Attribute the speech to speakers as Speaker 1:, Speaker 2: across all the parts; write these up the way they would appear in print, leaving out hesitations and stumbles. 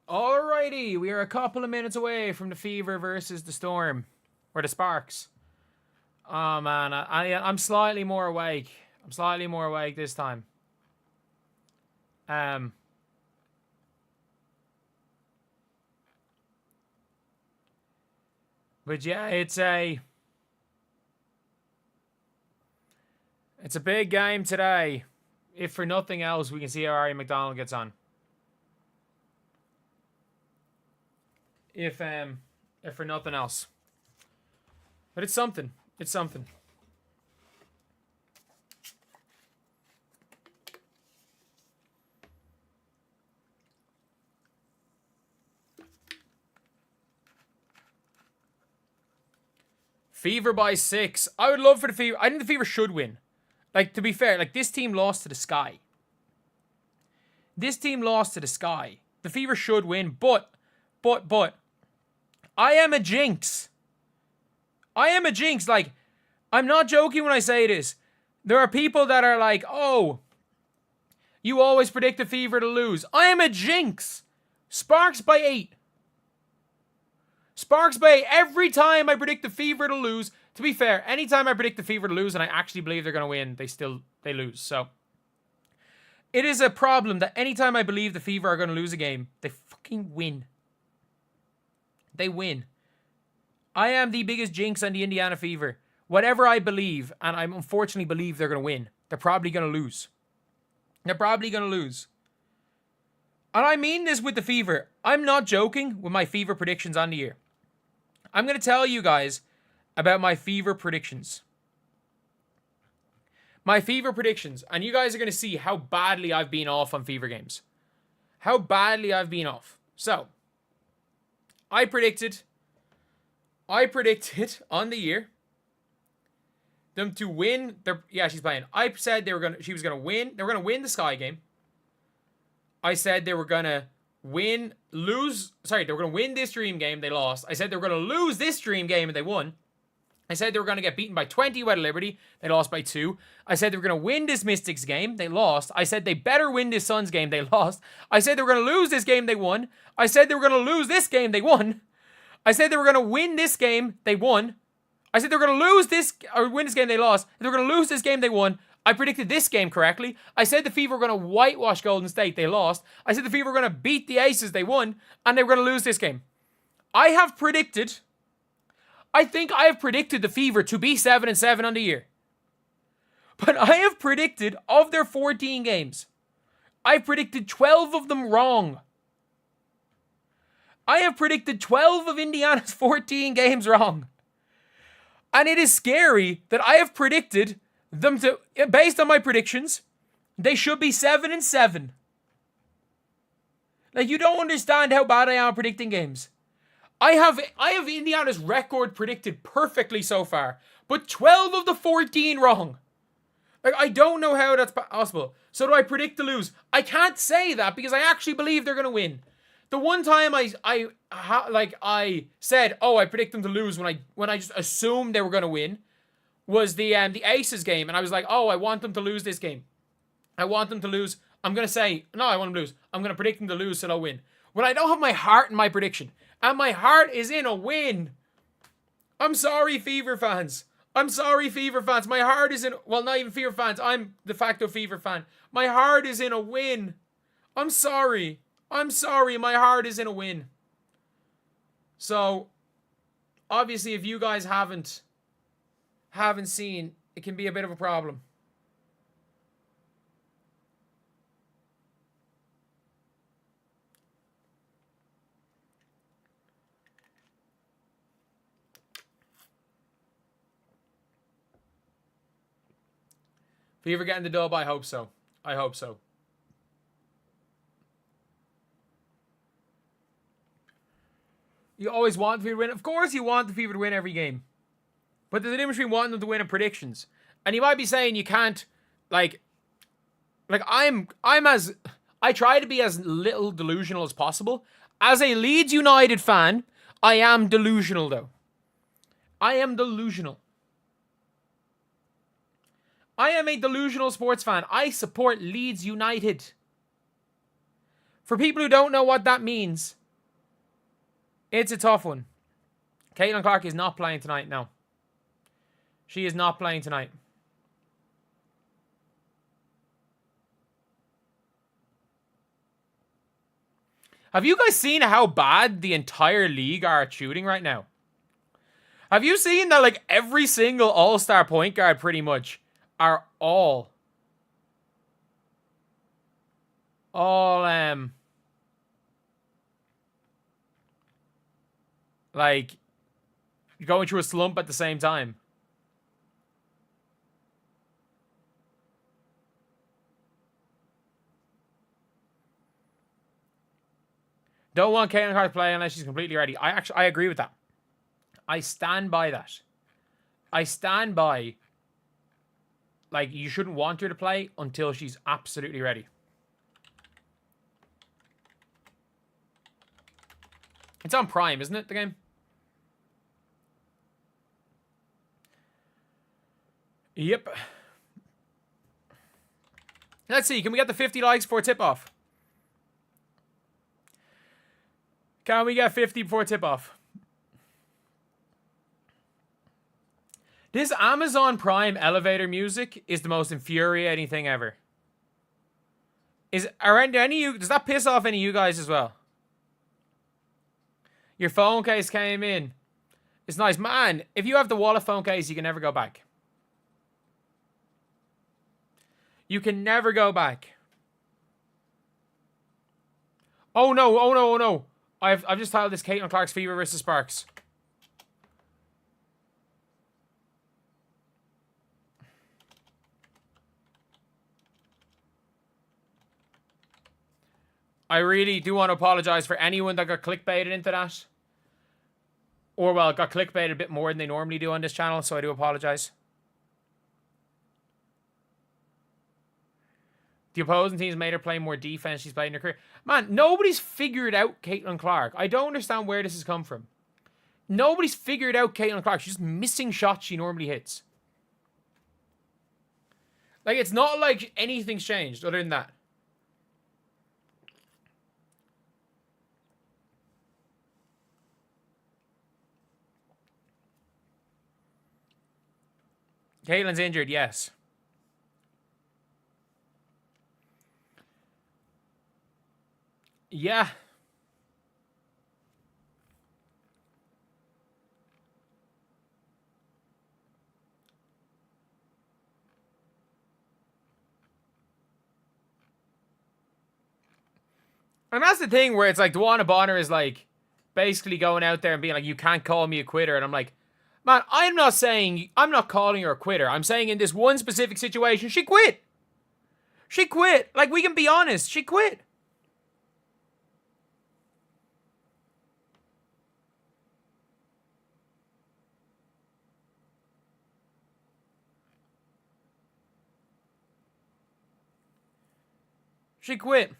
Speaker 1: Alrighty, we are a couple of minutes away from the Fever versus the Storm. Or the Sparks. Oh man, I'm slightly more awake. I'm slightly more awake this time. But yeah, it's a big game today. If for nothing else, we can see how Ari McDonald gets on. If for nothing else. But it's something. It's something. Fever by 6. I would love for the Fever. I think the Fever should win. Like, to be fair, like, this team lost to the Sky. This team lost to the Sky. The Fever should win, but, I am a jinx. I am a jinx. Like, I'm not joking when I say this. There are people that are like, oh, you always predict the Fever to lose. I am a jinx. Sparks by 8. Sparks by 8. Every time I predict the Fever to lose, to be fair, anytime I predict the Fever to lose and I actually believe they're going to win, they lose. So, it is a problem that anytime I believe the Fever are going to lose a game, they fucking win. They win. I am the biggest jinx on the Indiana Fever. Whatever I believe, and I unfortunately believe they're going to win, they're probably going to lose. They're probably going to lose. And I mean this with the Fever. I'm not joking with my Fever predictions on the year. I'm going to tell you guys about my Fever predictions. My Fever predictions. And you guys are going to see how badly I've been off on Fever games. How badly I've been off. So, I predicted on the year them to win. She's playing. I said she was gonna win. They were gonna win the Sky game. I said they were gonna win this Dream game. They lost. I said they were gonna lose this Dream game and they won. I said they were gonna get beaten by 20 Wed Liberty. They lost by 2. I said they were gonna win this Mystics game. They lost. I said they better win this Suns game. They lost. I said they were gonna lose this game. They won. I said they were gonna lose this game. They won. I said they were going to win this game. They won. I said they were going to lose this or win this game. They lost. They were going to lose this game. They won. I predicted this game correctly. I said the Fever were going to whitewash Golden State. They lost. I said the Fever were going to beat the Aces. They won. And they were going to lose this game. I think I have predicted the Fever to be 7-7 on the year. But I have predicted of their 14 games, I've predicted 12 of them wrong. I have predicted 12 of Indiana's 14 games wrong. And it is scary that I have predicted them to, based on my predictions, they should be 7-7. Like, you don't understand how bad I am predicting games. I have Indiana's record predicted perfectly so far, but 12 of the 14 wrong. Like, I don't know how that's possible. So do I predict to lose? I can't say that because I actually believe they're going to win. The one time I said, oh, I predict them to lose when I just assumed they were going to win was the Aces game. And I was like, oh, I want them to lose this game. I want them to lose. I'm going to say, no, I want them to lose. I'm going to predict them to lose so they'll win. When I don't have my heart in my prediction. And my heart is in a win. I'm sorry, Fever fans. I'm sorry, Fever fans. My heart is in, well, not even Fever fans. I'm de facto Fever fan. My heart is in a win. I'm sorry. My heart is in a win. So, obviously, if you guys haven't seen, it can be a bit of a problem. Fever getting the dub? I hope so. I hope so. You always want the Fever to win. Of course you want the Fever to win every game. But there's a difference between wanting them to win and predictions. And you might be saying you can't, like I try to be as little delusional as possible. As a Leeds United fan, I am delusional though. I am delusional. I am a delusional sports fan. I support Leeds United. For people who don't know what that means, It's a tough one. Caitlin Clark is not playing tonight, no. She is not playing tonight. Have you guys seen how bad the entire league are at shooting right now? Have you seen that, like, every single all-star point guard pretty much are all like going through a slump at the same time? Don't want Caitlin Clark to play unless she's completely ready. I agree with that. I stand by that. I stand by, like, you shouldn't want her to play until she's absolutely ready. It's on Prime, isn't it, the game? Yep. Let's see. Can we get the 50 likes before tip-off? Can we get 50 before tip-off? This Amazon Prime elevator music is the most infuriating thing ever. Does that piss off any of you guys as well? Your phone case came in. It's nice. Man, if you have the wallet phone case, you can never go back. You can never go back. Oh no, oh no, oh no. I've just titled this Caitlin Clark's Fever versus Sparks. I really do want to apologize for anyone that got clickbaited into that. Or, well, got clickbaited a bit more than they normally do on this channel, so I do apologize. The opposing team's made her play more defense. She's played in her career. Man, nobody's figured out Caitlin Clark. I don't understand where this has come from. Nobody's figured out Caitlin Clark. She's just missing shots she normally hits. Like, it's not like anything's changed other than that. Caitlin's injured, yes. Yeah. And that's the thing where it's like, Duana Bonner is like basically going out there and being like, you can't call me a quitter. And I'm like, man, I'm not calling her a quitter. I'm saying in this one specific situation, she quit. She quit. Like, we can be honest. She quit. She quit.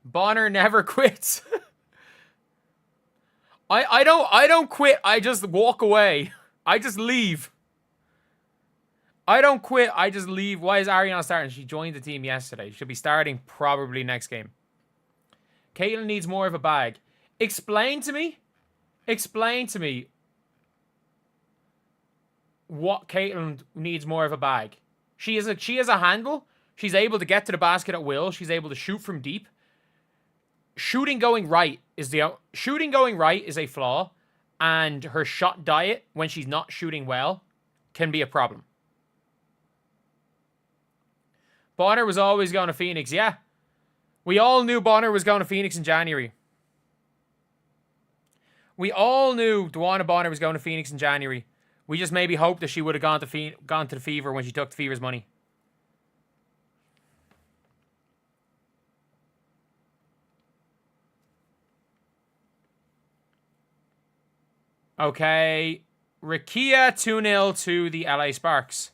Speaker 1: Bonner never quits. I don't quit. I just walk away. I just leave. I don't quit. I just leave. Why is Ari not starting? She joined the team yesterday. She'll be starting probably next game. Caitlin needs more of a bag. Explain to me what Caitlin needs more of a bag. She has a handle. She's able to get to the basket at will. She's able to shoot from deep. Shooting going right is a flaw, and her shot diet when she's not shooting well can be a problem. Bonner was always going to Phoenix. Yeah. We all knew Bonner was going to Phoenix in January. We all knew Duana Bonner was going to Phoenix in January. We just maybe hoped that she would have gone to the Fever when she took the Fever's money. Okay. Rakia 2-0 to the LA Sparks.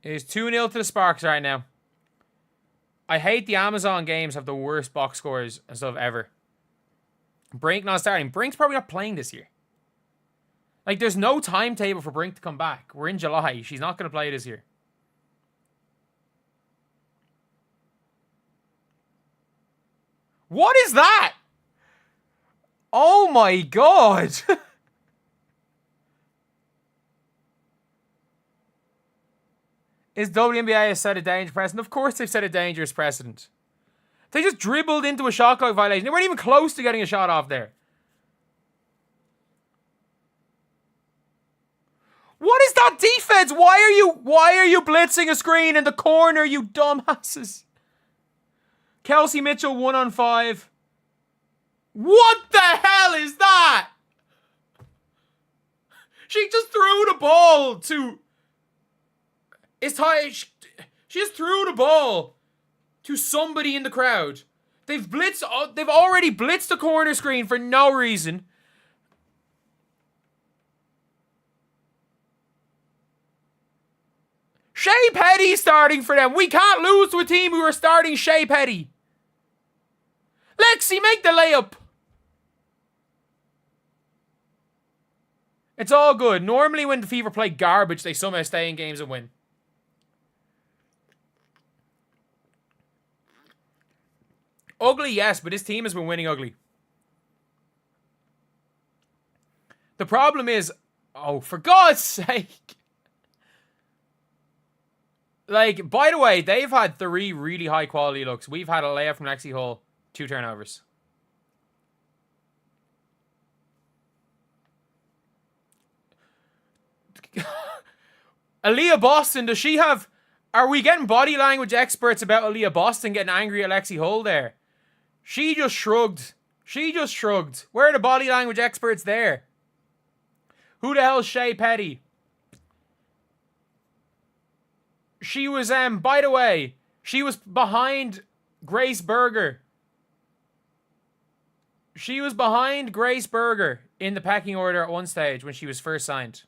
Speaker 1: It is 2-0 to the Sparks right now. I hate the Amazon games have the worst box scores and stuff ever. Brink not starting. Brink's probably not playing this year. Like, there's no timetable for Brink to come back. We're in July. She's not going to play this year. What is that? Oh my god. Is WNBA has set a dangerous precedent? Of course they've set a dangerous precedent. They just dribbled into a shot clock violation. They weren't even close to getting a shot off there. What is that defense? Why are you blitzing a screen in the corner, you dumbasses? Kelsey Mitchell 1-on-5. What the hell is that? She just threw the ball to... She just threw the ball to somebody in the crowd. They've already blitzed the corner screen for no reason. Shea Petty starting for them. We can't lose to a team who are starting Shea Petty. Lexi, make the layup. It's all good. Normally when the Fever play garbage, they somehow stay in games and win. Ugly, yes, but this team has been winning ugly. The problem is... Oh, for God's sake. Like, by the way, they've had 3 really high-quality looks. We've had a layup from Lexi Hall, 2 turnovers. Aaliyah Boston, does she have... Are we getting body language experts about Aaliyah Boston getting angry at Lexi Hall there? She just shrugged. She just shrugged. Where are the body language experts there? Who the hell is Shea Petty? She was, by the way, she was behind Grace Berger. She was behind Grace Berger in the pecking order at one stage when she was first signed.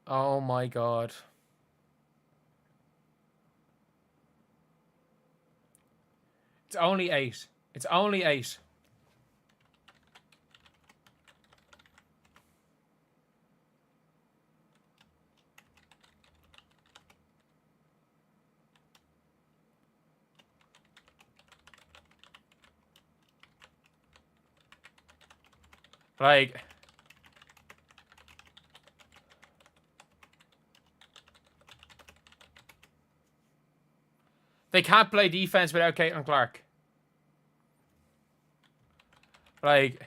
Speaker 1: Oh my god. It's only 8. It's only 8. Like... They can't play defense without Caitlin Clark. Like...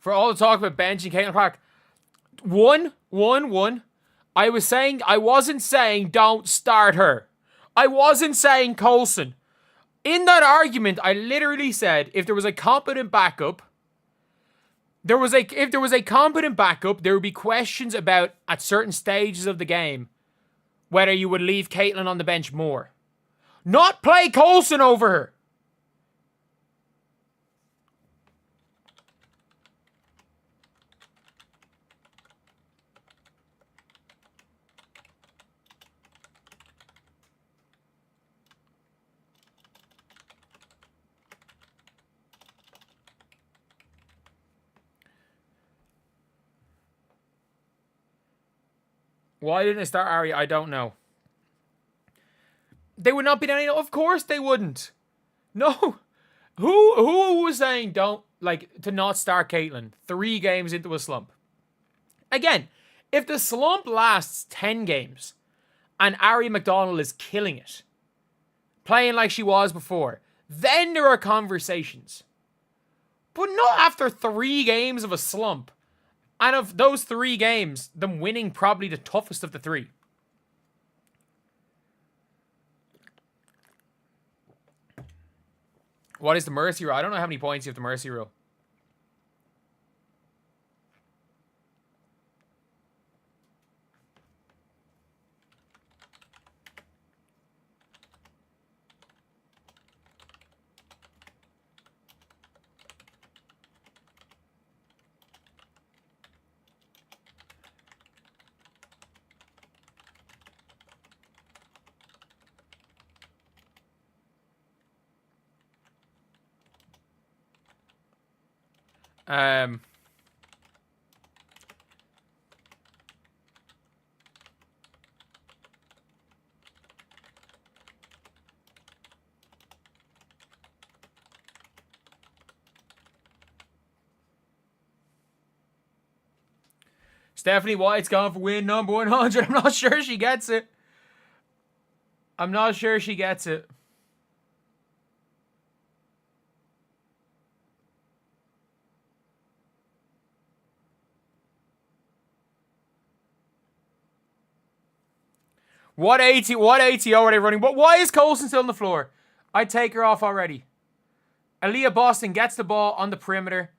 Speaker 1: For all the talk about benching Caitlin Clark... 1. I wasn't saying don't start her. I wasn't saying Coulson. In that argument, I literally said if there was a competent backup... If there was a competent backup, there would be questions about, at certain stages of the game, whether you would leave Caitlin on the bench more. Not play Coulson over her. Why didn't they start Ari? I don't know. They would not be any... Of course they wouldn't. No. Who was saying don't... Like, to not start Caitlin 3 games into a slump? Again, if the slump lasts 10 games and Ari McDonald is killing it, playing like she was before, then there are conversations. But not after 3 games of a slump. And of those 3 games, them winning probably the toughest of the 3. What is the mercy rule? I don't know how many points you have the mercy rule. Stephanie White's going for win number 100. I'm not sure she gets it. I'm not sure she gets it. What ATO are they running? But why is Colson still on the floor? I'd take her off already. Aaliyah Boston gets the ball on the perimeter.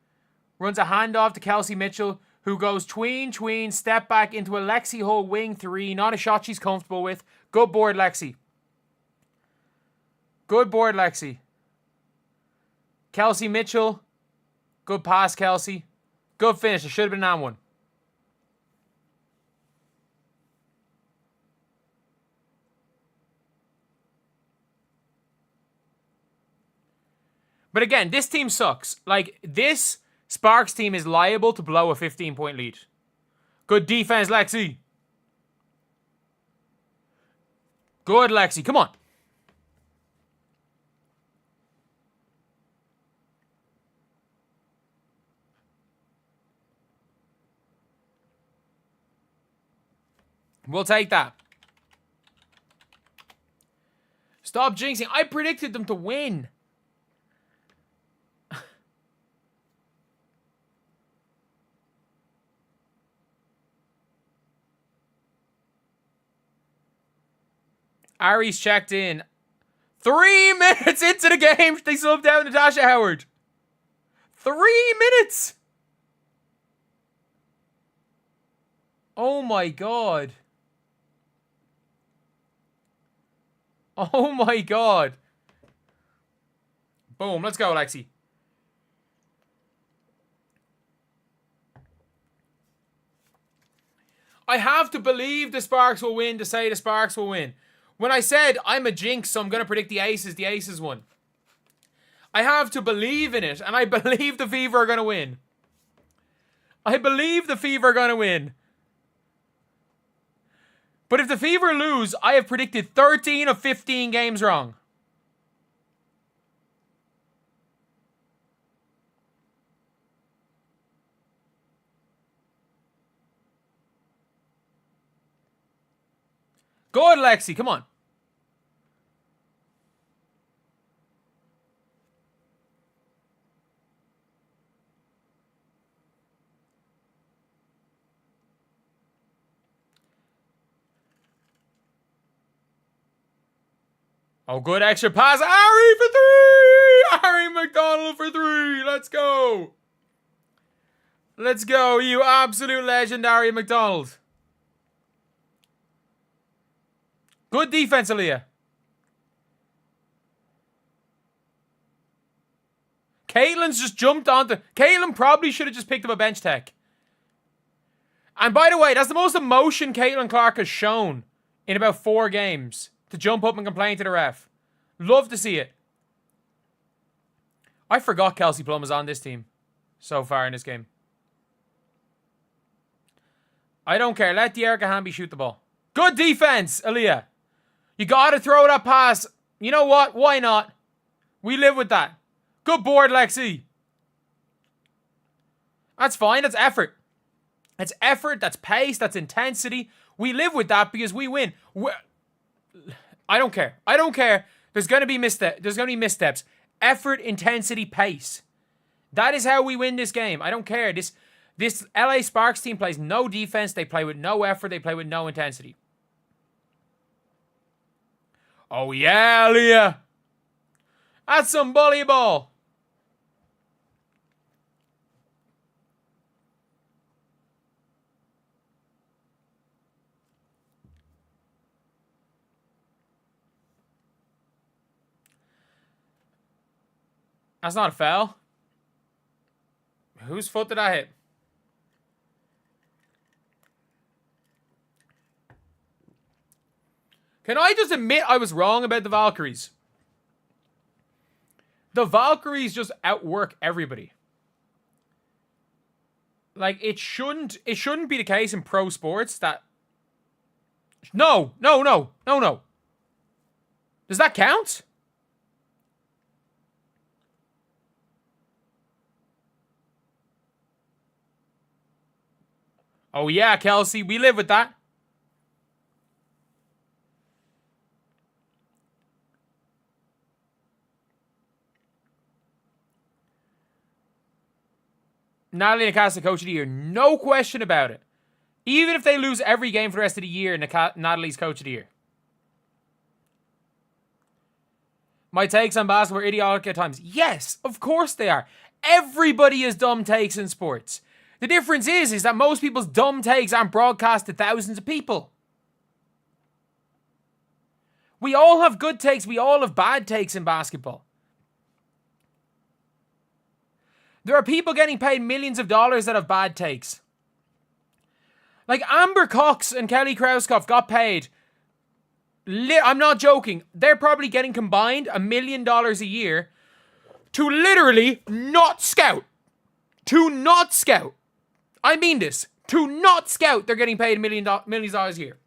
Speaker 1: Runs a handoff to Kelsey Mitchell, who goes tween, step back into a Lexi Hull wing three. Not a shot she's comfortable with. Good board, Lexi. Good board, Lexi. Kelsey Mitchell. Good pass, Kelsey. Good finish. It should have been that one. But again, this team sucks. Like, this Sparks team is liable to blow a 15-point lead. Good defense, Lexi. Good, Lexi. Come on. We'll take that. Stop jinxing. I predicted them to win. Ari's checked in. 3 minutes into the game, they subbed out Natasha Howard. 3 minutes. Oh my god. Oh my god. Boom, let's go, Lexi. I have to believe the Sparks will win to say the Sparks will win. When I said I'm a jinx, so I'm going to predict the Aces won. I have to believe in it, and I believe the Fever are going to win. I believe the Fever are going to win. But if the Fever lose, I have predicted 13 of 15 games wrong. Good, Lexi. Come on. Oh, good extra pass. Ari for three. Ari McDonald for three. Let's go. Let's go, you absolute legend, Ari McDonald. Good defense, Aaliyah. Caitlin's just jumped onto... Caitlin probably should have just picked up a bench tech. And by the way, that's the most emotion Caitlin Clark has shown in about 4 games. To jump up and complain to the ref. Love to see it. I forgot Kelsey Plum was on this team so far in this game. I don't care. Let Dearica Hamby shoot the ball. Good defense, Aaliyah. You got to throw that pass. You know what? Why not? We live with that. Good board, Lexi. That's fine. That's effort. That's effort. That's pace. That's intensity. We live with that because we win. I don't care. I don't care. There's going to be missteps. Effort, intensity, pace. That is how we win this game. I don't care. This LA Sparks team plays no defense. They play with no effort. They play with no intensity. Oh, yeah, Leah. That's some volleyball. That's not a foul. Whose foot did I hit? Can I just admit I was wrong about the Valkyries? The Valkyries just outwork everybody. Like, it shouldn't be the case in pro sports that... No. Does that count? Oh yeah, Kelsey, we live with that. Natalie Nakasa, Coach of the Year. No question about it. Even if they lose every game for the rest of the year, Natalie's Coach of the Year. My takes on basketball are idiotic at times. Yes, of course they are. Everybody has dumb takes in sports. The difference is that most people's dumb takes aren't broadcast to thousands of people. We all have good takes. We all have bad takes in basketball. There are people getting paid millions of dollars that have bad takes. Like Amber Cox and Kelly Krauskopf got paid. I'm not joking. They're probably getting combined $1 million a year to literally not scout. To not scout. I mean this. To not scout, they're getting paid millions of dollars a year.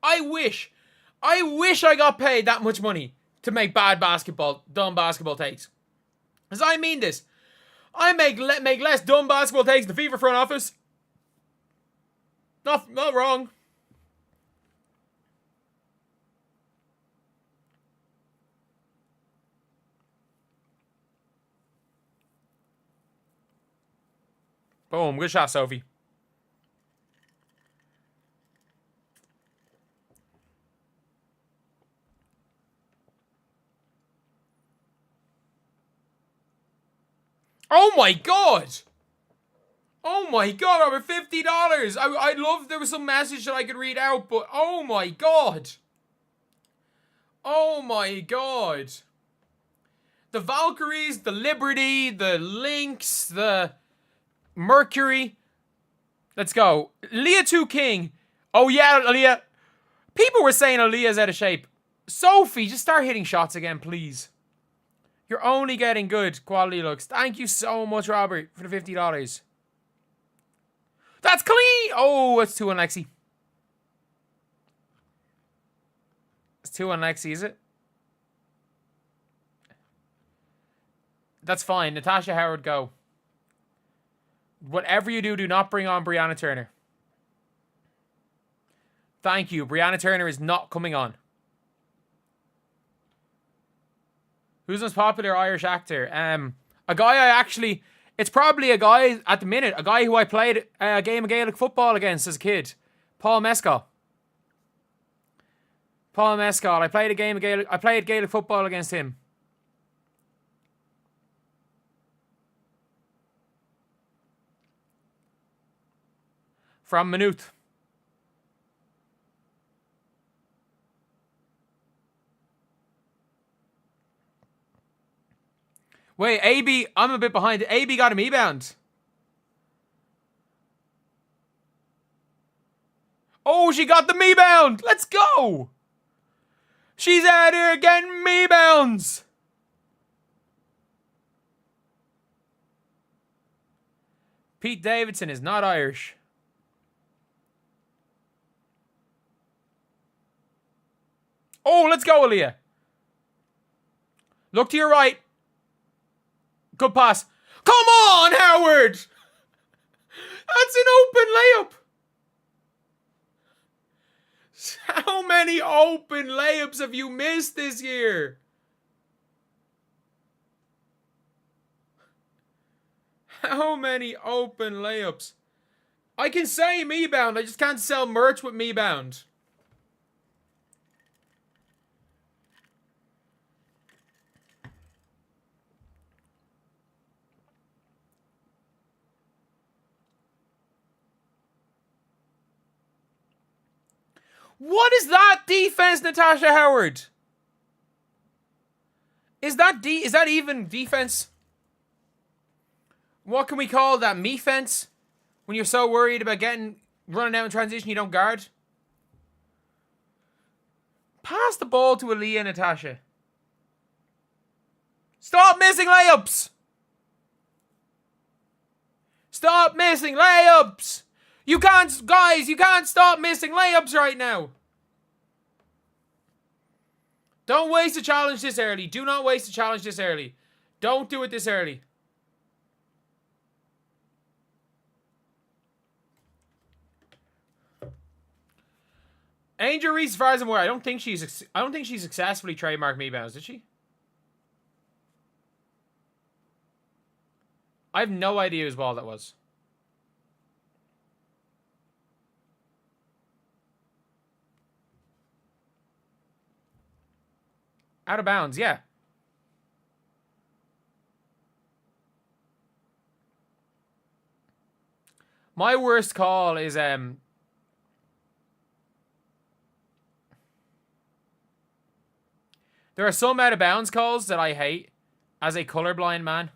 Speaker 1: I wish I got paid that much money to make dumb basketball takes. Because I mean this. I make less dumb basketball takes in the FIFA front office. Not wrong. Boom. Good shot, Sophie. Oh my god! Oh my god, over $50. I'd love there was some message that I could read out, but oh my god. Oh my god. The Valkyries, the Liberty, the Lynx, the Mercury. Let's go. Leah 2 King. Oh yeah, Leah. People were saying Aaliyah's out of shape. Sophie, just start hitting shots again, please. You're only getting good quality looks. Thank you so much, Robert, for the $50. That's clean! Oh, it's 2 on Lexi. It's 2 on Lexi, is it? That's fine. Natasha Howard, go. Whatever you do, do not bring on Breanna Turner. Thank you. Breanna Turner is not coming on. Who's the most popular Irish actor? A guy I actually... It's probably a guy, at the minute, a guy who I played a game of Gaelic football against as a kid. Paul Mescal. Paul Mescal. I played Gaelic football against him. From Maynooth. Wait, AB, I'm a bit behind. AB got him rebound. Oh, she got the rebound. Let's go. She's out here getting rebounds. Pete Davidson is not Irish. Oh, let's go, Aaliyah. Look to your right. Good pass. Come on, Howard! That's an open layup. How many open layups have you missed this year? How many open layups? I can say me-bound. I just can't sell merch with me-bound. What is that defense, Natasha Howard? Is that even defense? What can we call that? Me-fence? When you're so worried about running out in transition, you don't guard? Pass the ball to Aaliyah, Natasha. Stop missing layups! Stop missing layups! You can't stop missing layups right now. Don't waste a challenge this early. Do not waste a challenge this early. Don't do it this early. Angel Reese, as far as I'm aware, I don't think she successfully trademarked me bounce, did she? I have no idea whose ball that was. Out of bounds, yeah. My worst call is there are some out of bounds calls that I hate as a colorblind man.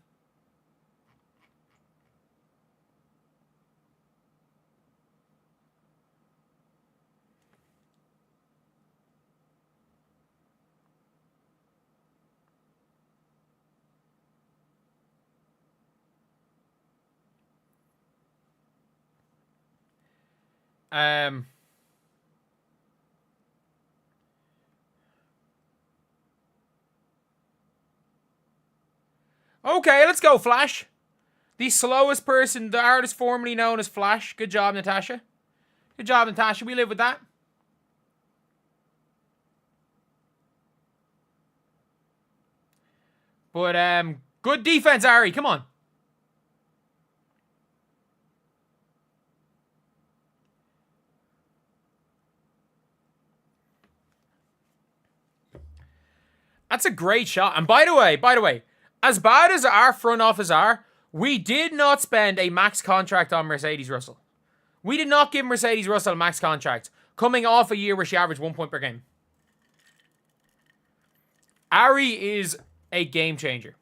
Speaker 1: Okay, let's go, Flash. The slowest person, the artist formerly known as Flash. Good job, Natasha. Good job, Natasha. We live with that. But, good defense, Ari. Come on. That's a great shot. And by the way, as bad as our front office are, we did not spend a max contract on Mercedes Russell. We did not give Mercedes Russell a max contract, coming off a year where she averaged 1 point per game. Ari is a game changer.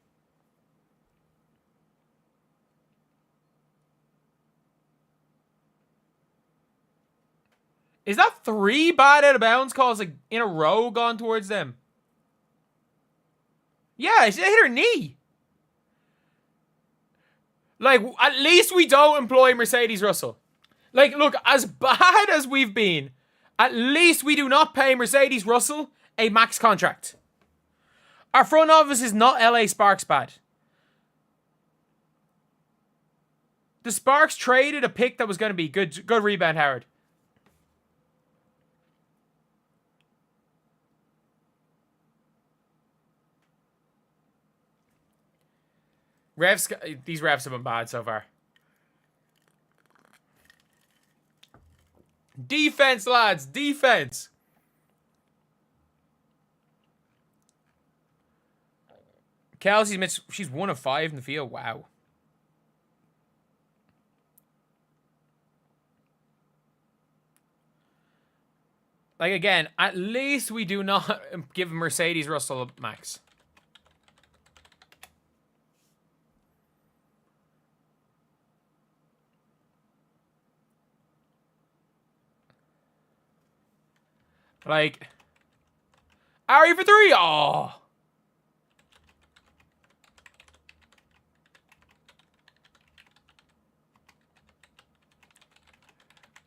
Speaker 1: Is that 3 bad out of bounds calls in a row gone towards them? Yeah, she hit her knee. Like, at least we don't employ Mercedes Russell. Like, look, as bad as we've been, at least we do not pay Mercedes Russell a max contract. Our front office is not LA Sparks bad. The Sparks traded a pick that was going to be good rebound, Howard. These refs have been bad so far. Defense, lads. Defense. Kelsey's missed. She's 1 of 5 in the field. Wow. Like, again, at least we do not give Mercedes Russell a max. Like, Ari for 3. Oh.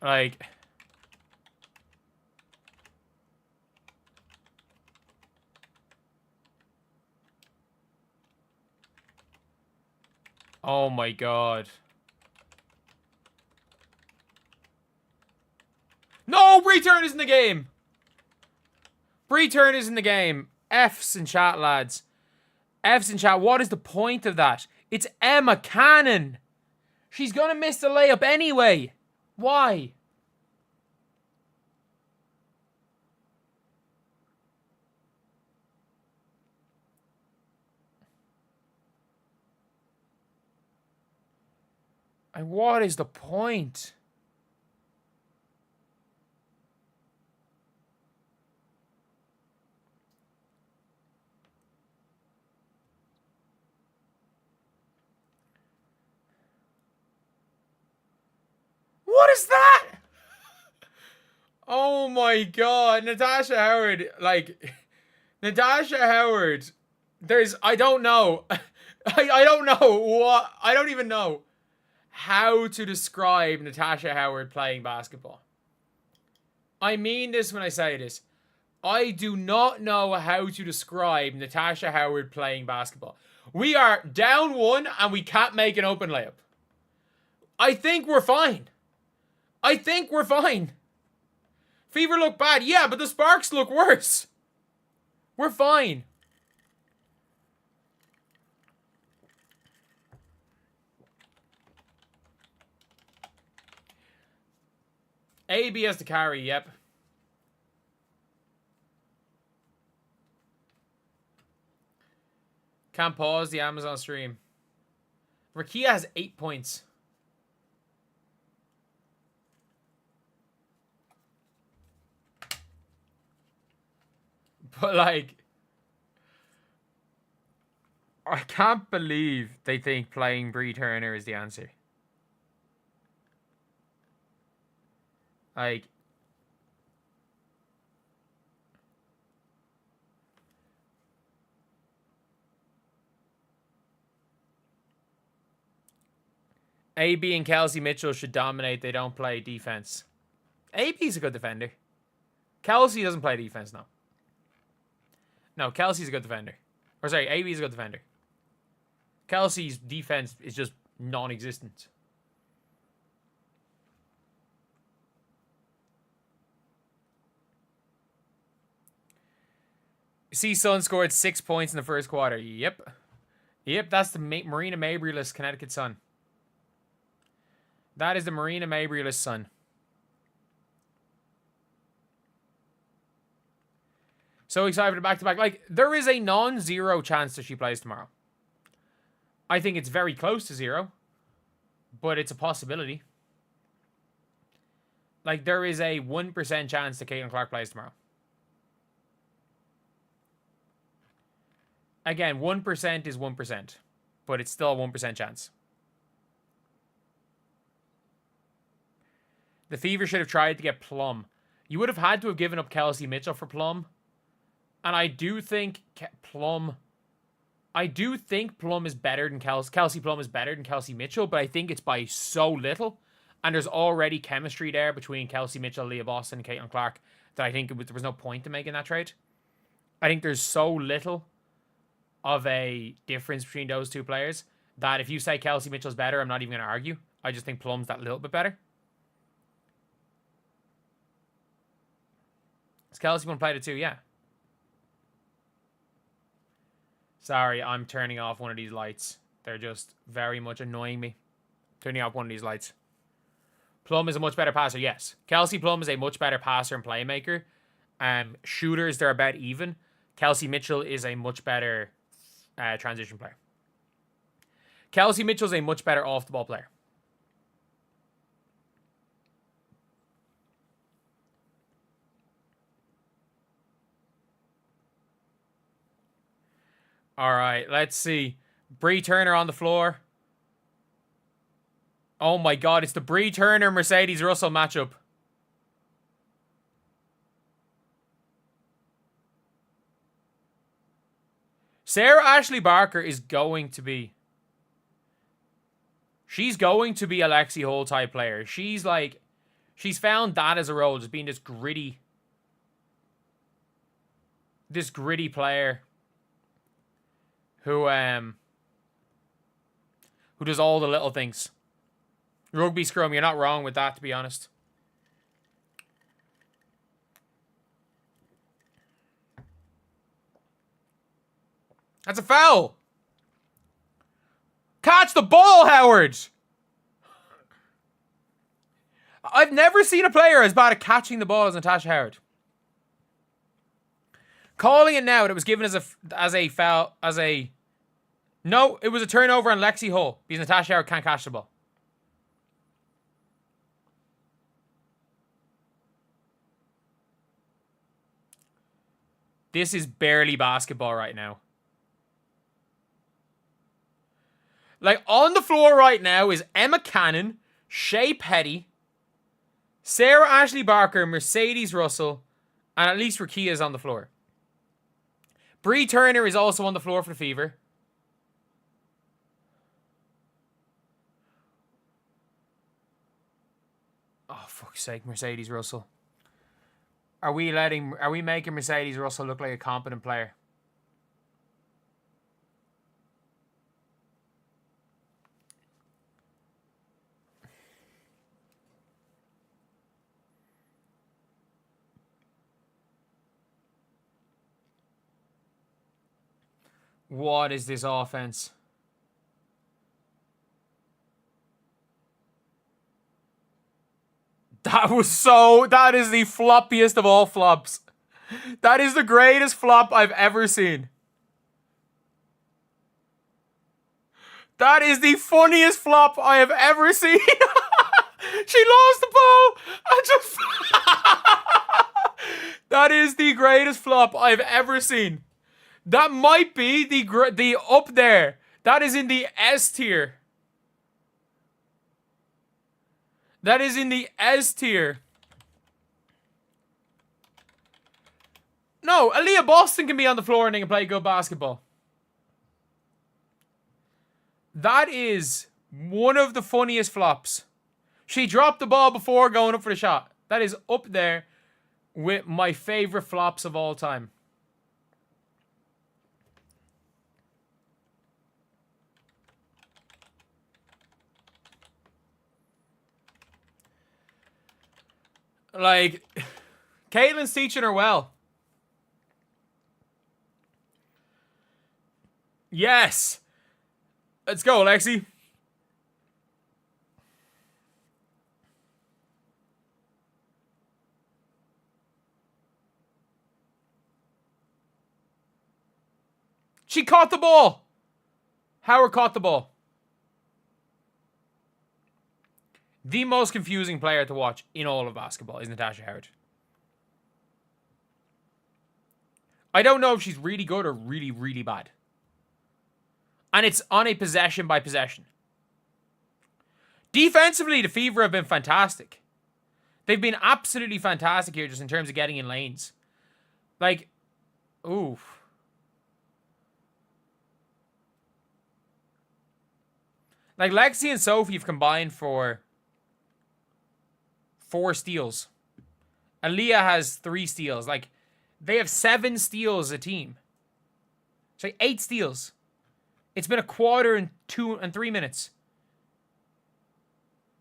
Speaker 1: Like, oh my God. No, return is in the game. Return is in the game. F's in chat, lads. F's in chat. What is the point of that? It's Emma Cannon. She's going to miss the layup anyway. Why? And what is the point? What is that? Oh my God. Natasha Howard, like, Natasha Howard, I don't know. I don't know what, I don't even know how to describe Natasha Howard playing basketball. I mean this when I say this. I do not know how to describe Natasha Howard playing basketball. We are down 1 and we can't make an open layup. I think we're fine. Fever look bad. Yeah, but the Sparks look worse. We're fine. AB has to carry, yep. Can't pause the Amazon stream. Rakia has 8 points. But, like, I can't believe they think playing Bree Turner is the answer. Like, AB and Kelsey Mitchell should dominate. They don't play defense. AB's a good defender. Kelsey doesn't play defense, no. No, Kelsey's a good defender. Or sorry, AB's a good defender. Kelsey's defense is just non-existent. C-Sun scored 6 points in the first quarter. Yep. Yep, that's the Marina Mabrey-less Connecticut Sun. That is the Marina Mabrey-less Sun. So excited for the back-to-back. Like, there is a non-zero chance that she plays tomorrow. I think it's very close to zero. But it's a possibility. Like, there is a 1% chance that Caitlin Clark plays tomorrow. Again, 1% is 1%. But it's still a 1% chance. The Fever should have tried to get Plum. You would have had to have given up Kelsey Mitchell for Plum. And I do think Plum... I do think Plum is better than Kelsey Plum is better than Kelsey Mitchell, but I think it's by so little. And there's already chemistry there between Kelsey Mitchell, Leah Boston, and Caitlin Clark that I think there was no point to making that trade. I think there's so little of a difference between those two players that if you say Kelsey Mitchell's better, I'm not even going to argue. I just think Plum's that little bit better. Is Kelsey going to play the two? Yeah. Sorry, I'm turning off one of these lights. They're just very much annoying me. Turning off one of these lights. Plum is a much better passer, yes. Kelsey Plum is a much better passer and playmaker. Shooters, they're about even. Kelsey Mitchell is a much better transition player. Kelsey Mitchell is a much better off-the-ball player. All right, let's see. Bree Turner on the floor. Oh my God, it's the Bree Turner Mercedes Russell matchup. Sarah Ashley Barker is going to be... She's going to be a Lexi Hull type player. She's like... She's found that as a role, just being this gritty... This gritty player... Who does all the little things. Rugby scrum, you're not wrong with that, to be honest. That's a foul! Catch the ball, Howard! I've never seen a player as bad at catching the ball as Natasha Howard. Calling it now, that was given as a foul, No, it was a turnover on Lexi Hull because Natasha Howard can't catch the ball. This is barely basketball right now. Like, on the floor right now is Emma Cannon, Shea Petty, Sarah Ashley Barker, Mercedes Russell, and at least Rakia is on the floor. Bree Turner is also on the floor for the Fever. Oh, fuck's sake, Mercedes Russell. Are we making Mercedes Russell look like a competent player? What is this offense? That is the floppiest of all flops. That is the greatest flop I've ever seen. That is the funniest flop I have ever seen. She lost the ball. That is the greatest flop I've ever seen. That might be the up there. That is in the S tier. That is in the S tier. No, Aaliyah Boston can be on the floor and they can play good basketball. That is one of the funniest flops. She dropped the ball before going up for the shot. That is up there with my favorite flops of all time. Like, Caitlin's teaching her well. Yes. Let's go, Lexi. She caught the ball. Howard caught the ball. The most confusing player to watch in all of basketball is Natasha Howard. I don't know if she's really good or really, really bad. And it's on a possession by possession. Defensively, the Fever have been fantastic. They've been absolutely fantastic here just in terms of getting in lanes. Like, oof. Like, Lexi and Sophie have combined for 4 steals. Aaliyah has 3 steals. Like, they have 7 steals a team. So 8 steals. It's been a quarter and 2 and 3 minutes.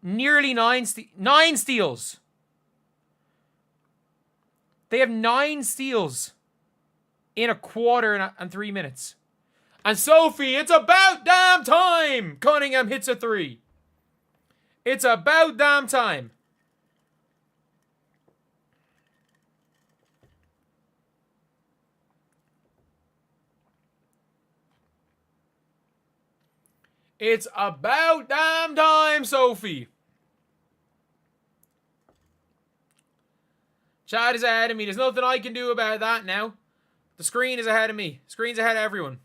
Speaker 1: Nearly 9 steals. They have 9 steals in a quarter and 3 minutes. And Sophie, it's about damn time! Cunningham hits a 3. It's about damn time. It's about damn time, Sophie. Chad is ahead of me. There's nothing I can do about that now. The screen is ahead of me. Screen's ahead of everyone.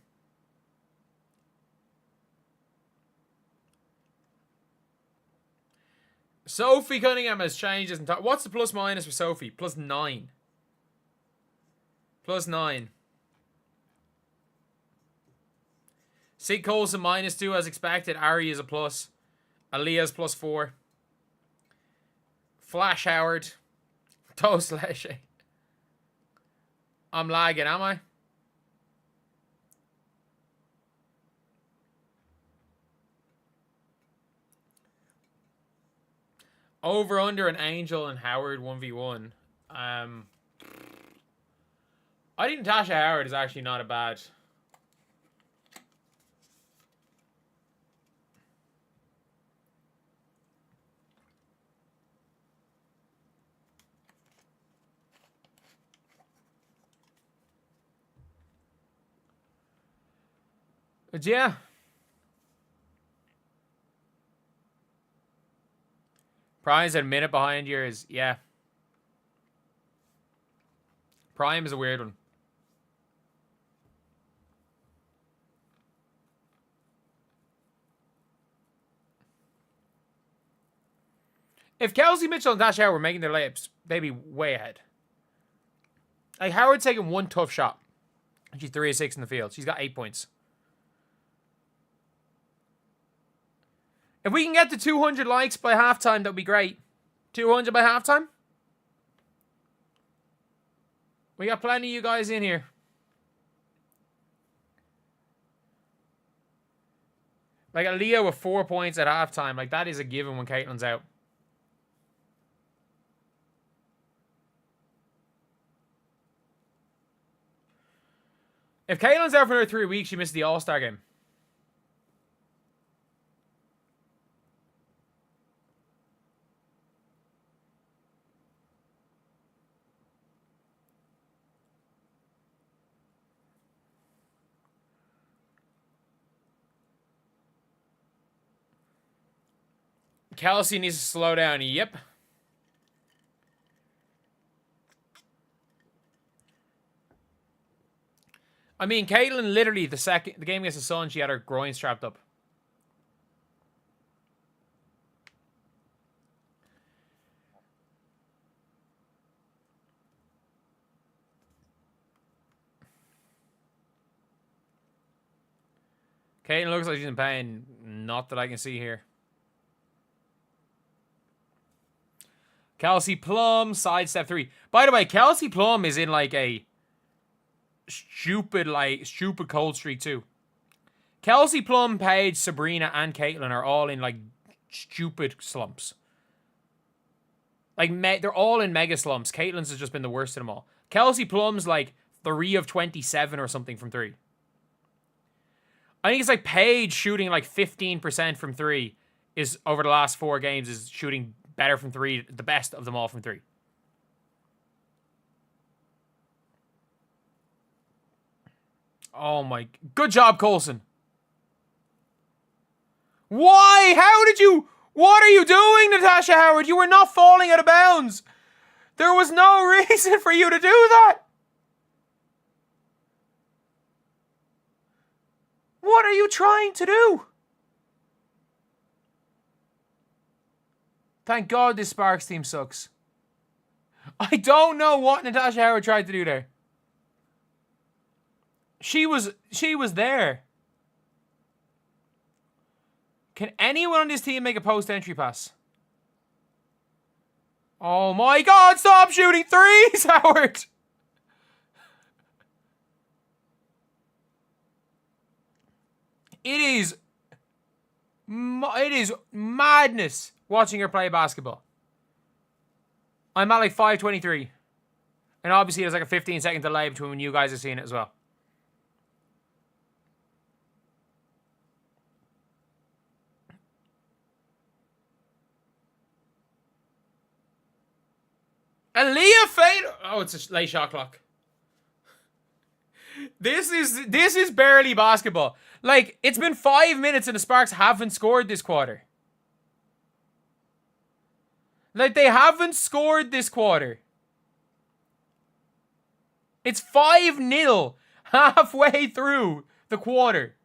Speaker 1: Sophie Cunningham has changed his entire... What's the plus minus for Sophie? Plus 9. Plus 9. Sig Coulson minus 2 as expected. Ari is a plus. Aaliyah's plus 4. Flash Howard. Toast Leshe. I'm lagging, am I? Over under an Angel and Howard 1v1. I think Natasha Howard is actually not a bad. But yeah. Prime's a minute behind yours. Yeah. Prime is a weird one. If Kelsey Mitchell and Natasha Howard were making their layups, they'd be way ahead. Like, Howard's taking one tough shot. She's 3 of 6 in the field. She's got 8 points. If we can get to 200 likes by halftime, that would be great. 200 by halftime? We got plenty of you guys in here. Like, Aaliyah with 4 points at halftime. Like, that is a given when Caitlin's out. If Caitlin's out for another 3 weeks, she misses the All-Star game. Kelsey needs to slow down. Yep. I mean, Caitlin literally the game against the Sun, she had her groin strapped up. Caitlin looks like she's in pain. Not that I can see here. Kelsey Plum, sidestep 3. By the way, Kelsey Plum is in like a stupid cold streak too. Kelsey Plum, Paige, Sabrina, and Caitlin are all in like stupid slumps. Like they're all in mega slumps. Caitlin's has just been the worst of them all. Kelsey Plum's like 3 of 27 or something from 3. I think it's like Paige shooting like 15% from 3 is over the last 4 games is shooting better from 3, the best of them all from 3. Oh my, good job, Coulson. Why? How did you, what are you doing, Natasha Howard? You were not falling out of bounds. There was no reason for you to do that. What are you trying to do? Thank God this Sparks team sucks. I don't know what Natasha Howard tried to do there. She was there. Can anyone on this team make a post-entry pass? Oh my God, stop shooting threes, Howard! It is madness watching her play basketball. I'm at like 5:23. And obviously there's like a 15-second delay between when you guys are seeing it as well. Aaliyah fade. Oh, it's a late shot clock. This is barely basketball. Like, it's been 5 minutes and the Sparks haven't scored this quarter. Like, they haven't scored this quarter. It's 5-0 halfway through the quarter.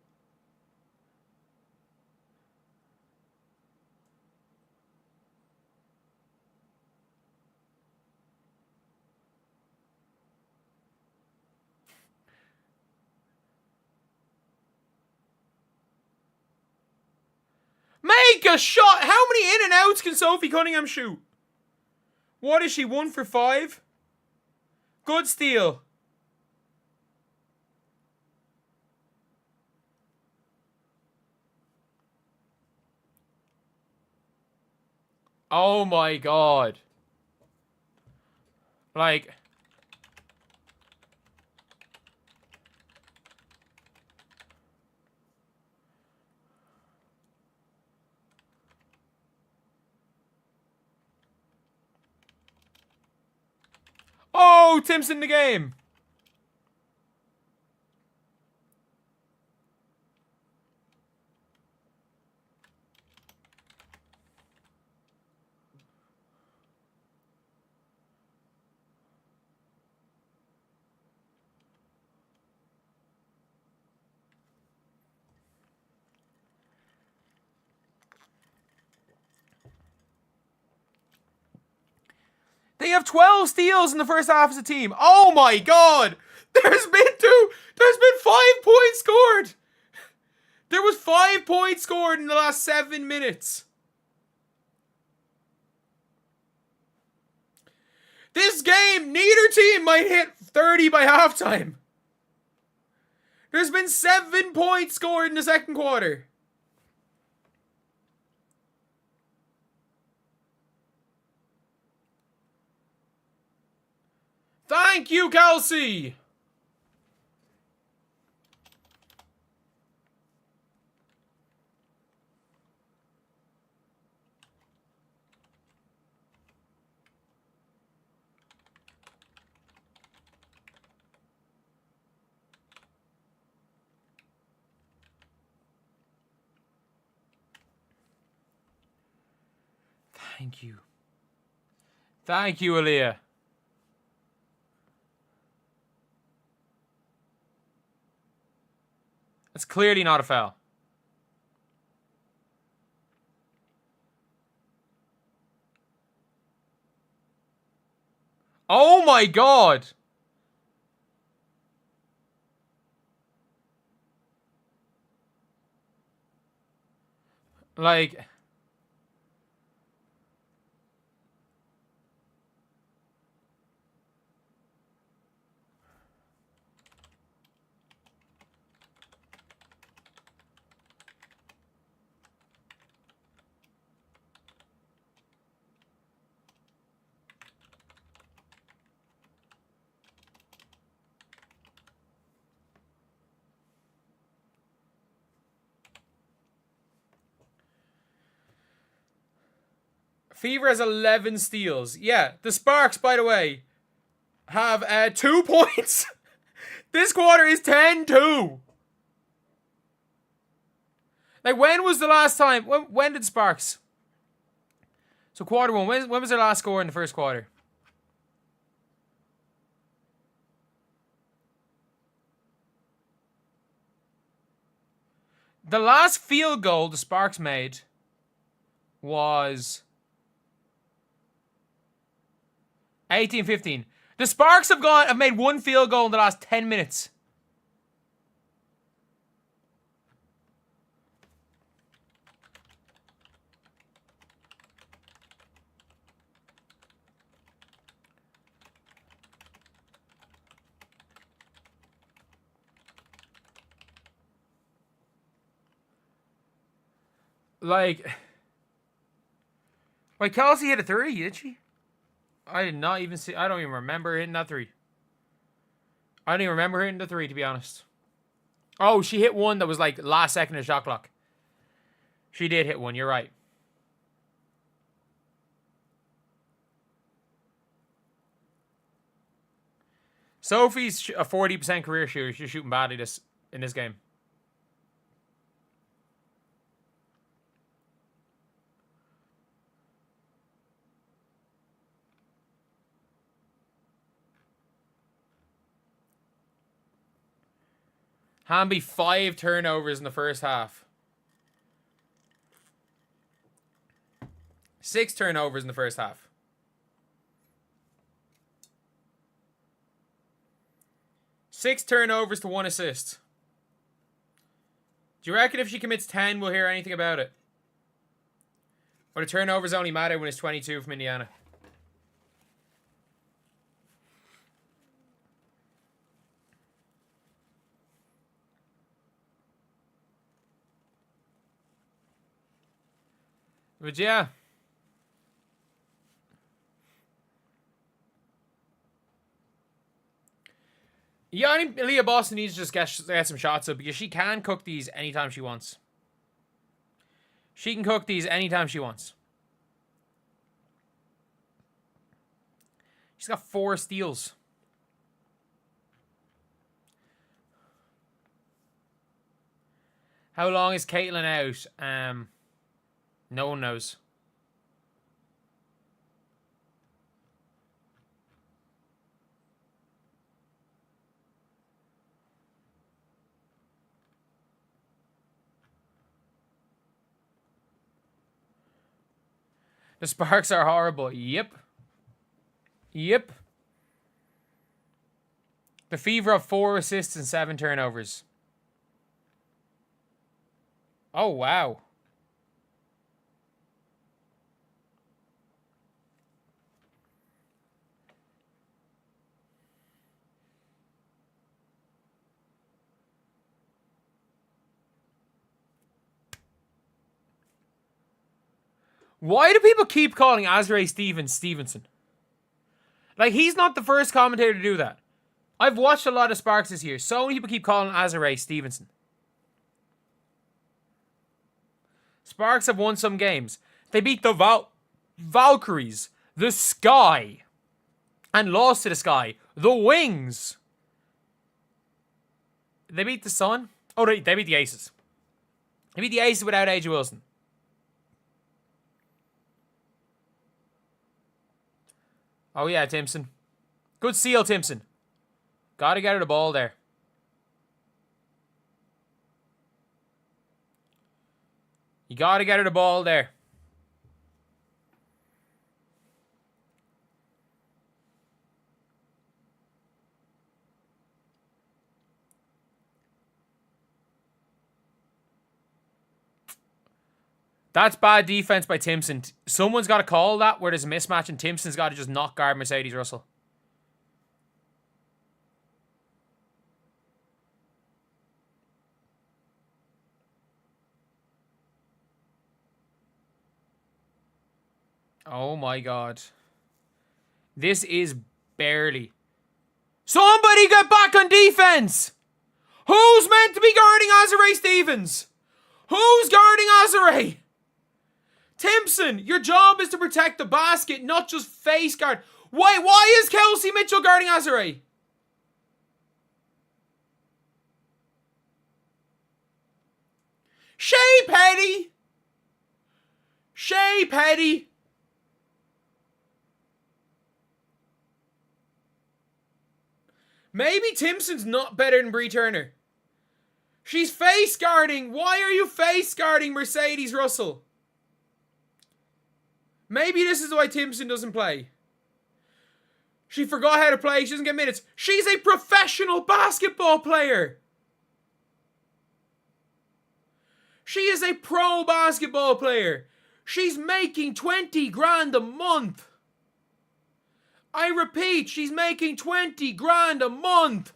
Speaker 1: Make a shot! How many in and outs can Sophie Cunningham shoot? What is she, 1 for 5? Good steal. Oh my God. Like... Oh, Tim's in the game. They have 12 steals in the first half as a team. Oh my God. There's been 5 points scored. There was 5 points scored in the last 7 minutes. This game, neither team might hit 30 by halftime. There's been 7 points scored in the second quarter. Thank you, Kelsey. Thank you. Thank you, Aaliyah. It's clearly not a foul. Oh my god! Like... Fever has 11 steals. Yeah, the Sparks, by the way, have 2 points. This quarter is 10-2. Like, when was the last time? When did Sparks? So, quarter one. When was their last score in the first quarter? The last field goal the Sparks made was 18-15. The Sparks have made 1 field goal in the last 10 minutes. Like, wait, Kelsey hit a 3, did she? I did not even see. I don't even remember hitting that 3. I don't even remember hitting the 3, to be honest. Oh, she hit one that was like last second of shot clock. She did hit one, you're right. Sophie's a 40% career shooter. She's shooting badly in this game. Hamby, 5 turnovers in the first half. 6 turnovers in the first half. Six turnovers to 1 assist. Do you reckon if she commits 10, we'll hear anything about it? Or the turnovers only matter when it's 22 from Indiana? But yeah. Yeah, I think Leah Boston needs to just get some shots up because she can cook these anytime she wants. She can cook these anytime she wants. She's got 4 steals. How long is Caitlin out? No one knows. The Sparks are horrible. Yep. Yep. The Fever have 4 assists and 7 turnovers. Oh, wow. Why do people keep calling Azrae Stevenson? Like, he's not the first commentator to do that. I've watched a lot of Sparks this year. So many people keep calling Azrae Stevenson. Sparks have won some games. They beat the Valkyries, the Sky, and lost to the Sky, the Wings. They beat the Sun? Oh, they beat the Aces. They beat the Aces without AJ Wilson. Oh, yeah, Timpson. Good seal, Timpson. Gotta get her the ball there. You gotta get her the ball there. That's bad defense by Timpson. Someone's got to call that where there's a mismatch, and Timpson's got to just not guard Mercedes Russell. Oh my god. This is barely. Somebody get back on defense! Who's meant to be guarding Azare Stevens? Who's guarding Azare? Timpson, your job is to protect the basket, not just face guard. Why is Kelsey Mitchell guarding Azare? Shea Petty! Shea Petty! Maybe Timpson's not better than Bree Turner. She's face guarding. Why are you face guarding Mercedes Russell? Maybe this is why Timpson doesn't play. She forgot how to play. She doesn't get minutes. She's a professional basketball player. She is a pro basketball player. She's making 20 grand a month. I repeat, she's making 20 grand a month.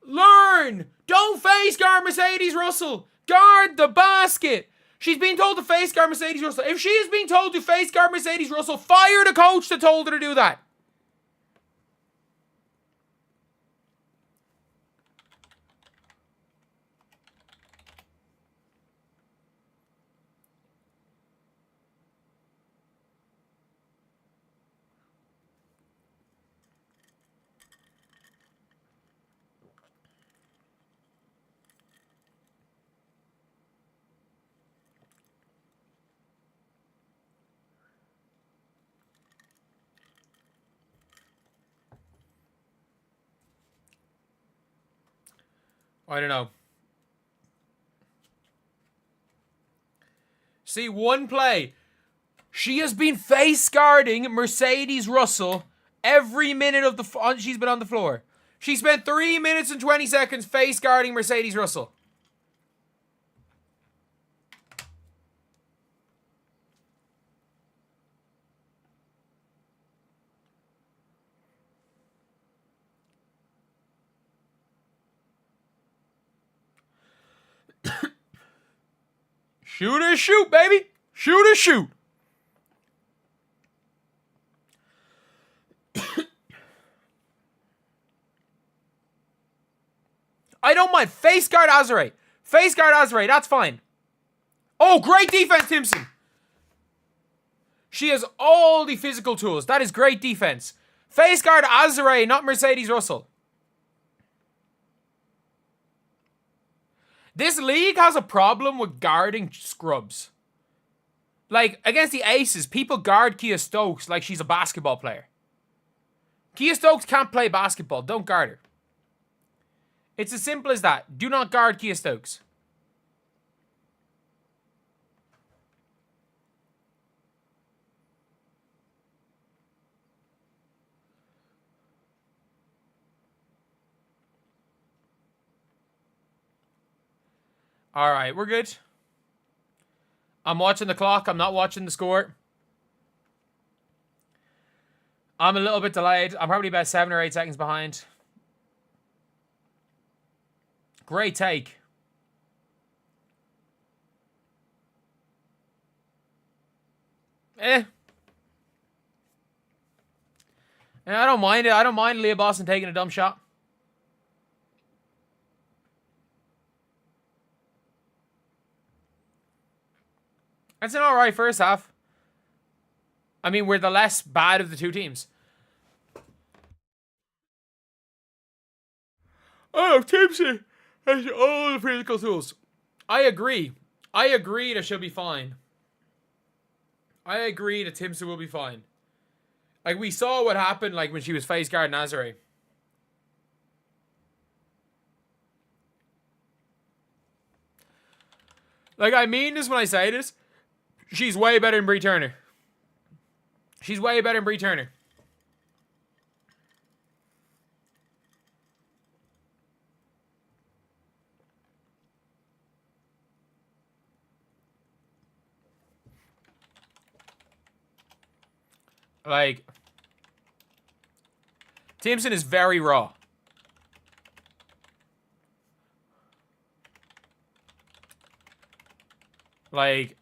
Speaker 1: Learn. Don't face guard Mercedes Russell. Guard the basket. She's being told to face guard Mercedes Russell. If she is being told to face guard Mercedes Russell, fire the coach that told her to do that. I don't know. See, one play. She has been face guarding Mercedes Russell every minute of the she's been on the floor. She spent 3 minutes and 20 seconds face guarding Mercedes Russell. Shoot or shoot, baby. Shoot or shoot. I don't mind. Face guard Azare. Face guard Azare. That's fine. Oh, great defense, Timpson. She has all the physical tools. That is great defense. Face guard Azare, not Mercedes Russell. This league has a problem with guarding scrubs. Like, against the Aces, people guard Kia Stokes like she's a basketball player. Kia Stokes can't play basketball. Don't guard her. It's as simple as that. Do not guard Kia Stokes. All right, we're good. I'm watching the clock. I'm not watching the score. I'm a little bit delayed. I'm probably about 7 or 8 seconds behind. Great take. I don't mind it. I don't mind Leah Boston taking a dumb shot. That's an alright first half. I mean, we're the less bad of the two teams. Oh, Timpson has all the physical tools. I agree. I agree that she'll be fine. I agree that Timpson will be fine. Like, we saw what happened, like, when she was face guard Nazare. Like, I mean this when I say this. She's way better than Bree Turner. She's way better than Bree Turner. Like, Timpson is very raw. Like,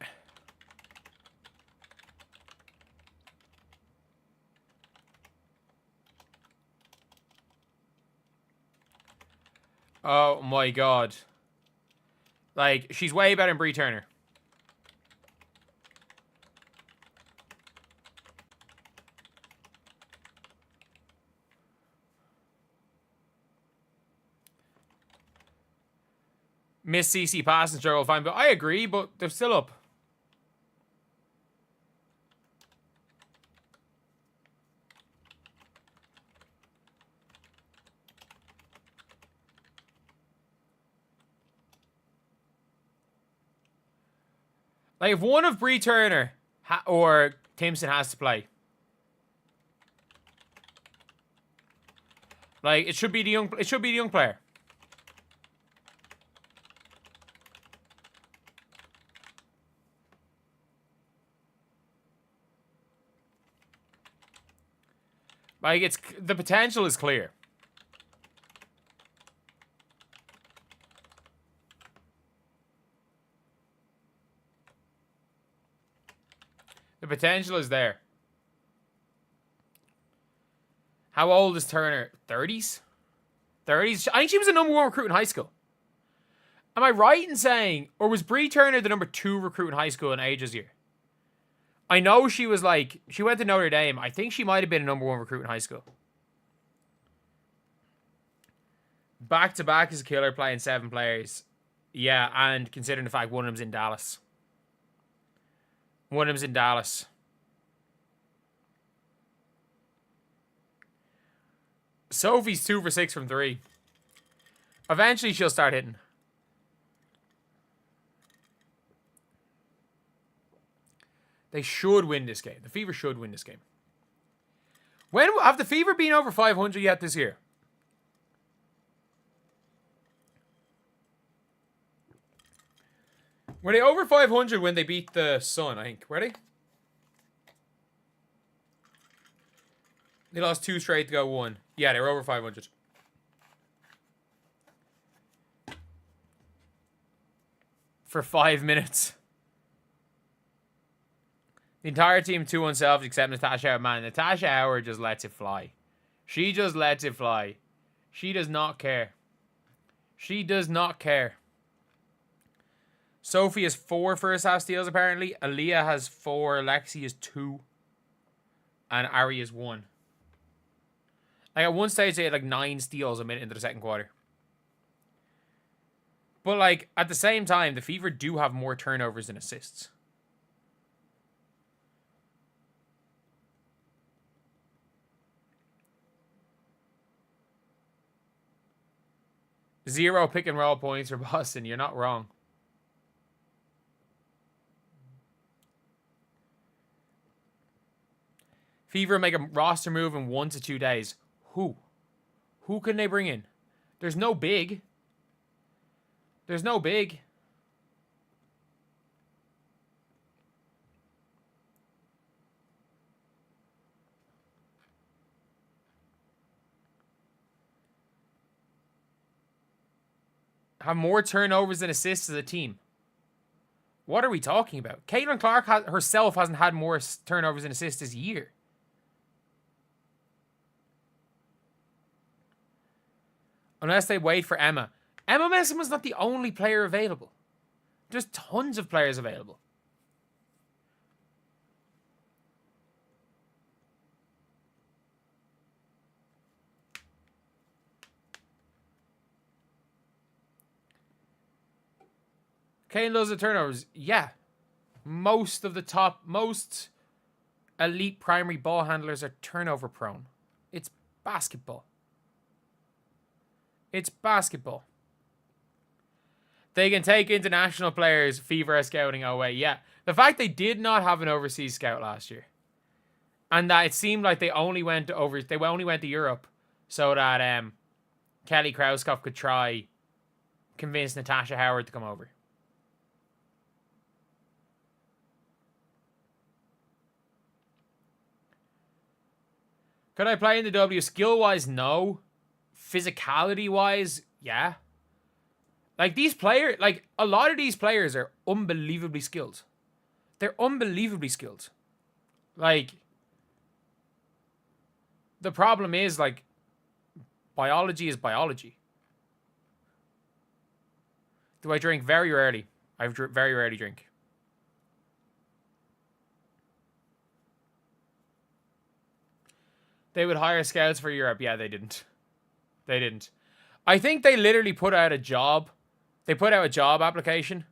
Speaker 1: oh my god. Like, she's way better than Bree Turner. Miss CC pass and struggle fine, but I agree, but they're still up. Like, if one of Bree Turner or Timpson has to play, like, it should be the young player. Like, it's the potential is clear. The potential is there. How old is Turner? 30s? 30s? I think she was the #1 recruit in high school. Am I right in saying, or was Bree Turner the #2 recruit in high school in Age's year? I know she was like, she went to Notre Dame. I think she might have been a #1 recruit in high school. Back-to-back is a killer playing 7 players. Yeah, and considering the fact one of them's in Dallas. One of them's in Dallas. Sophie's 2 for 6 from 3. Eventually she'll start hitting. They should win this game. The Fever should win this game. When have the Fever been over 500 yet this year? Were they over 500 when they beat the Sun, I think? Were they? They lost 2 straight to go 1. Yeah, they were over 500. For 5 minutes. The entire team 2 unselfish except Natasha Howard. Man, Natasha Howard just lets it fly. She just lets it fly. She does not care. She does not care. Sophie has 4 first half steals apparently. Aaliyah has 4. Lexi is 2. And Ari is 1. Like, at one stage they had like 9 steals a minute into the second quarter. But like, at the same time, the Fever do have more turnovers than assists. Zero pick and roll points for Boston. You're not wrong. Fever make a roster move in 1 to 2 days. Who? Who can they bring in? There's no big. There's no big. Have more turnovers than assists as a team. What are we talking about? Caitlin Clark herself hasn't had more turnovers than assists this year. Unless they wait for Emma. Emma Messiman's not the only player available. There's tons of players available. Kane loves the turnovers. Yeah. Most of the top, most elite primary ball handlers are turnover prone. It's basketball. It's basketball. They can take international players, fever scouting away. Yeah. The fact they did not have an overseas scout last year. And that it seemed like they only went to Europe so that Kelly Krauskopf could try convince Natasha Howard to come over. Could I play in the W? Skill-wise, no. Physicality-wise, yeah. Like, these players, like, a lot of these players are unbelievably skilled. They're unbelievably skilled. Like, the problem is, like, biology is biology. Do I drink? Very rarely. I very rarely drink. They would hire scouts for Europe. Yeah, they didn't. They didn't. I think they literally put out a job. They put out a job application.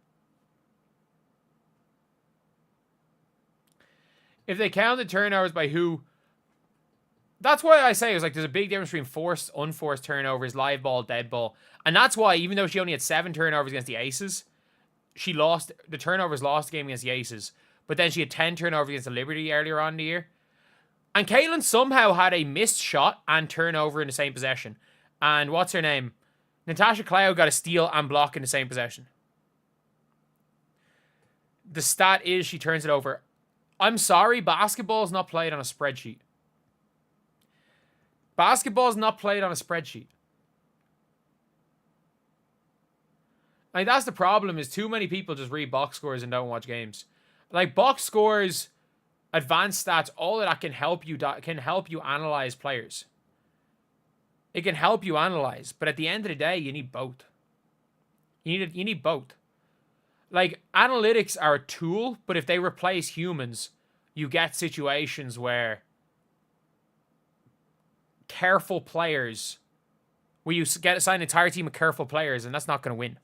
Speaker 1: If they counted turnovers by who... That's why I say it was like there's a big difference between forced, unforced turnovers, live ball, dead ball. And that's why, even though she only had 7 turnovers against the Aces, she lost... The turnovers lost the game against the Aces. But then she had 10 turnovers against the Liberty earlier on in the year. And Caitlin somehow had a missed shot and turnover in the same possession. And what's her name? Natasha Cloud got a steal and block in the same possession. The stat is she turns it over. I'm sorry, basketball is not played on a spreadsheet. Basketball is not played on a spreadsheet. Like, that's the problem, is too many people just read box scores and don't watch games. Like, box scores, advanced stats, all of that can help you analyze players. It can help you analyze, but at the end of the day, you need both. You need both. Like, analytics are a tool, but if they replace humans, you get situations where careful players, where you get assigned an entire team of careful players, and that's not going to win.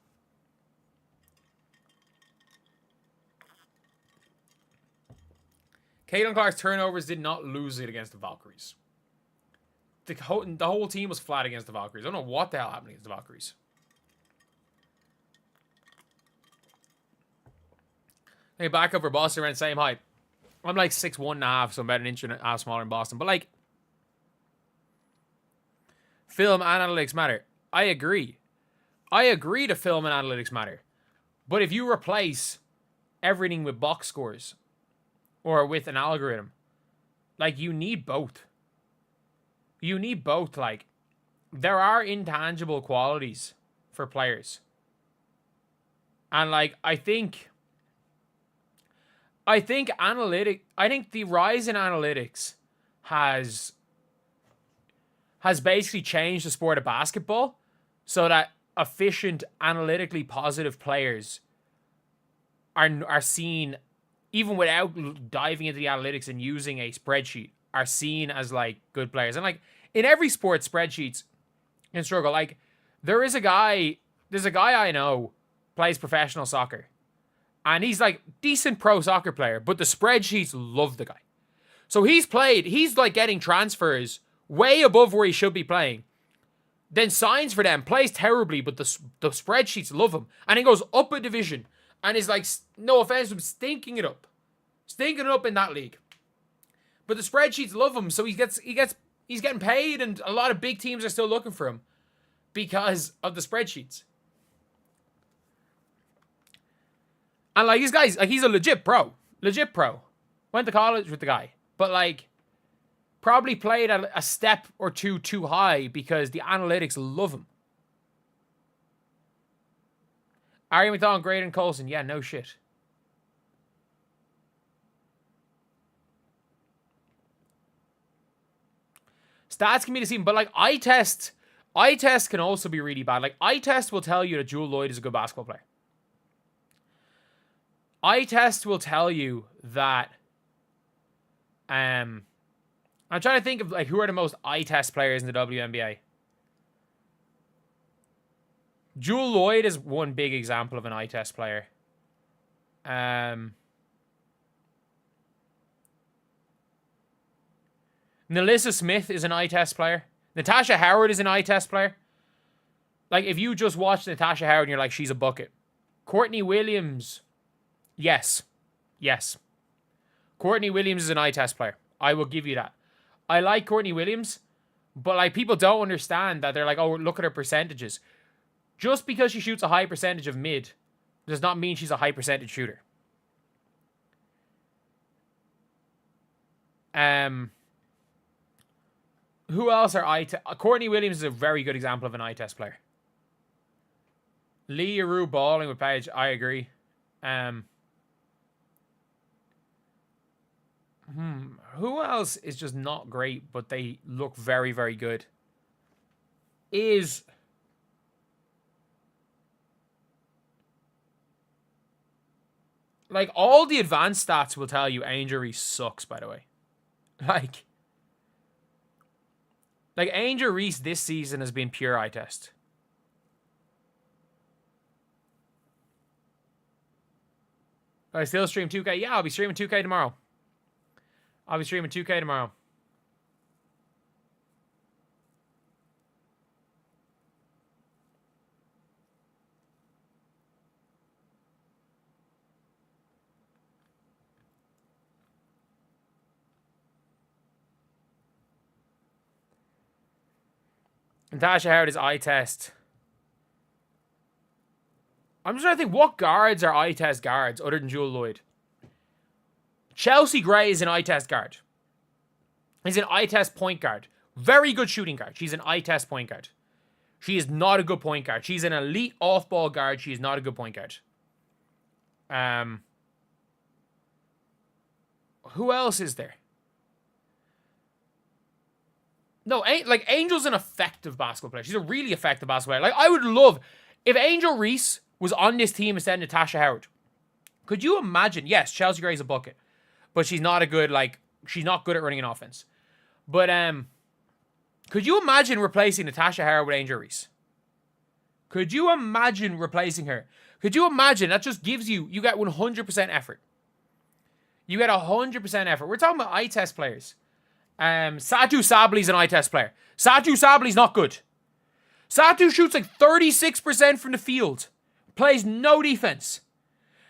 Speaker 1: Caitlin Clark's turnovers did not lose it against the Valkyries. The whole team was flat against the Valkyries. I don't know what the hell happened against the Valkyries. Hey, back over Boston around the same height. I'm like 6'1.5", so I'm about an inch and a half smaller than Boston. But like, film and analytics matter. I agree. I agree that film and analytics matter. But if you replace everything with box scores or with an algorithm, like, you need both. You need both. Like, there are intangible qualities for players. And like, I think the rise in analytics has basically changed the sport of basketball so that efficient, analytically positive players are seen, even without diving into the analytics and using a spreadsheet, are seen as like good players. And like, in every sport, spreadsheets can struggle. Like, there's a guy I know plays professional soccer, and he's like decent pro soccer player, but the spreadsheets love the guy. So he's like getting transfers way above where he should be playing, then signs for them, plays terribly, but the spreadsheets love him, and he goes up a division and is like, no offense, I'm stinking it up in that league. But the spreadsheets love him, so he's getting paid, and a lot of big teams are still looking for him because of the spreadsheets. And like, these guys, like, he's a legit pro. Went to college with the guy, but like, probably played a step or two too high because the analytics love him. Ari McDonald, Graydon Coulson, yeah, no shit. Stats can be deceiving, but like, eye test can also be really bad. Like, eye test will tell you that Jewel Lloyd is a good basketball player. Eye test will tell you that I'm trying to think of like, who are the most eye test players in the WNBA. Jewel Lloyd is one big example of an eye test player. Nalissa Smith is an eye test player. Natasha Howard is an eye test player. Like, if you just watch Natasha Howard and you're like, she's a bucket. Courtney Williams. Yes. Yes. Courtney Williams is an eye test player. I will give you that. I like Courtney Williams, but like people don't understand that. They're like, oh, look at her percentages. Just because she shoots a high percentage of mid does not mean she's a high percentage shooter. Who else are eye test? Courtney Williams is a very good example of an eye test player. Lee Aru balling with Paige. I agree. Who else is just not great, but they look very, very good? Like, all the advanced stats will tell you Angel Reese sucks, by the way. Like Angel Reese this season has been pure eye test. I still stream 2K. Yeah, I'll be streaming 2K tomorrow. Natasha Howard is eye test. I'm just trying to think, what guards are eye test guards other than Jewel Lloyd? Chelsea Gray is an eye test guard. He's an eye test point guard. Very good shooting guard. She's an eye test point guard. She is not a good point guard. She's an elite off-ball guard. She is not a good point guard. Who else is there? No, like, Angel's an effective basketball player. She's a really effective basketball player. Like, I would love if Angel Reese was on this team instead of Natasha Howard. Could you imagine? Yes, Chelsea Gray's a bucket, but she's not a good, like, she's not good at running an offense. But could you imagine replacing Natasha Howard with Angel Reese? Could you imagine replacing her? Could you imagine? That just gives you get 100% effort. You get 100% effort. We're talking about eye test players. Satu Sabli's an eye test player. Satu Sabli's not good. Satu shoots like 36% from the field. Plays no defense.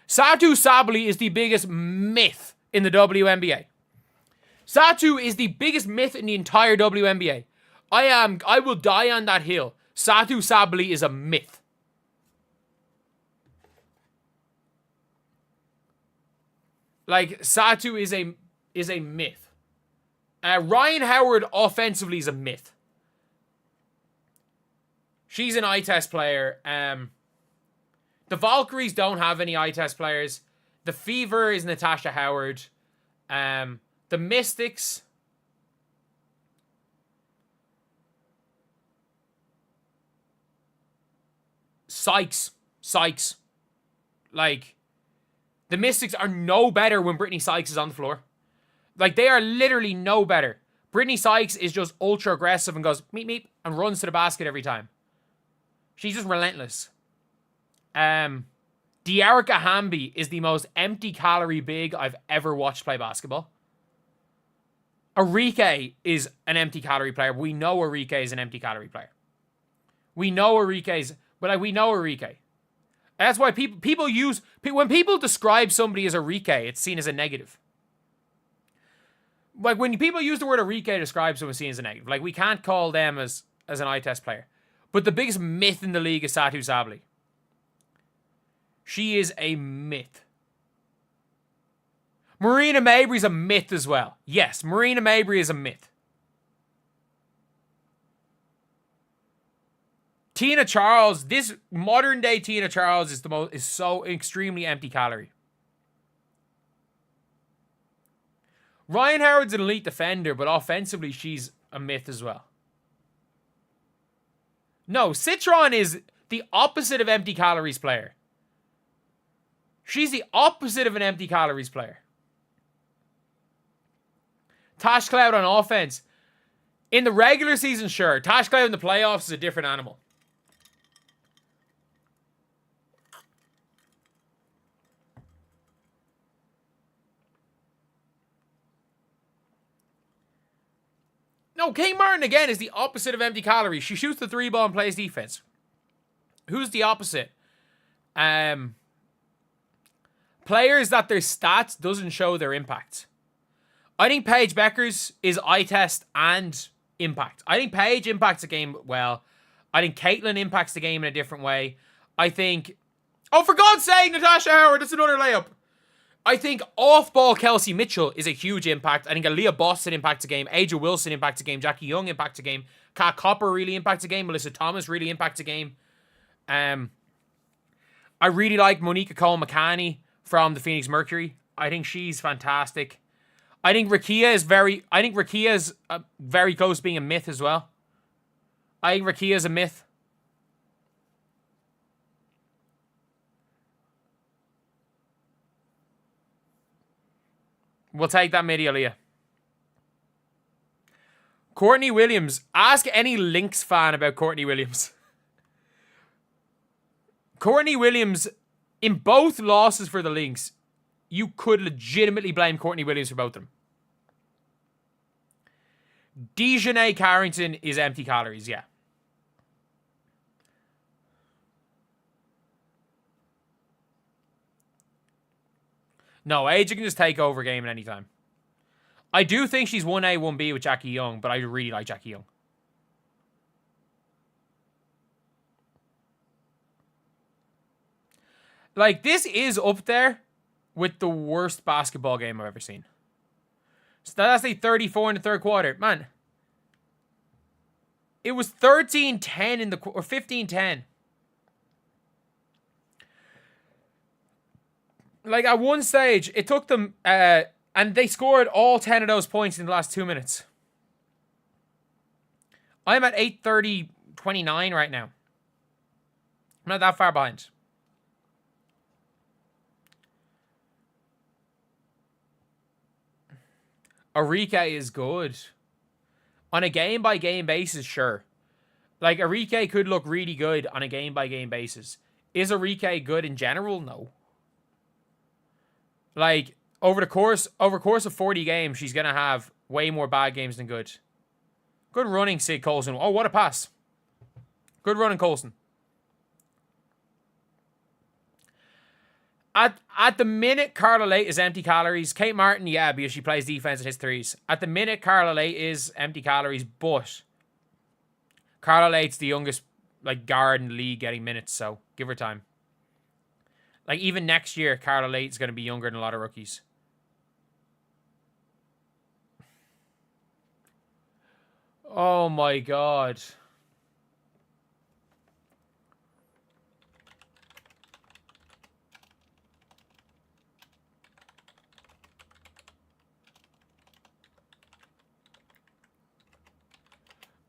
Speaker 1: Satu Sabli is the biggest myth in the WNBA. Satu is the biggest myth in the entire WNBA. I will die on that hill. Satu Sabli is a myth. Like, Satu is a myth. Ryan Howard offensively is a myth. She's an eye test player. The Valkyries don't have any eye test players. The Fever is Natasha Howard. The Mystics. Sykes. Like, the Mystics are no better when Brittany Sykes is on the floor. Like, they are literally no better. Brittany Sykes is just ultra aggressive and goes meep meep and runs to the basket every time. She's just relentless. Dearica Hamby is the most empty calorie big I've ever watched play basketball. Arike is an empty calorie player. We know Arike is an empty calorie player. We know Arike. That's why people use, when people describe somebody as Arike, it's seen as a negative. Like, when people use the word Arike to describe someone, seen as a negative. Like, we can't call them as an eye test player. But the biggest myth in the league is Satu Sabli. She is a myth. Marina Mabry's a myth as well. Yes, Marina Mabry is a myth. Tina Charles, this modern day Tina Charles is so extremely empty calorie. Ryan Howard's an elite defender, but offensively she's a myth as well. No, Citron is the opposite of empty calories player. She's the opposite of an empty calories player. Tash Cloud on offense. In the regular season, sure. Tash Cloud in the playoffs is a different animal. No, Kate Martin, again, is the opposite of empty calories. She shoots the 3-ball and plays defense. Who's the opposite? Players that their stats doesn't show their impact. I think Paige Bueckers is eye test and impact. I think Paige impacts the game well. I think Caitlin impacts the game in a different way. I think... Oh, for God's sake, Natasha Howard, that's another layup. I think off-ball Kelsey Mitchell is a huge impact. I think Aaliyah Boston impacts the game. Aja Wilson impacts the game. Jackie Young impacts the game. Kat Copper really impacts the game. Melissa Thomas really impacts the game. I really like Monica Cole-McCanny from the Phoenix Mercury. I think she's fantastic. I think Rakia is very close to being a myth as well. I think Rakia is a myth. We'll take that midi, Aaliyah. Courtney Williams. Ask any Lynx fan about Courtney Williams. Courtney Williams, in both losses for the Lynx, you could legitimately blame Courtney Williams for both of them. Dejanay Carrington is empty calories, yeah. No, Aja can just take over a game at any time. I do think she's 1A, 1B with Jackie Young, but I really like Jackie Young. Like, this is up there with the worst basketball game I've ever seen. So that's like 34 in the third quarter. Man. It was 13-10 in the... Or 15-10. Like, at one stage, it took them... and they scored all 10 of those points in the last 2 minutes. I'm at 8:30-29 right now. I'm not that far behind. Arike is good. On a game-by-game basis, sure. Like, Arike could look really good on a game-by-game basis. Is Arike good in general? No. Like, over course of 40 games, she's going to have way more bad games than good. Good running, Sid Colson. Oh, what a pass. Good running, Colson. At the minute, Carla Late is empty calories. Kate Martin, yeah, because she plays defense and hits threes. At the minute, Carla Late is empty calories, but Carla Late's the youngest like guard in the league getting minutes, so give her time. Like, even next year, Carla Late's going to be younger than a lot of rookies. Oh my God.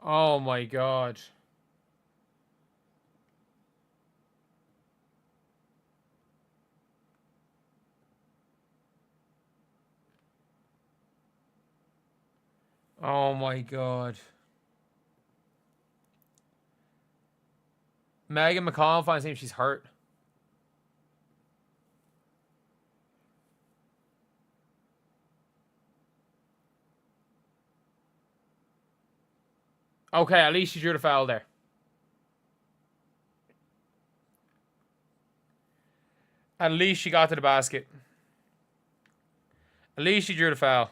Speaker 1: Oh my God. Oh my God. Megan McCall finds him. She's hurt. Okay, at least she drew the foul there. At least she got to the basket. At least she drew the foul.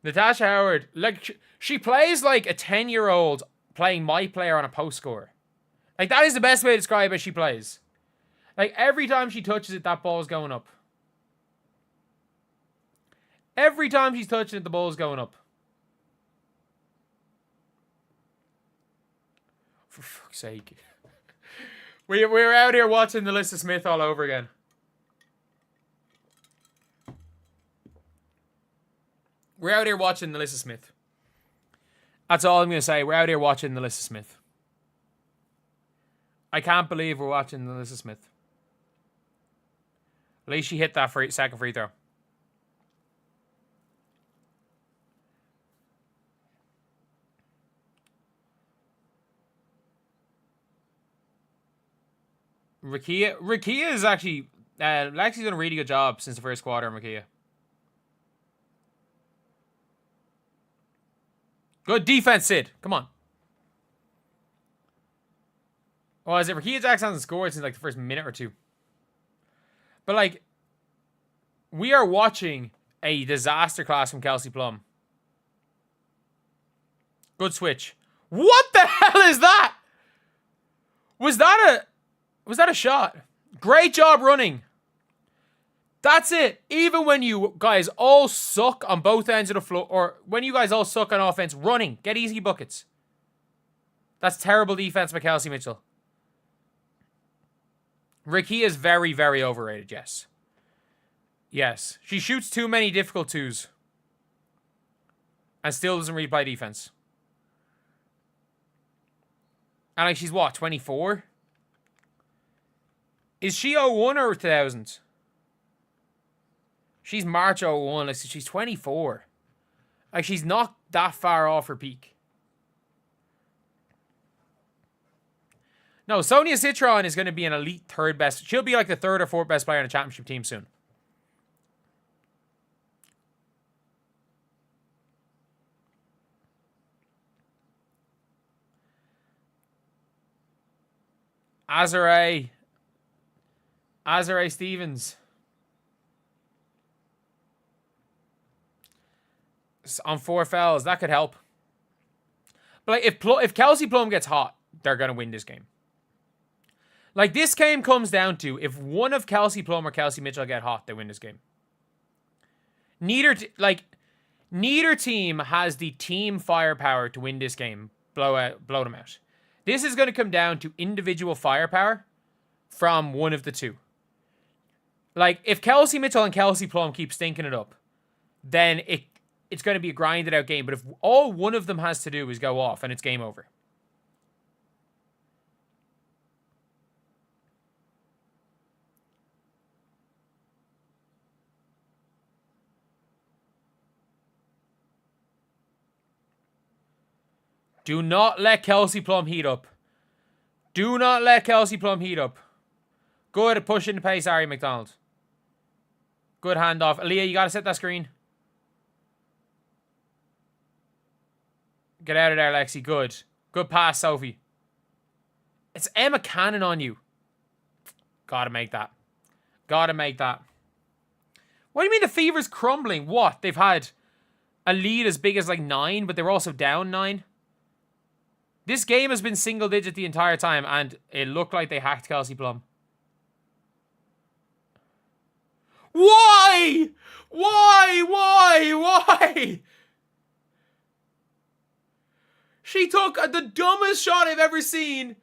Speaker 1: Natasha Howard, like, she plays like a 10-year-old playing my player on a post score. Like, that is the best way to describe how she plays. Like, every time she touches it, that ball's going up. Every time she's touching it, the ball's going up. For fuck's sake. We're out here watching Alyssa Smith all over again. We're out here watching Alyssa Smith. That's all I'm going to say. We're out here watching Alyssa Smith. I can't believe we're watching Alyssa Smith. At least she hit that second free throw. Rakia is actually... Lexi's done a really good job since the first quarter, Rakia. Good defense, Sid. Come on. Well, as if Rakia Jackson hasn't scored since like the first minute or two. But like, we are watching a disaster class from Kelsey Plum. Good switch. What the hell is that? Was that a shot? Great job running. That's it. Even when you guys all suck on both ends of the floor, or when you guys all suck on offense, running. Get easy buckets. That's terrible defense by Kelsey Mitchell. Rakia is very, very overrated, yes. Yes. She shoots too many difficult twos. And still doesn't really play defense. And like, she's what, 24? Is she 01 or 2000? She's March 01. Like, so she's 24. Like, she's not that far off her peak. No, Sonia Citron is going to be an elite third best. She'll be like the third or fourth best player on a championship team soon. Azare Stevens. On 4 fouls. That could help. But like, if Kelsey Plum gets hot, they're going to win this game. Like, this game comes down to if one of Kelsey Plum or Kelsey Mitchell get hot, they win this game. Neither team has the team firepower to win this game. Blow them out. This is going to come down to individual firepower from one of the two. Like, if Kelsey Mitchell and Kelsey Plum keep stinking it up, then it's going to be a grinded out game. But if all one of them has to do is go off, and it's game over. Do not let Kelsey Plum heat up. Do not let Kelsey Plum heat up. Good at pushing the pace, Ari McDonald. Good handoff. Aaliyah, you got to set that screen. Get out of there, Lexi. Good. Good pass, Sophie. It's Emma Cannon on you. Gotta make that. Gotta make that. What do you mean the Fever's crumbling? What? They've had a lead as big as like 9, but they're also down 9. This game has been single digit the entire time, and it looked like they hacked Kelsey Plum. Why? Why? She took the dumbest shot I've ever seen,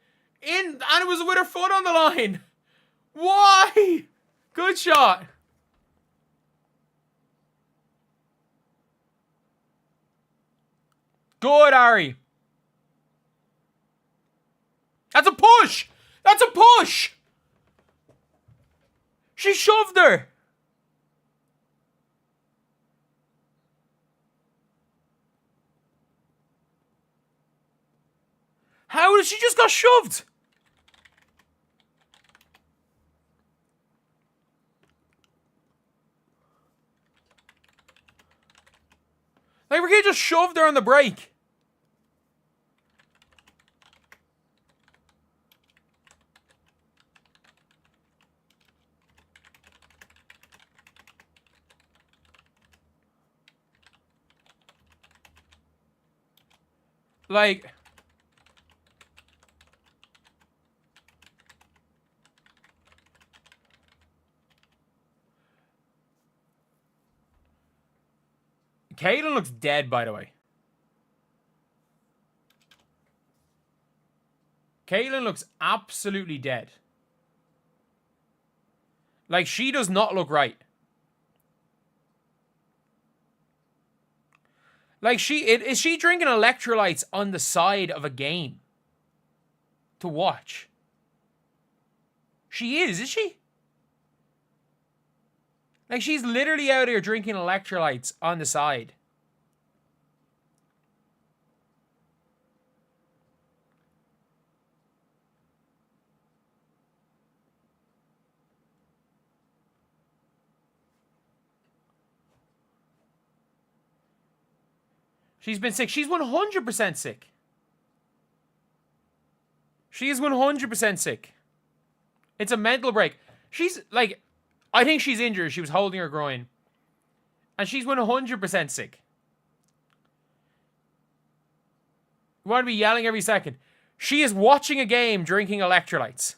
Speaker 1: and it was with her foot on the line. Why? Good shot. Good, Ari. That's a push! That's a push! She shoved her! How did she just got shoved? Like, Rakia just shoved her on the break. Like, Caitlin looks dead, by the way. Caitlin looks absolutely dead. Like, she does not look right. Like, is she drinking electrolytes on the side of a game to watch? She is she? Like, she's literally out here drinking electrolytes on the side. She's been sick. She's 100% sick. She is 100% sick. It's a mental break. She's like, I think she's injured. She was holding her groin. And she's 100% sick. You want to be yelling every second. She is watching a game drinking electrolytes.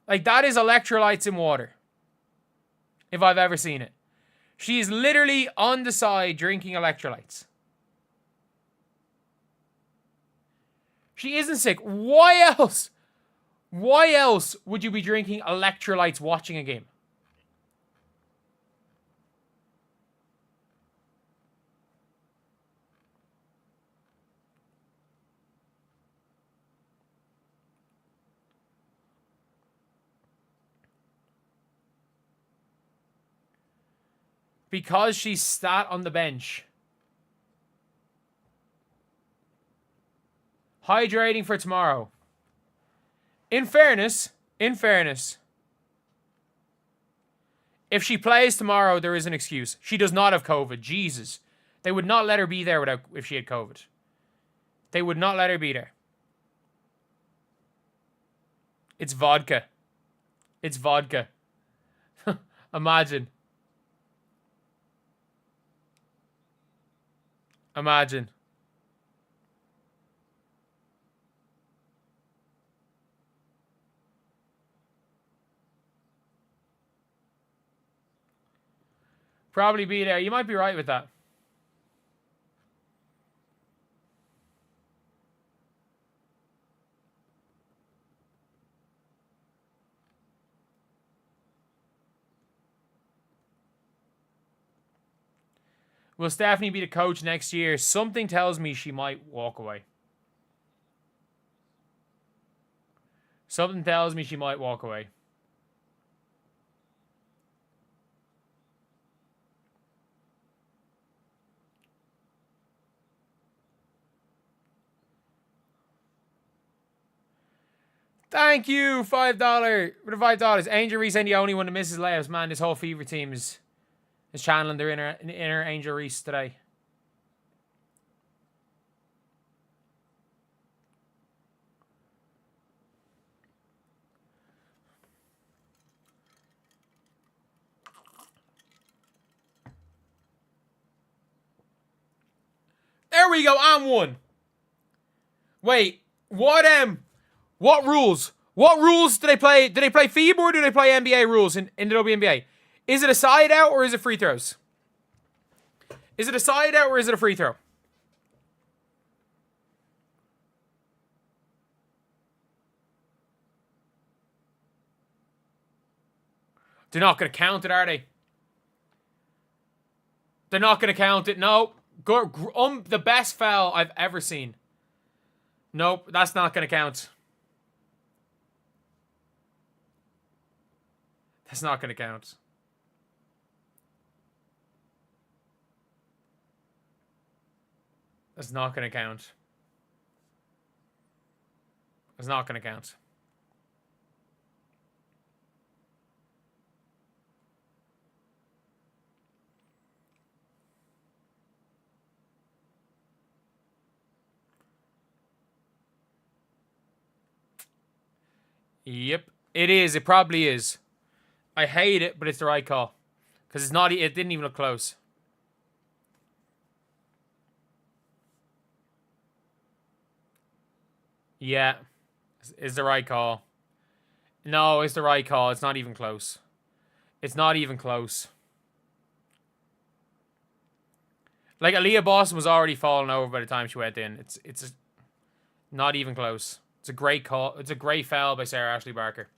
Speaker 1: Like, that is electrolytes in water. If I've ever seen it. She is literally on the side drinking electrolytes. She isn't sick. Why else? Why else would you be drinking electrolytes watching a game? Because she sat on the bench. Hydrating for tomorrow. In fairness, if she plays tomorrow, there is an excuse. She does not have COVID. Jesus. They would not let her be there if she had COVID. They would not let her be there. It's vodka. It's vodka. Imagine. Imagine. Probably be there. You might be right with that. Will Stephanie be the coach next year? Something tells me she might walk away. Something tells me she might walk away. Thank you, $5. For the $5. Angel Reese ain't the only one that misses layups, man. This whole Fever team is channeling their inner Angel Reese today. There we go. I'm one. Wait, what rules? What rules do they play? Do they play FIBA or do they play NBA rules in the WNBA? Is it a side out or is it free throws? Is it a side out or is it a free throw? They're not going to count it, are they? They're not going to count it. No. The best foul I've ever seen. Nope, that's not going to count. That's not going to count. That's not going to count. That's not going to count. Yep, it is. It probably is. I hate it, but it's the right call. Because it's not. It didn't even look close. Yeah. It's the right call. No, it's the right call. It's not even close. It's not even close. Like, Aaliyah Boston was already falling over by the time she went in. It's not even close. It's a great call. It's a great foul by Sarah Ashley Barker.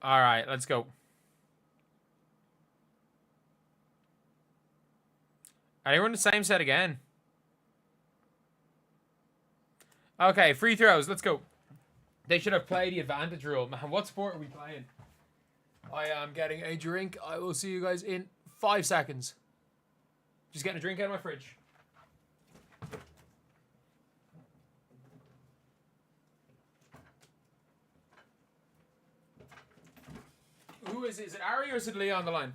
Speaker 1: All right, let's go. Are they running the same set again? Okay, free throws. Let's go. They should have played the advantage rule. Man, what sport are we playing? I am getting a drink. I will see you guys in 5 seconds. Just getting a drink out of my fridge. Who is it? Is it Ari or is it Leah on the line?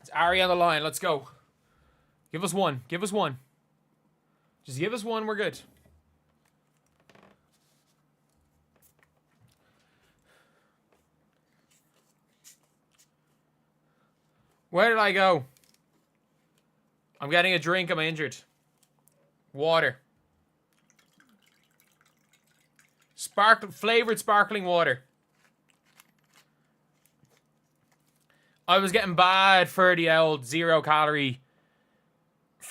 Speaker 1: It's Ari on the line. Let's go. Give us one. Give us one. Just give us one. We're good. Where did I go? I'm getting a drink. I'm injured. Water. Flavored sparkling water. I was getting bad for the old for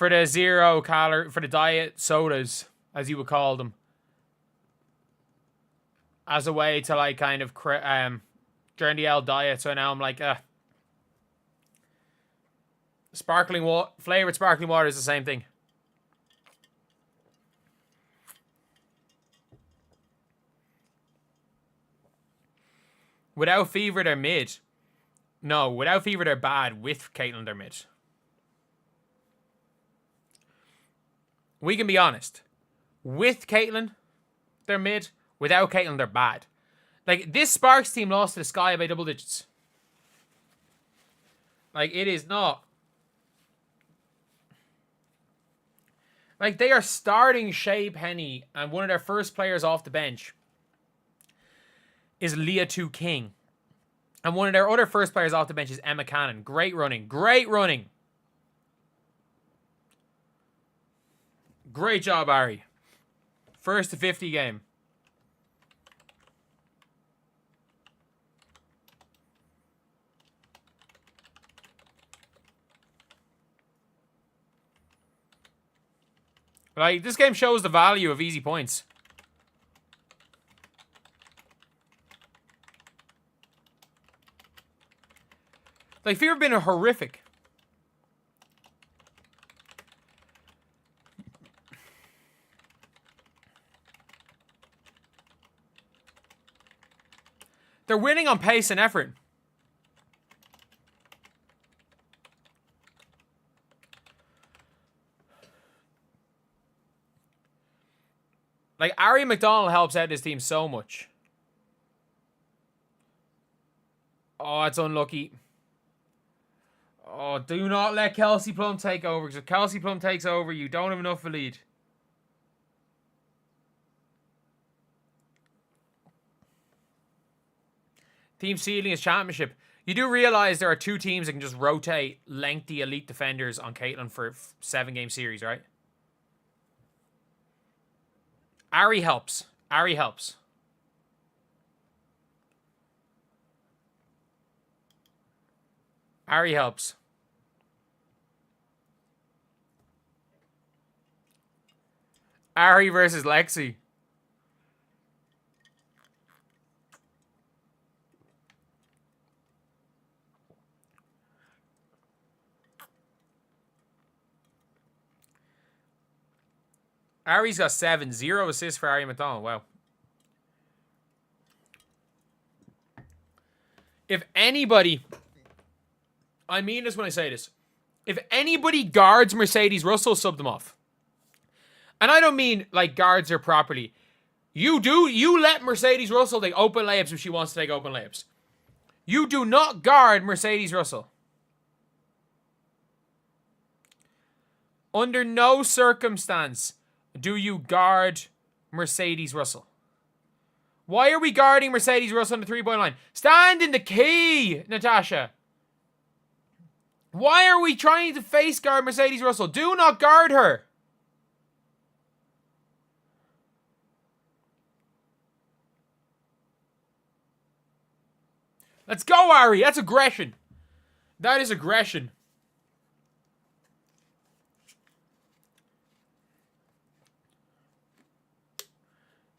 Speaker 1: the diet sodas, as you would call them, as a way to like kind of during the old diet. So now I'm like, flavored sparkling water is the same thing. Without fever, they're mid. No, without fever, they're bad. With Caitlyn, they're mid. We can be honest. With Caitlyn, they're mid. Without Caitlyn, they're bad. Like, this Sparks team lost to the Sky by double digits. Like, it is not. Like, they are starting Shea Penny, and one of their first players off the bench is Leah 2 King. And one of their other first players off the bench is Emma Cannon. Great running. Great running. Great job, Ari. First to 50 game. Like, this game shows the value of easy points. Like, Fever have been horrific. They're winning on pace and effort. Like, Ari McDonald helps out this team so much. Oh, it's unlucky. Oh, do not let Kelsey Plum take over. Because if Kelsey Plum takes over, you don't have enough of a lead. Team ceiling is championship. You do realize there are 2 teams that can just rotate lengthy elite defenders on Caitlyn for 7-game series, right? Ari helps. Ari helps. Ari helps. Ari versus Lexi. Ari's got 7. 0 assists for Ari McDonald. Wow. If anybody... I mean this when I say this. If anybody guards Mercedes Russell, sub them off. And I don't mean, like, guards her properly. You let Mercedes Russell take open layups if she wants to take open layups. You do not guard Mercedes Russell. Under no circumstance do you guard Mercedes Russell. Why are we guarding Mercedes Russell on the 3-point line? Stand in the key, Natasha. Why are we trying to face guard Mercedes Russell? Do not guard her. Let's go, Ari. That's aggression. That is aggression.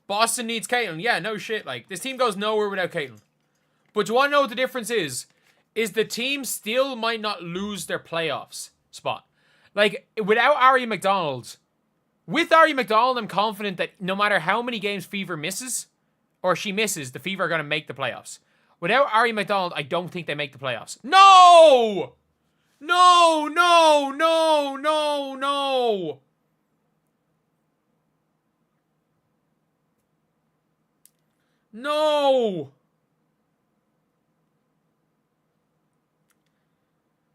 Speaker 1: Boston needs Caitlyn. Yeah, no shit. Like, this team goes nowhere without Caitlyn. But you want to know what the difference is? Is the team still might not lose their playoffs spot. Like, without Ari McDonald, with Ari McDonald, I'm confident that no matter how many games Fever misses, or she misses, the Fever are going to make the playoffs. Without Ari McDonald, I don't think they make the playoffs. No! No, no, no, no, no. No.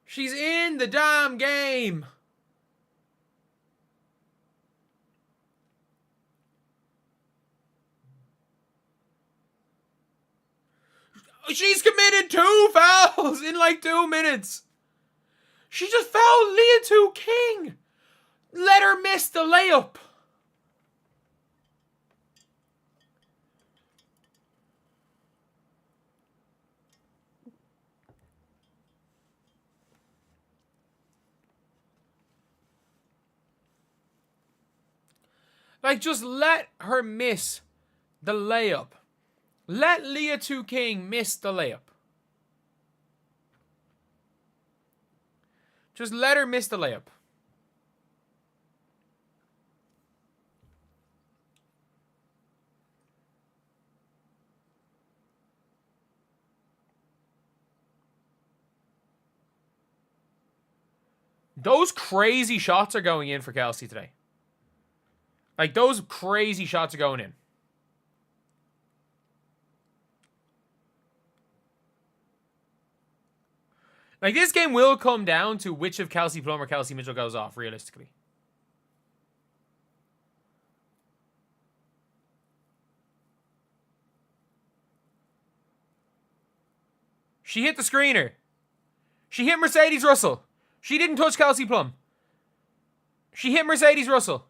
Speaker 1: She's in the damn game. She's committed 2 fouls in like 2 minutes. She just fouled Leah 2 King. Let her miss the layup. Like, just let her miss the layup. Let Leah 2 King miss the layup. Just let her miss the layup. Those crazy shots are going in for Kelsey today. Like, those crazy shots are going in. Like, this game will come down to which of Kelsey Plum or Kelsey Mitchell goes off, realistically. She hit the screener. She hit Mercedes Russell. She didn't touch Kelsey Plum. She hit Mercedes Russell.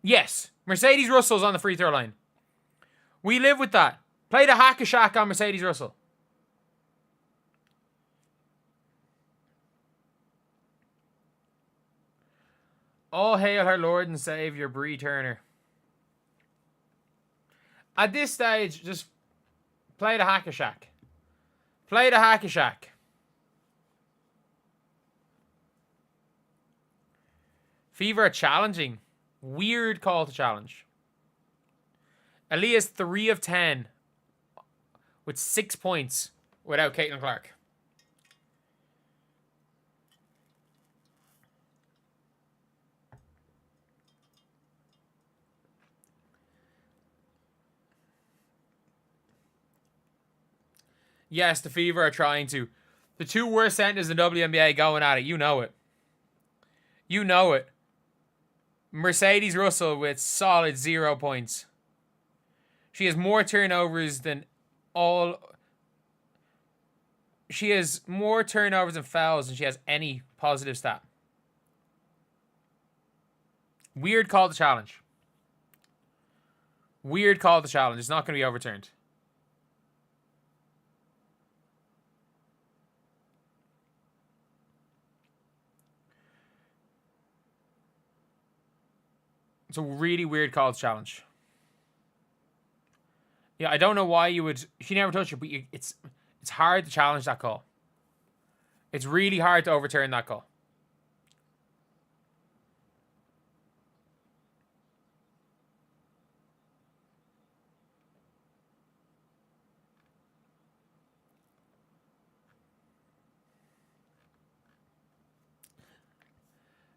Speaker 1: Yes, Mercedes Russell's on the free throw line. We live with that. Play the hack-a-shack on Mercedes Russell. All hail our Lord and Savior, Bree Turner. At this stage, just play the hack-a-shack. Play the hack-a-shack. Fever challenging. Weird call to challenge. Aaliyah's 3 of 10 with 6 points without Caitlin Clark. Yes, the Fever are trying to. The 2 worst centers in WNBA going at it. You know it. You know it. Mercedes Russell with solid 0 points. She has more turnovers than all. She has more turnovers and fouls than she has any positive stat. Weird call to challenge. Weird call to challenge. It's not going to be overturned. It's a really weird call to challenge. Yeah, I don't know why you would. She never touched it, but it's hard to challenge that call. It's really hard to overturn that call.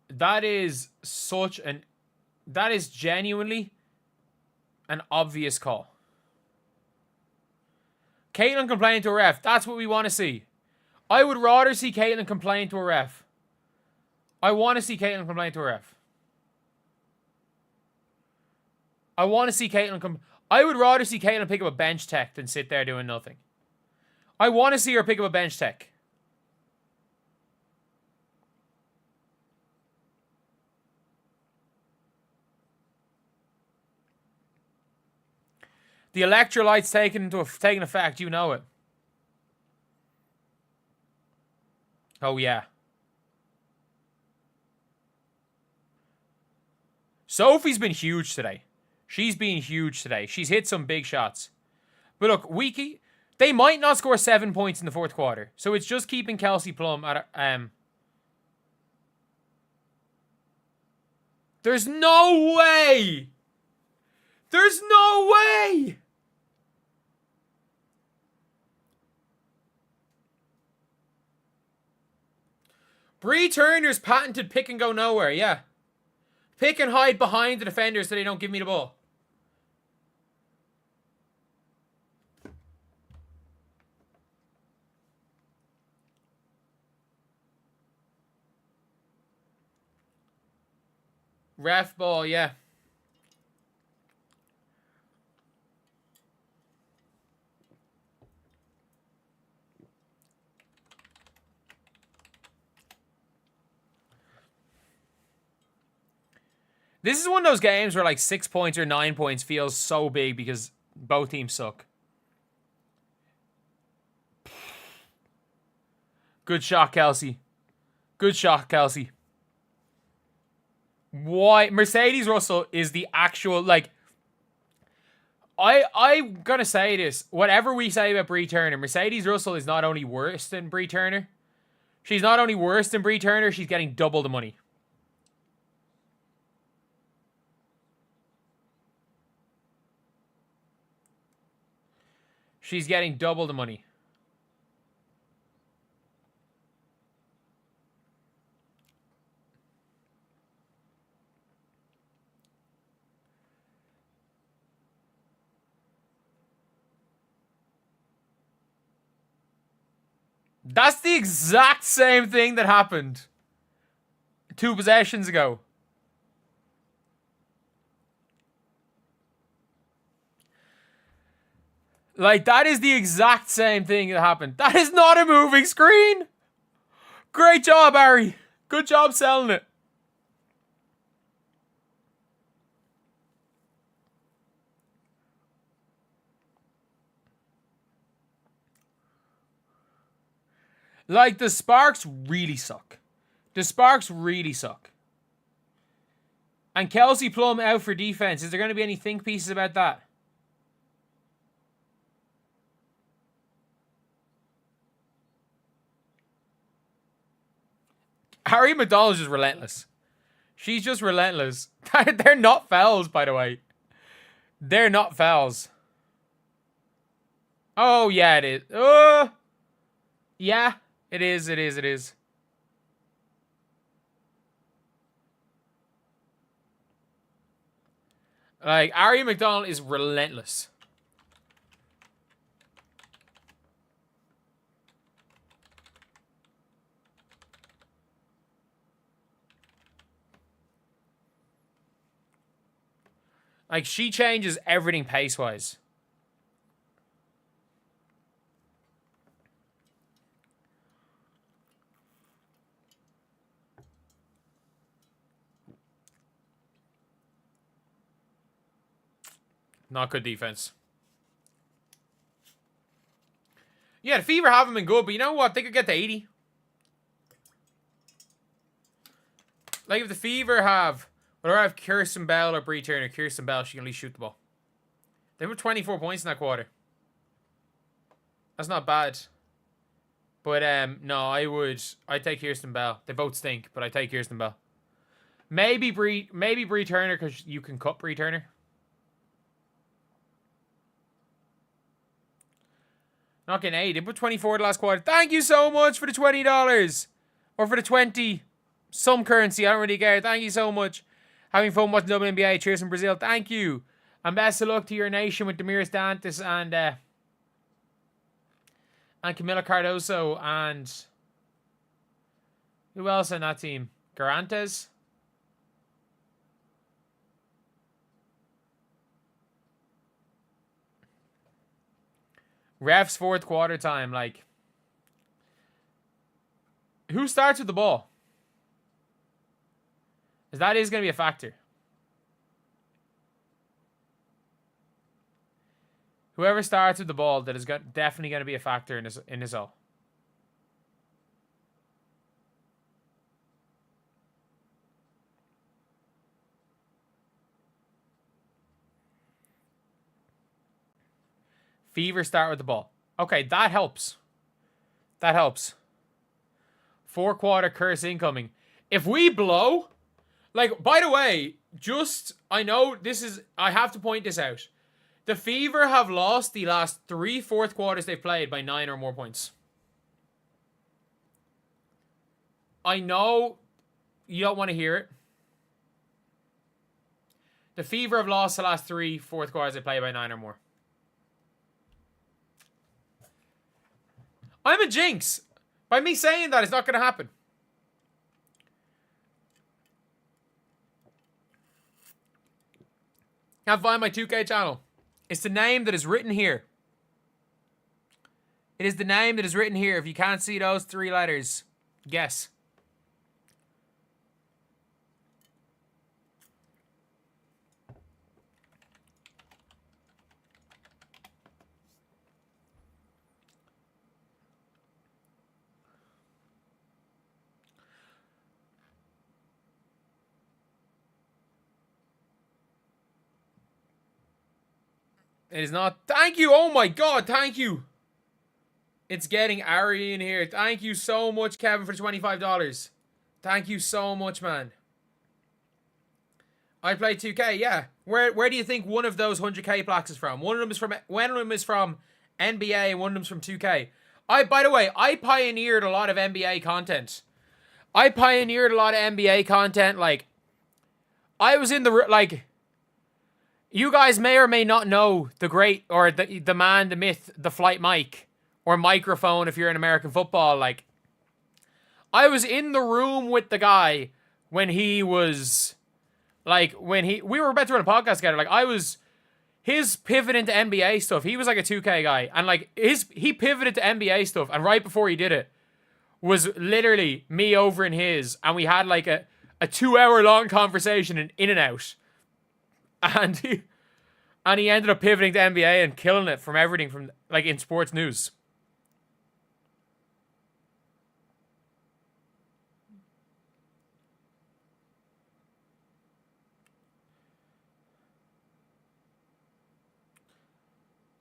Speaker 1: That is such an. That is genuinely an obvious call. Caitlin complaining to a ref. That's what we want to see. I would rather see Caitlin complain to a ref. I want to see Caitlin complain to a ref. I want to see Caitlin I would rather see Caitlin pick up a bench tech than sit there doing nothing. I want to see her pick up a bench tech. The electrolytes taking effect, you know it. Oh, yeah. Sophie's been huge today. She's been huge today. She's hit some big shots. But look, they might not score 7 points in the fourth quarter. So it's just keeping Kelsey Plum at There's no way. There's no way. Bree Turner's patented pick and go nowhere, yeah. Pick and hide behind the defenders so they don't give me the ball. Ref ball, yeah. This is one of those games where like 6 points or 9 points feels so big because both teams suck. Good shot, Kelsey. Good shot, Kelsey. Why? Mercedes Russell is the actual, like... I'm gonna say this. Whatever we say about Bree Turner, Mercedes Russell is not only worse than Bree Turner. She's not only worse than Bree Turner, she's getting double the money. She's getting double the money. That's the exact same thing that happened 2 possessions ago. Like, that is the exact same thing that happened. That is not a moving screen. Great job, Ari. Good job selling it. Like, the Sparks really suck. The Sparks really suck. And Kelsey Plum out for defense. Is there going to be any think pieces about that? Ari McDonald is just relentless. She's just relentless. They're not fouls, by the way. They're not fouls. Oh, yeah, it is. Yeah, it is, it is, it is. Like, Ari McDonald is relentless. Like, she changes everything pace-wise. Not good defense. Yeah, the Fever haven't been good, but you know what? They could get to 80. Like, if the Fever have... Whether I have Kirsten Bell or Bree Turner, Kirsten Bell, she can at least shoot the ball. They put 24 points in that quarter. That's not bad. But, no, I'd take Kirsten Bell. They both stink, but I'd take Kirsten Bell. Maybe Bree Turner, because you can cut Bree Turner. Not getting 8. They put 24 the last quarter. Thank you so much for the $20. Or for the 20. Some currency. I don't really care. Thank you so much. Having fun watching WNBA. Cheers from Brazil. Thank you. And best of luck to your nation with Demiris Dantas and Camila Cardoso and who else on that team? Garantes? Refs fourth quarter time. Like, who starts with the ball? Because that is going to be a factor. Whoever starts with the ball, that is definitely going to be a factor in this all. Fever start with the ball. Okay, that helps. That helps. 4 quarter curse incoming. If we blow... Like, by the way, I know this is, I have to point this out. The Fever have lost the last 3 fourth quarters they've played by 9 or more points. I know you don't want to hear it. The Fever have lost the last 3 fourth quarters they played by 9 or more. I'm a jinx. By me saying that, it's not going to happen. Can't find my 2K channel. It's the name that is written here. It is the name that is written here. If you can't see those 3 letters, guess. It is not. Thank you. Oh my God. Thank you. It's getting Ari in here. Thank you so much, Kevin, for $25. Thank you so much, man. I play 2K. Yeah. Where do you think one of those 100K plaques is from? One of them is from NBA and one of them's from 2K. By the way, I pioneered a lot of NBA content. Like, I was in the, you guys may or may not know the great, or the man, the myth, the flight mic, or microphone if you're in American football. Like, I was in the room with the guy when he was, we were about to run a podcast together. Like, I was his pivot into NBA stuff. He was like a 2K guy, and he pivoted to NBA stuff, and right before he did it was literally me over in his, and we had like a 2-hour long conversation in and out. And he ended up pivoting to NBA and killing it from everything from, in sports news.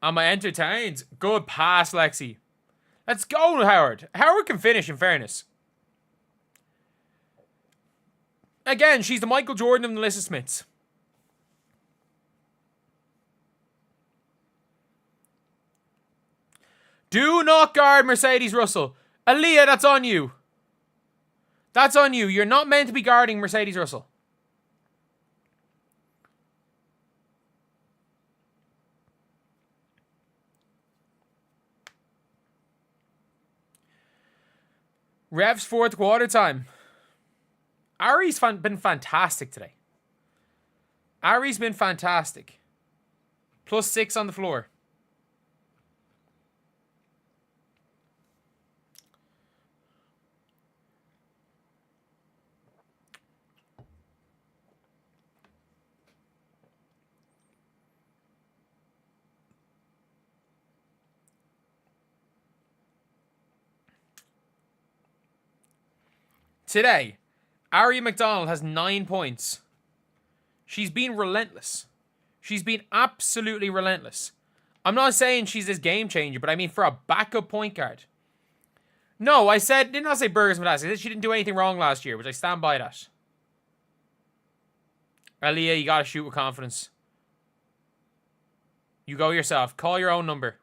Speaker 1: Am I entertained? Good pass, Lexi. Let's go, Howard. Howard can finish, in fairness. Again, she's the Michael Jordan of the Melissa Smiths. Do not guard Mercedes Russell. Aaliyah, that's on you. That's on you. You're not meant to be guarding Mercedes Russell. Revs fourth quarter time. Ari's been fantastic today. Ari's been fantastic. +6 on the floor. Today, Ari McDonald has 9 points. She's been relentless. She's been absolutely relentless. I'm not saying she's this game changer, but I mean for a backup point guard. No, did not say Burgers Fantastic. I said she didn't do anything wrong last year, which I stand by that. Aaliyah, you gotta shoot with confidence. You go yourself. Call your own number.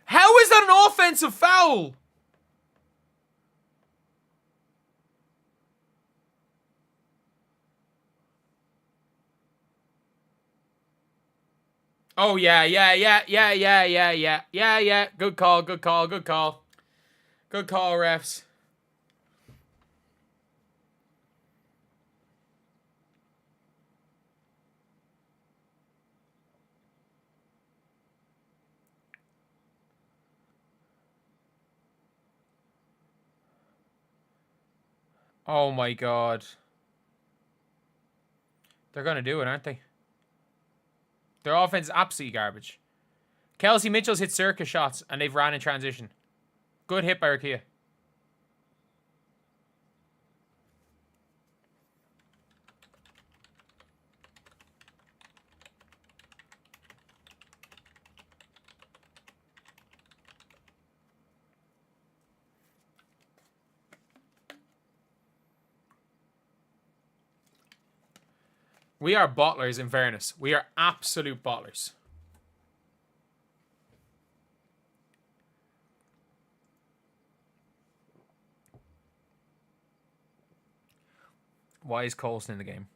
Speaker 1: How is that an offensive foul? Oh, yeah. Good call. Good call, refs. Oh, my God. They're going to do it, aren't they? Their offense is absolutely garbage. Kelsey Mitchell's hit circus shots, and they've ran in transition. Good hit by Rakia. We are bottlers, in fairness. We are absolute bottlers. Why is Colson in the game?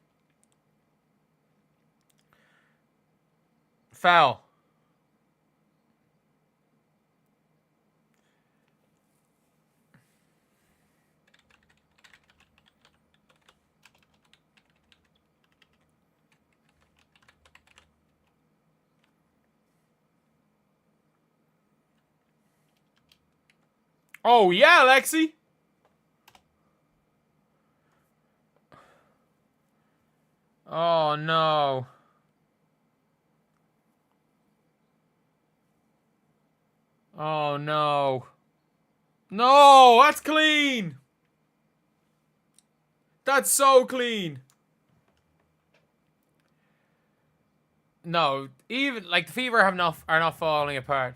Speaker 1: Foul. Oh, yeah, Lexi. Oh, no. Oh, no. No, that's clean. That's so clean. No, even, like, the Fever are not falling apart.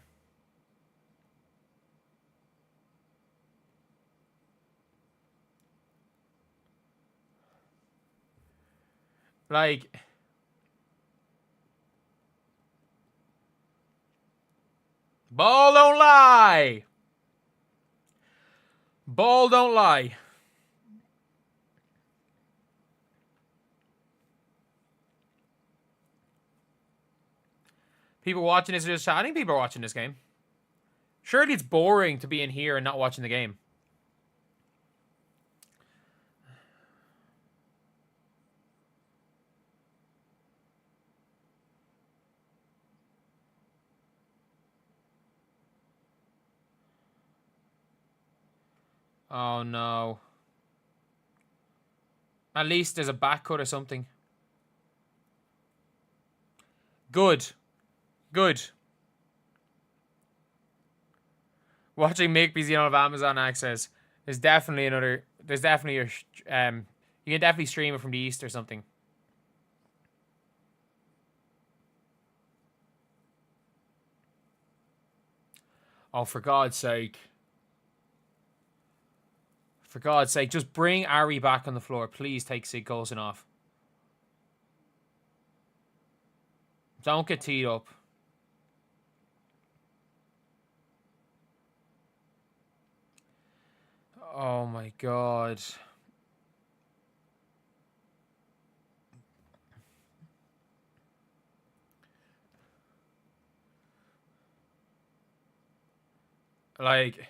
Speaker 1: Like, ball don't lie. Ball don't lie. People watching this are just... I think people are watching this game. Surely it's boring to be in here and not watching the game. Oh, no. At least there's a back cut or something. Good. Good. Watching Makepeace, you don't have Amazon access. There's definitely another... There's definitely a... you can definitely stream it from the East or something. Oh, for God's sake. For God's sake, just bring Ari back on the floor. Please take Sig Coulson off. Don't get teed up. Oh my God. Like...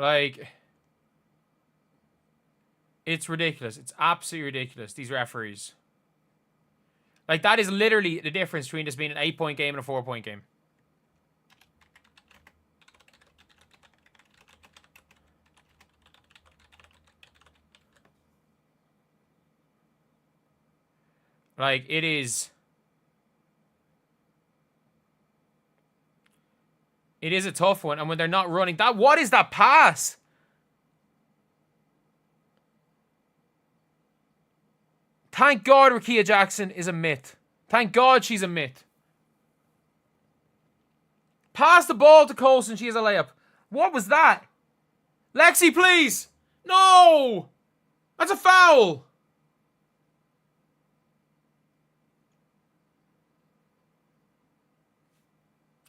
Speaker 1: Like, it's ridiculous. It's absolutely ridiculous, these referees. Like, that is literally the difference between this being an 8-point game and a 4-point game. Like, it is... It is a tough one, and when they're not running... What is that pass? Thank God Rakia Jackson is a myth. Thank God she's a myth. Pass the ball to Coulson, she has a layup. What was that? Lexi, please! No! That's a foul!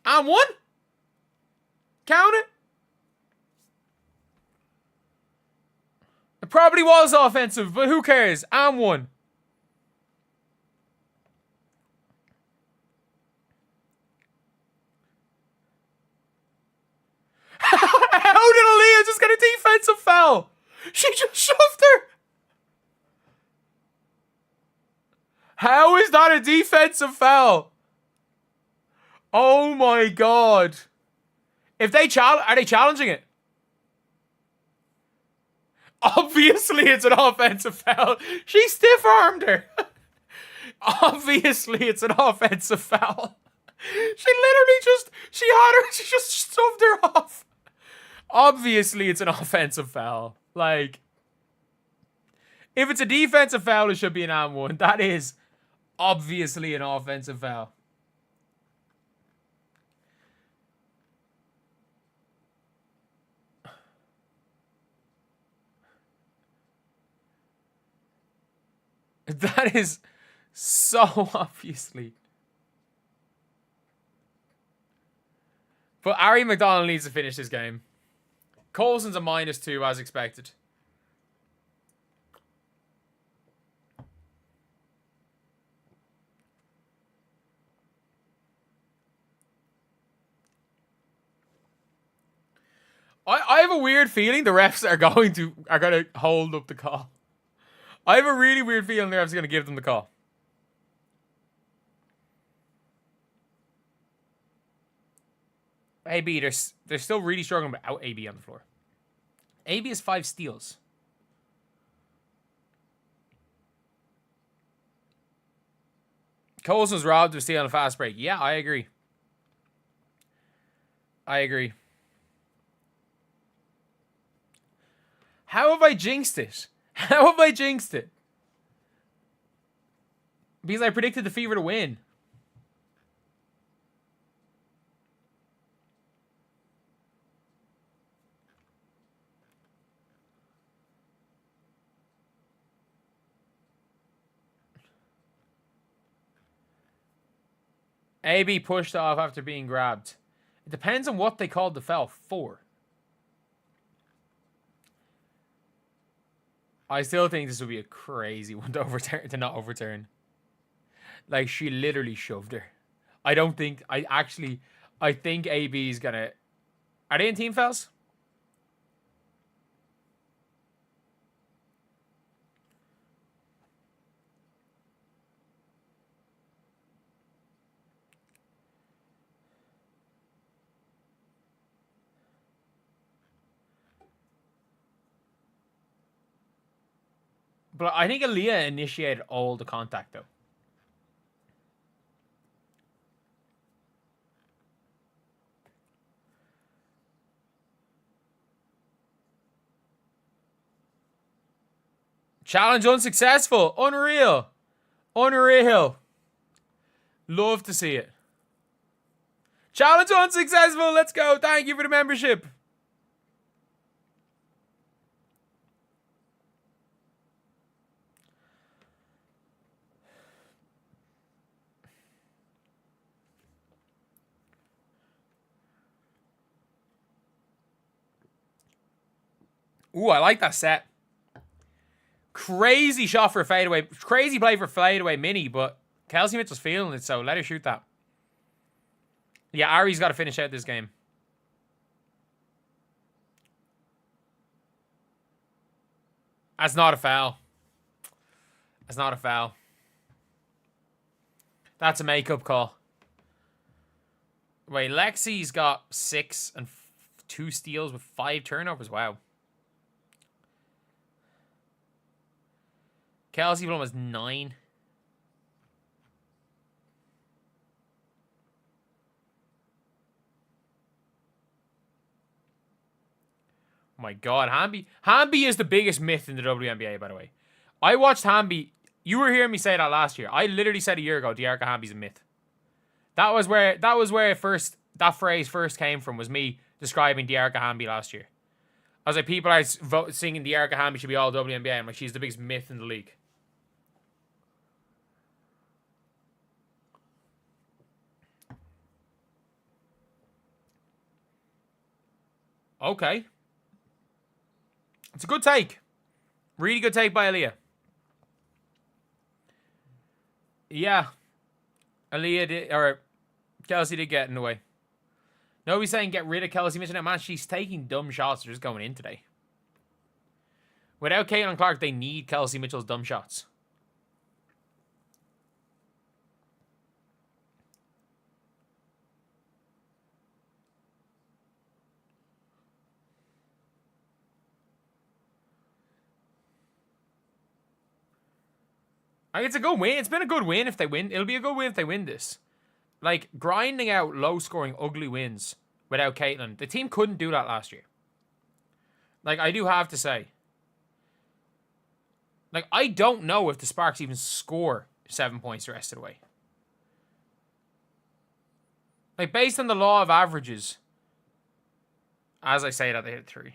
Speaker 1: And one? Count it. It probably was offensive, but who cares? And one. How did Aaliyah just get a defensive foul? She just shoved her. How is that a defensive foul? Oh my God. If they are they challenging it? Obviously, it's an offensive foul. She stiff-armed her. Obviously, it's an offensive foul. She just shoved her off. Obviously, it's an offensive foul. Like, If it's a defensive foul, it should be an and one. That is obviously an offensive foul. That is so obviously. But Ari McDonald needs to finish this game. Coulson's a -2 as expected. I have a weird feeling the refs are going to hold up the call. I have a really weird feeling the refs are going to give them the call. AB, they're still really struggling without AB on the floor. AB has 5 steals. Coulson's robbed of steal on a fast break. Yeah, I agree. I agree. How have I jinxed it? How have I jinxed it? Because I predicted the Fever to win. AB pushed off after being grabbed. It depends on what they called the foul for. I still think this would be a crazy one to overturn, to not overturn. Like, she literally shoved her. I think AB's gonna... Are they in team fouls? But I think Aaliyah initiated all the contact, though. Challenge unsuccessful. Unreal. Unreal. Love to see it. Challenge unsuccessful. Let's go. Thank you for the membership. Ooh, I like that set. Crazy shot for a fadeaway. Crazy play for fadeaway mini, but Kelsey Mitchell's feeling it, so let her shoot that. Yeah, Ari's got to finish out this game. That's not a foul. That's not a foul. That's a makeup call. Wait, Lexi's got 6 and 2 steals with 5 turnovers. Wow. Kelsey Blum was 9. Oh my God, Hamby. Hamby is the biggest myth in the WNBA, by the way. I watched Hamby. You were hearing me say that last year. I literally said a year ago, De'Arca Hamby's a myth. That was where that phrase first came from, was me describing De'Arca Hamby last year. I was like, people are singing De'Arca Hamby should be all WNBA. I'm like, she's the biggest myth in the league. Okay. It's a good take. Really good take by Aaliyah. Yeah. Aaliyah did, or Kelsey did get in the way. Nobody's saying get rid of Kelsey Mitchell. Man, she's taking dumb shots. They're just going in today. Without Caitlin Clark, they need Kelsey Mitchell's dumb shots. Like, it's a good win. It's been a good win if they win. It'll be a good win if they win this. Like, grinding out low-scoring, ugly wins without Caitlin. The team couldn't do that last year. Like, I do have to say. Like, I don't know if the Sparks even score 7 points the rest of the way. Like, based on the law of averages, as I say that, they hit 3.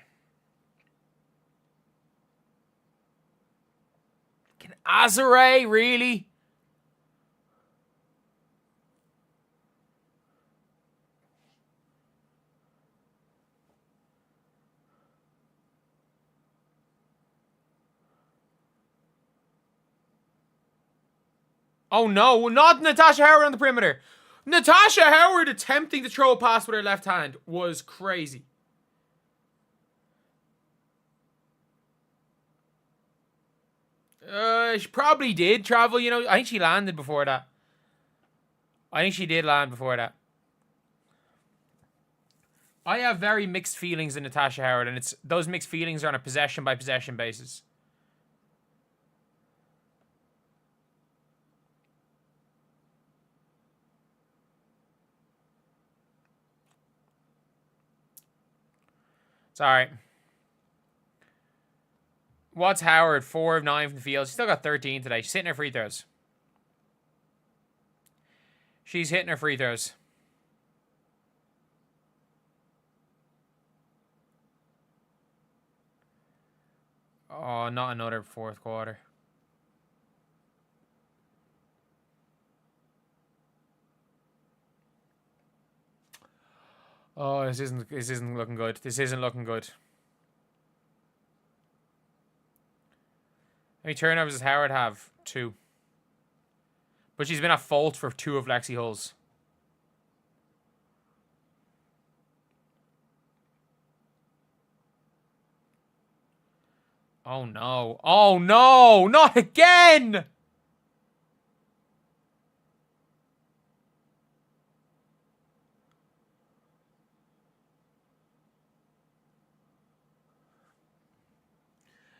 Speaker 1: Can Azare really? Oh no, not Natasha Howard on the perimeter. Natasha Howard attempting to throw a pass with her left hand was crazy. She probably did travel, you know. I think she landed before that. I think she did land before that. I have very mixed feelings in Natasha Howard, and those mixed feelings are on a possession-by-possession basis. It's alright. What's Howard? 4 of 9 from the field. She's still got 13 today. She's hitting her free throws. She's hitting her free throws. Oh, not another fourth quarter. Oh, this isn't looking good. This isn't looking good. How many turnovers does Howard have? 2. But she's been at fault for 2 of Lexi Hull's. Oh no. Oh no! Not again!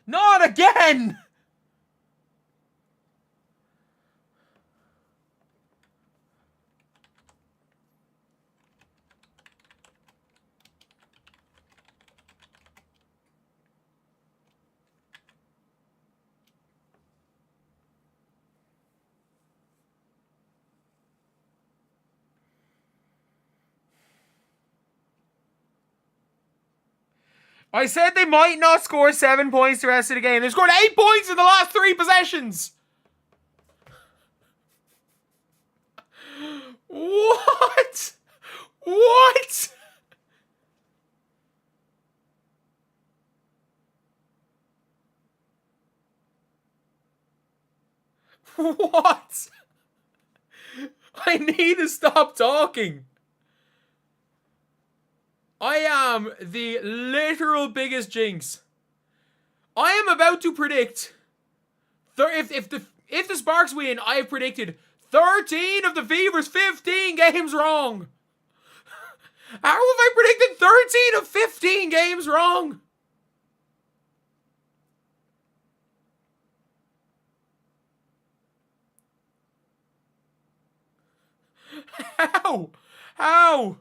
Speaker 1: Not again! I said they might not score 7 points the rest of the game. They scored 8 points in the last 3 possessions. What? What? What? I need to stop talking. I am the literal biggest jinx. I am about to predict if the Sparks win, I have predicted 13 of the Fever's 15 games wrong. How have I predicted 13 of 15 games wrong? How? How?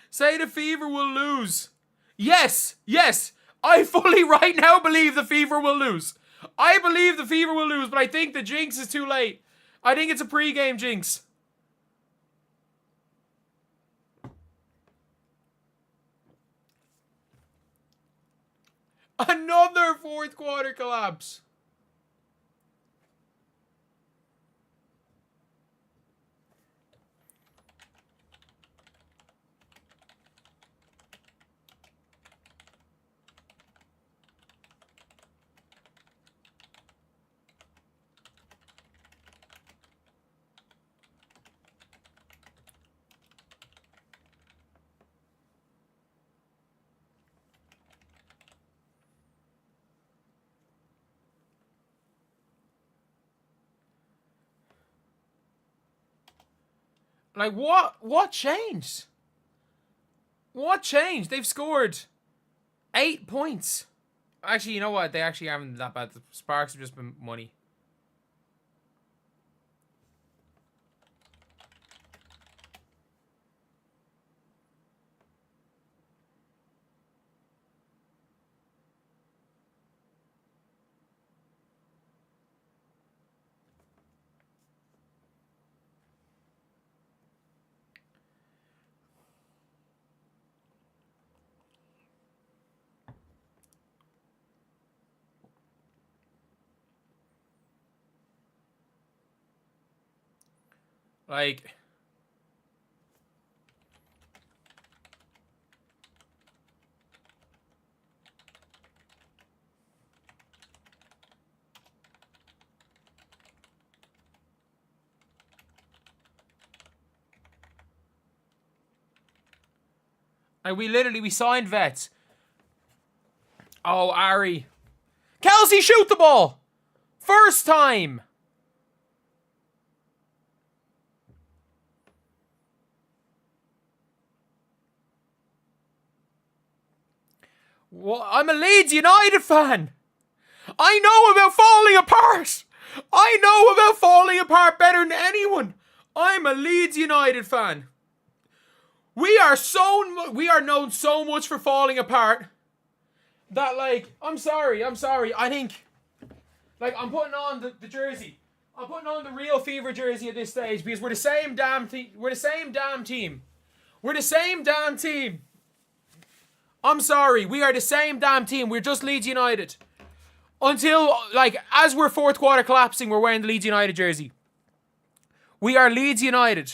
Speaker 1: Say the Fever will lose. Yes, yes. I fully right now believe the Fever will lose. I believe the Fever will lose, but I think the jinx is too late. I think it's a pregame jinx. Another fourth quarter collapse. Like, what changed? What changed? They've scored 8 points. Actually, you know what? They actually haven't that bad. The Sparks have just been money. Like... Like, we signed vets. Oh, Ari. Kelsey, shoot the ball! First time! Well, I'm a Leeds United fan. I know about falling apart. I know about falling apart better than anyone. I'm a Leeds United fan. We are known so much for falling apart that, like, I'm sorry. I think, like, I'm putting on the jersey. I'm putting on the real Fever jersey at this stage because we're the same damn team. We're the same damn team. I'm sorry. We are the same damn team. We're just Leeds United. Until, like, as we're fourth quarter collapsing, we're wearing the Leeds United jersey. We are Leeds United.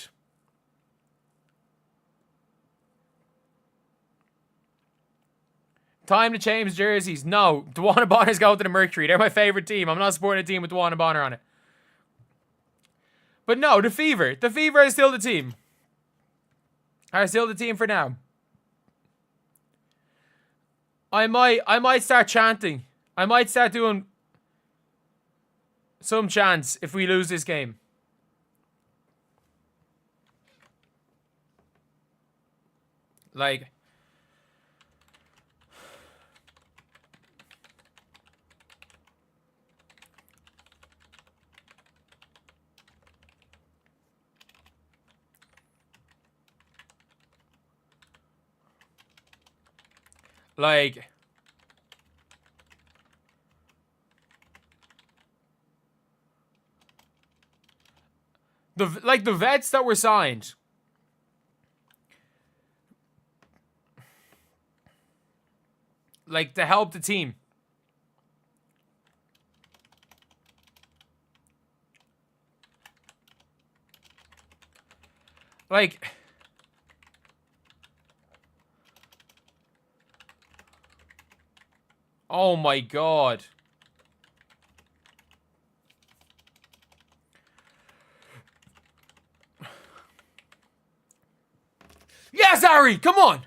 Speaker 1: Time to change jerseys. No, Dewana Bonner's going to the Mercury. They're my favourite team. I'm not supporting a team with Dewana Bonner on it. But no, the Fever. The Fever is still the team. Are still the team for now. I might start chanting. I might start doing some chants if we lose this game. Like... Like... The vets that were signed. Like, to help the team. Like... Oh my god. Yes, Ari, come on.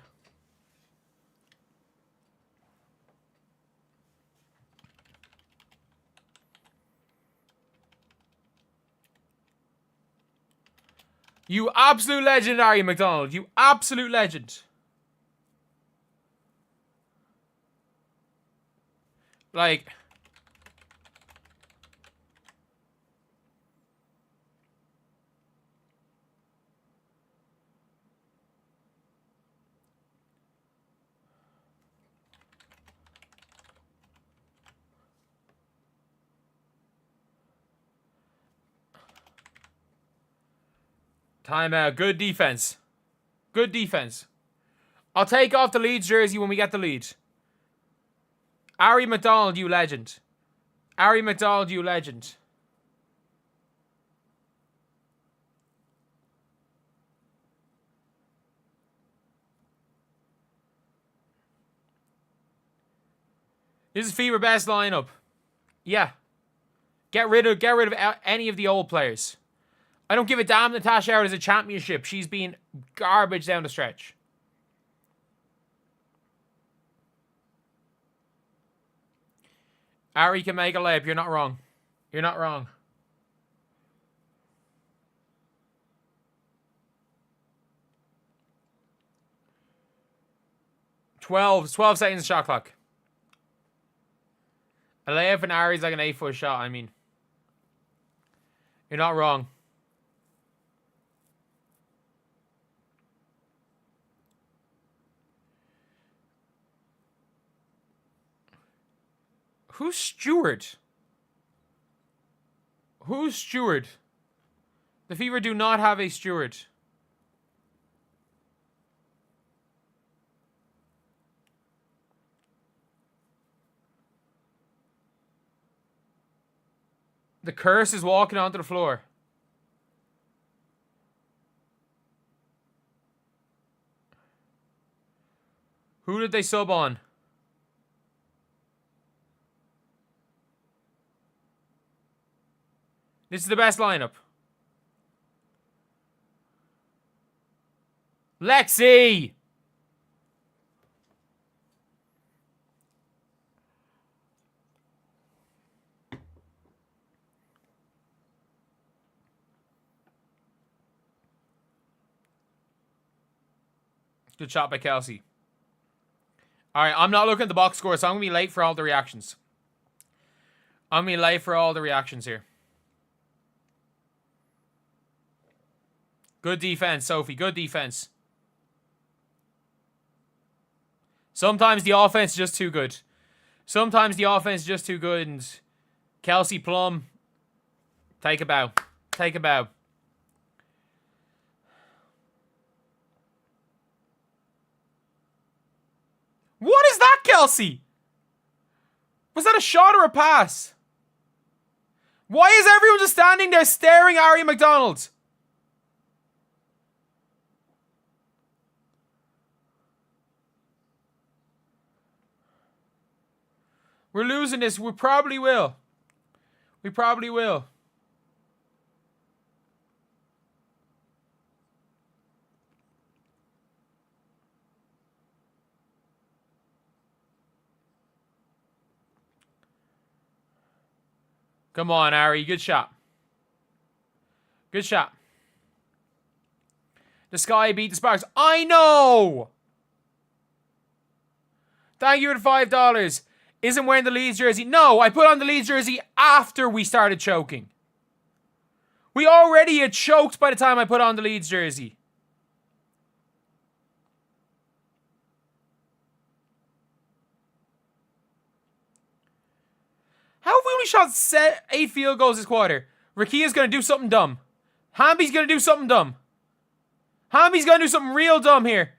Speaker 1: You absolute legend, Ari McDonald. You absolute legend. Like... Timeout. Good defense. Good defense. I'll take off the Leeds jersey when we get the lead. Ari McDonald, you legend. Ari McDonald, you legend. This is Fever best lineup. Yeah. Get rid of any of the old players. I don't give a damn Natasha Howard as a championship. She's been garbage down the stretch. Ari can make a layup. You're not wrong. You're not wrong. 12 seconds shot clock. A layup and Ari's like an 8-foot shot. I mean, you're not wrong. Who's Steward? Who's Steward? The Fever do not have a Steward. The curse is walking onto the floor. Who did they sub on? This is the best lineup. Lexi! Good shot by Kelsey. Alright, I'm not looking at the box score, so I'm going to be late for all the reactions. I'm going to be late for all the reactions here. Good defense, Sophie. Good defense. Sometimes the offense is just too good. Sometimes the offense is just too good, and Kelsey Plum, take a bow. Take a bow. What is that, Kelsey? Was that a shot or a pass? Why is everyone just standing there staring at Ari McDonald? We're losing this. We probably will. We probably will. Come on, Ari. Good shot. Good shot. The Sky beat the Sparks. I know! Thank you for the $5. Isn't wearing the Leeds jersey. No, I put on the Leeds jersey after we started choking. We already had choked by the time I put on the Leeds jersey. How have we only shot 8 field goals this quarter? Rakia's going to do something dumb. Hamby's going to do something dumb. Hamby's going to do something real dumb here.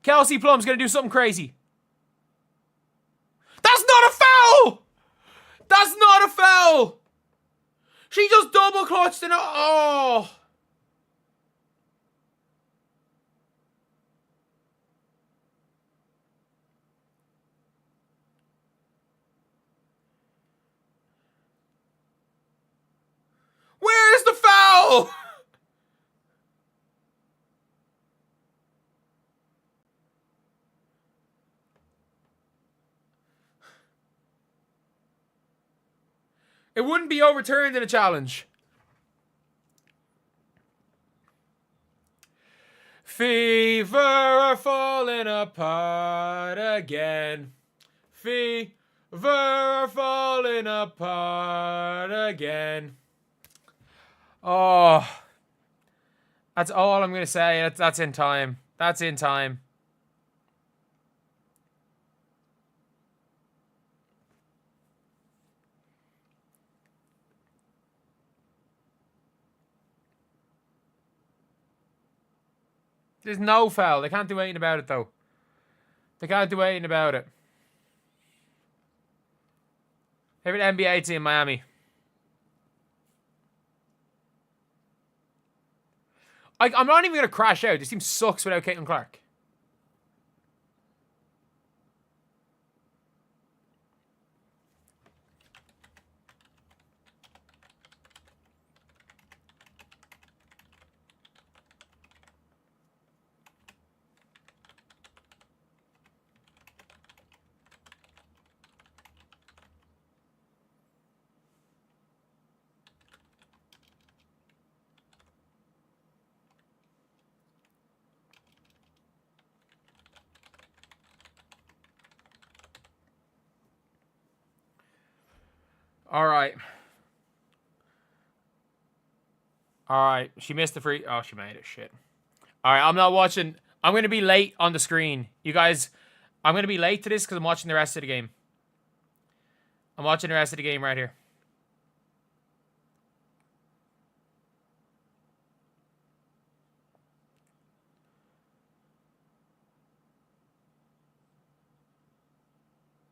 Speaker 1: Kelsey Plum's going to do something crazy. That's not a foul! That's not a foul! She just double clutched and oh! Where's the foul? It wouldn't be overturned in a challenge. Fever are falling apart again. Fever are falling apart again. Oh. That's all I'm going to say. That's in time. That's in time. There's no foul. They can't do anything about it, though. They can't do anything about it. Favorite NBA team, Miami. I'm not even going to crash out. This team sucks without Caitlin Clark. All right. All right. She missed the free. Oh, she made it. Shit. All right. I'm not watching. I'm going to be late on the screen. You guys, I'm going to be late to this because I'm watching the rest of the game. I'm watching the rest of the game right here.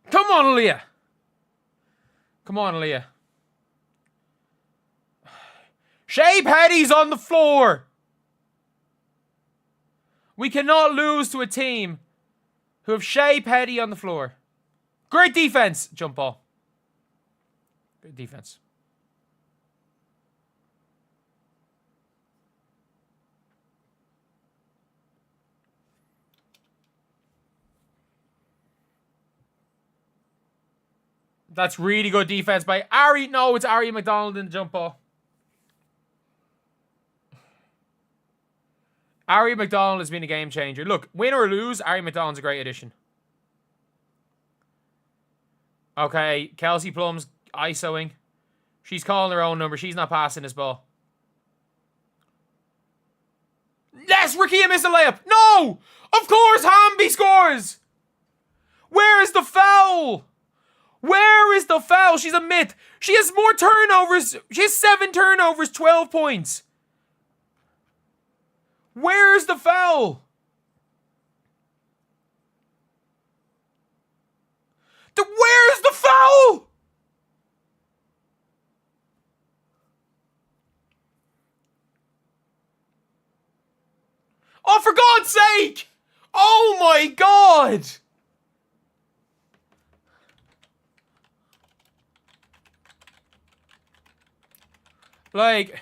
Speaker 1: Come on, Aaliyah. Come on, Aaliyah. Shea Petty's on the floor. We cannot lose to a team who have Shea Petty on the floor. Great defense. Jump ball. Great defense. That's really good defense by Ari. No, it's Ari McDonald in the jump ball. Ari McDonald has been a game changer. Look, win or lose, Ari McDonald's a great addition. Okay, Kelsey Plum's ISOing. She's calling her own number. She's not passing this ball. Yes, Rakia missed a layup. No! Of course, Hamby scores! Where is the foul? Where is the foul? She's a myth. She has more turnovers. She has 7 turnovers, 12 points. Where is the foul? Where's the foul? Oh, for God's sake! Oh my God! Like...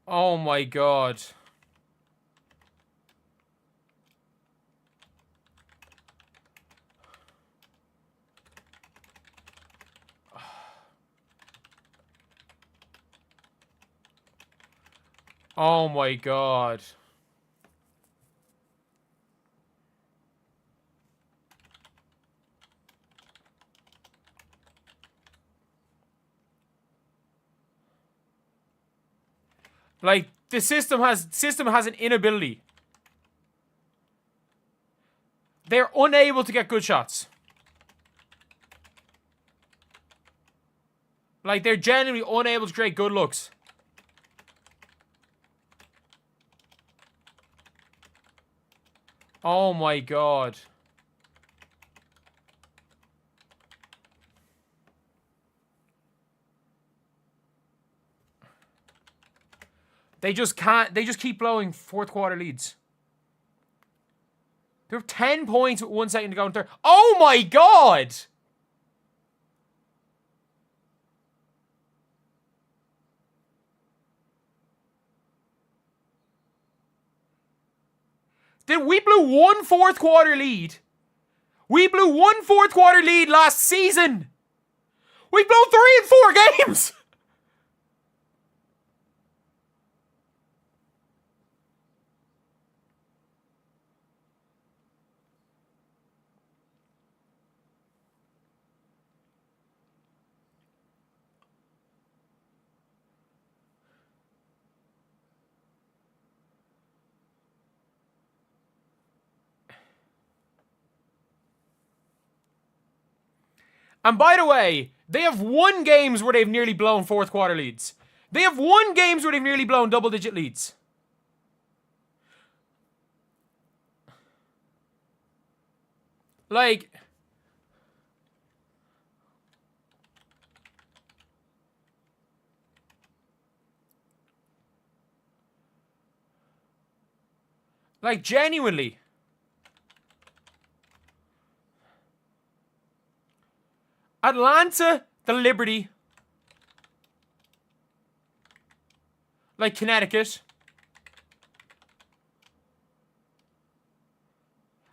Speaker 1: oh my God. Oh my God. Like, the system has an inability. They're unable to get good shots. Like, they're genuinely unable to create good looks. Oh my God. They just can't. They just keep blowing fourth quarter leads. They're 10 points with 1 second to go in third. Oh my God! We blew 1 fourth quarter lead. We blew 1 fourth quarter lead last season. We blew 3 in 4 games. And by the way, they have won games where they've nearly blown fourth quarter leads. They have won games where they've nearly blown double-digit leads. Like... Like, genuinely. Atlanta, the Liberty. Like, Connecticut.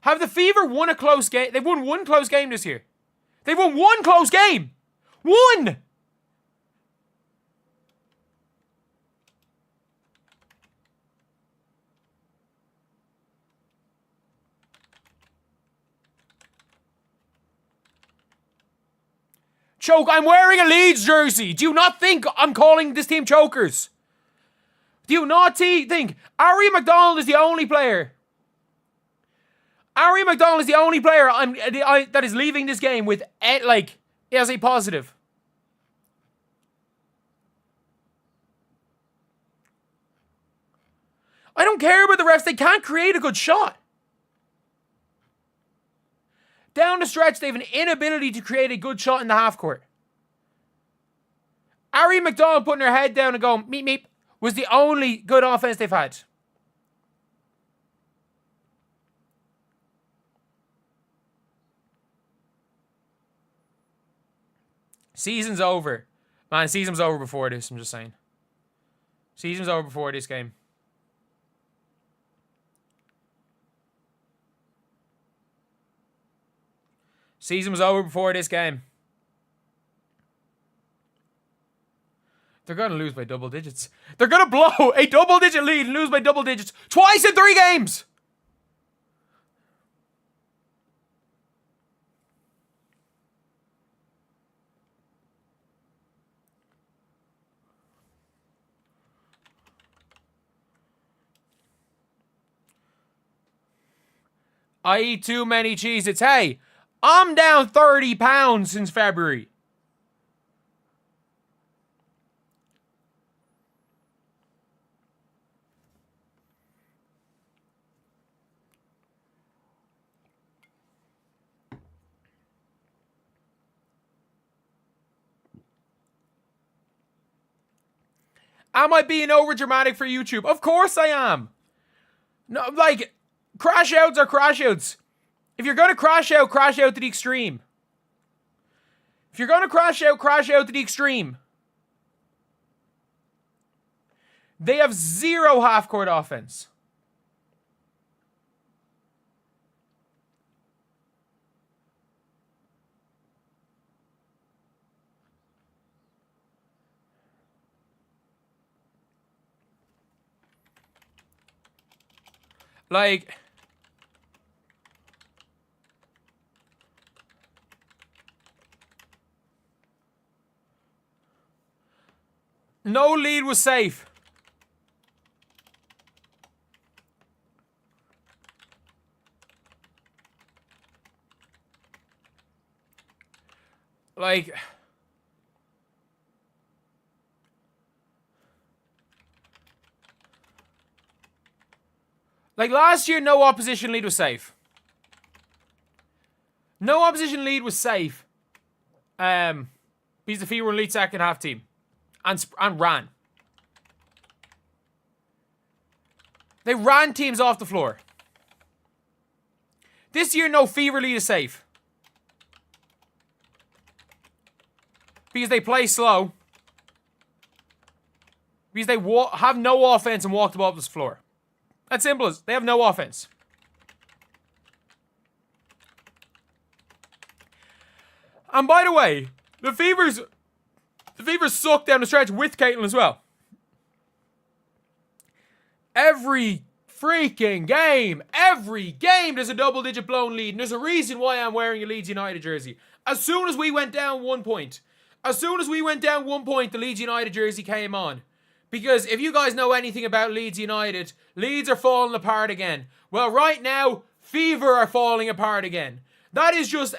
Speaker 1: Have the Fever won a close game? They've won 1 close game this year. They've won 1 close game. 1! Choke, I'm wearing a Leeds jersey. Do you not think I'm calling this team chokers? Do you not think Ari McDonald is the only player? Ari McDonald is the only player that is leaving this game with, like, as a positive. I don't care about the refs. They can't create a good shot. Down the stretch, they have an inability to create a good shot in the half court. Ari McDonald putting her head down and going, meep, meep, was the only good offense they've had. Season's over. Man, season's over before this, I'm just saying. Season's over before this game. Season was over before this game. They're going to lose by double digits. They're going to blow a double-digit lead and lose by double digits twice in 3 games. I eat too many Cheez-Its. Hey, I'm down 30 pounds since February. Am I being overdramatic for YouTube? Of course I am. No, like, crash outs are crash outs. If you're going to crash out to the extreme. If you're going to crash out to the extreme. They have 0 half-court offense. Like, no lead was safe. Like, last year, no opposition lead was safe. No opposition lead was safe. Because the FIBA were elite second half team. And ran. They ran teams off the floor. This year, no FIBA lead is safe. Because they play slow. Because they have no offense and walk the ball up the floor. That's simple as they have no offense. And by the way, the Fevers suck down the stretch with Caitlin as well. Every freaking game, there's a double-digit blown lead. And there's a reason why I'm wearing a Leeds United jersey. As soon as we went down 1 point, the Leeds United jersey came on. Because if you guys know anything about Leeds United, Leeds are falling apart again. Well, right now, Fever are falling apart again. That is just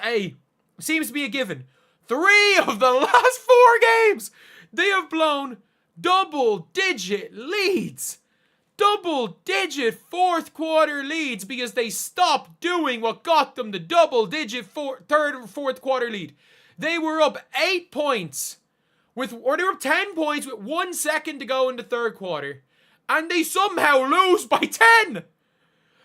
Speaker 1: seems to be a given. 3 of the last 4 games, they have blown double-digit leads. Double-digit fourth quarter leads because they stopped doing what got them the double-digit third or fourth quarter lead. They were up 8 points. They were up 10 points with 1 second to go in the third quarter. And they somehow lose by 10.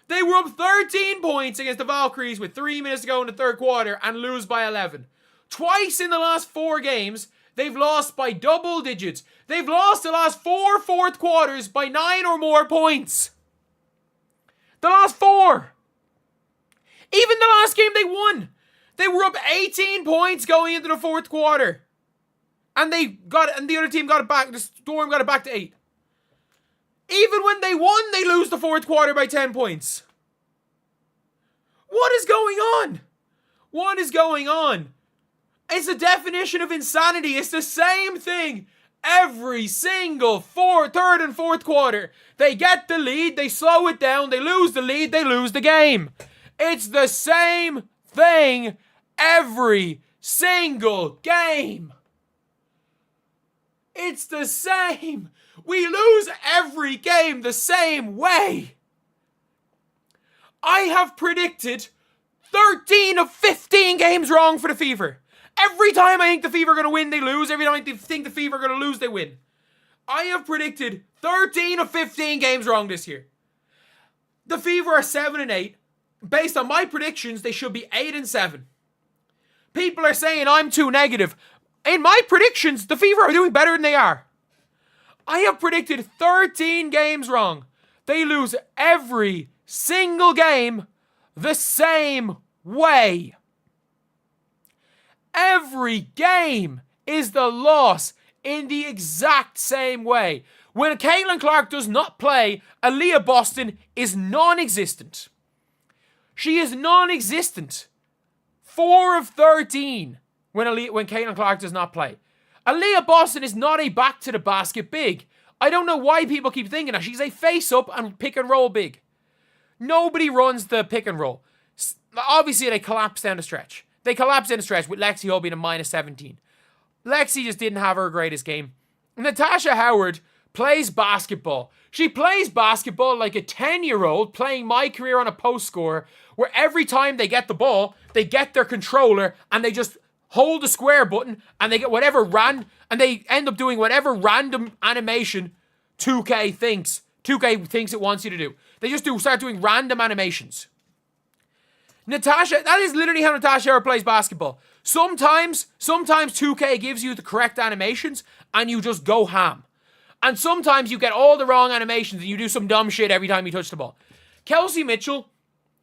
Speaker 1: They were up 13 points against the Valkyries with 3 minutes to go in the third quarter and lose by 11. Twice in the last 4 games, they've lost by double digits. They've lost the last 4 fourth quarters by 9 or more points. The last 4. Even the last game they won. They were up 18 points going into the fourth quarter. And the other team got it back. The Storm got it back to 8. Even when they won, they lose the fourth quarter by 10 points. What is going on? What is going on? It's a definition of insanity. It's the same thing every single third and fourth quarter. They get the lead, they slow it down, they lose the lead, they lose the game. It's the same thing every single game. It's the same. We lose every game the same way. I have predicted 13 of 15 games wrong for the Fever. Every time I think the Fever are going to win, they lose. Every time I think the Fever are going to lose, they win. I have predicted 13 of 15 games wrong this year. The Fever are 7-8. Based on my predictions, they should be 8-7. People are saying I'm too negative. In my predictions, the Fever are doing better than they are. I have predicted 13 games wrong. They lose every single game the same way. Every game is the loss in the exact same way. When Caitlin Clark does not play, Aaliyah Boston is non-existent. She is non-existent. 4 of 13 when Caitlin Clark does not play. Aaliyah Boston is not a back-to-the-basket big. I don't know why people keep thinking that. She's a face-up and pick-and-roll big. Nobody runs the pick-and-roll. Obviously, they collapse down the stretch. They collapsed in the stretch with Lexi Hull being a -17. Lexi just didn't have her greatest game. Natasha Howard plays basketball. She plays basketball like a 10-year-old playing My Career on a Post score, where every time they get the ball, they get their controller and they just hold the square button and they get whatever and they end up doing whatever random animation 2K thinks it wants you to do. They just start doing random animations. That is literally how Natasha Howard plays basketball. Sometimes 2K gives you the correct animations and you just go ham. And sometimes you get all the wrong animations and you do some dumb shit every time you touch the ball. Kelsey Mitchell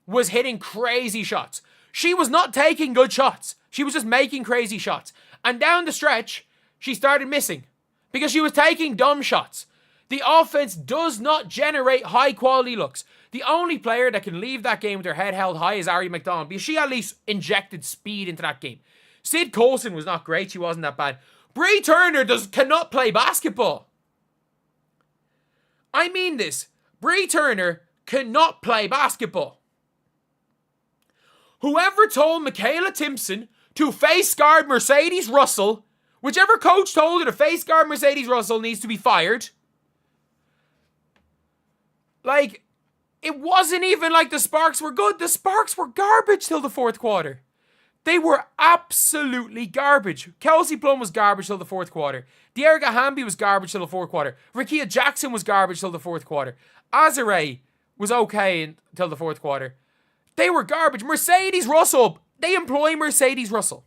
Speaker 1: was hitting crazy shots. She was not taking good shots. She was just making crazy shots. And down the stretch, she started missing because she was taking dumb shots. The offense does not generate high-quality looks. The only player that can leave that game with her head held high is Ari McDonald, because she at least injected speed into that game. Sid Coulson was not great. She wasn't that bad. Bree Turner cannot play basketball. I mean this. Bree Turner cannot play basketball. Whoever told Michaela Timpson to face guard Mercedes Russell, whichever coach told her to face guard Mercedes Russell needs to be fired. Like, it wasn't even like the Sparks were good. The Sparks were garbage till the fourth quarter. They were absolutely garbage. Kelsey Plum was garbage till the fourth quarter. Dearica Hamby was garbage till the fourth quarter. Rickea Jackson was garbage till the fourth quarter. Azare was okay until the fourth quarter. They were garbage. Mercedes Russell. They employ Mercedes Russell.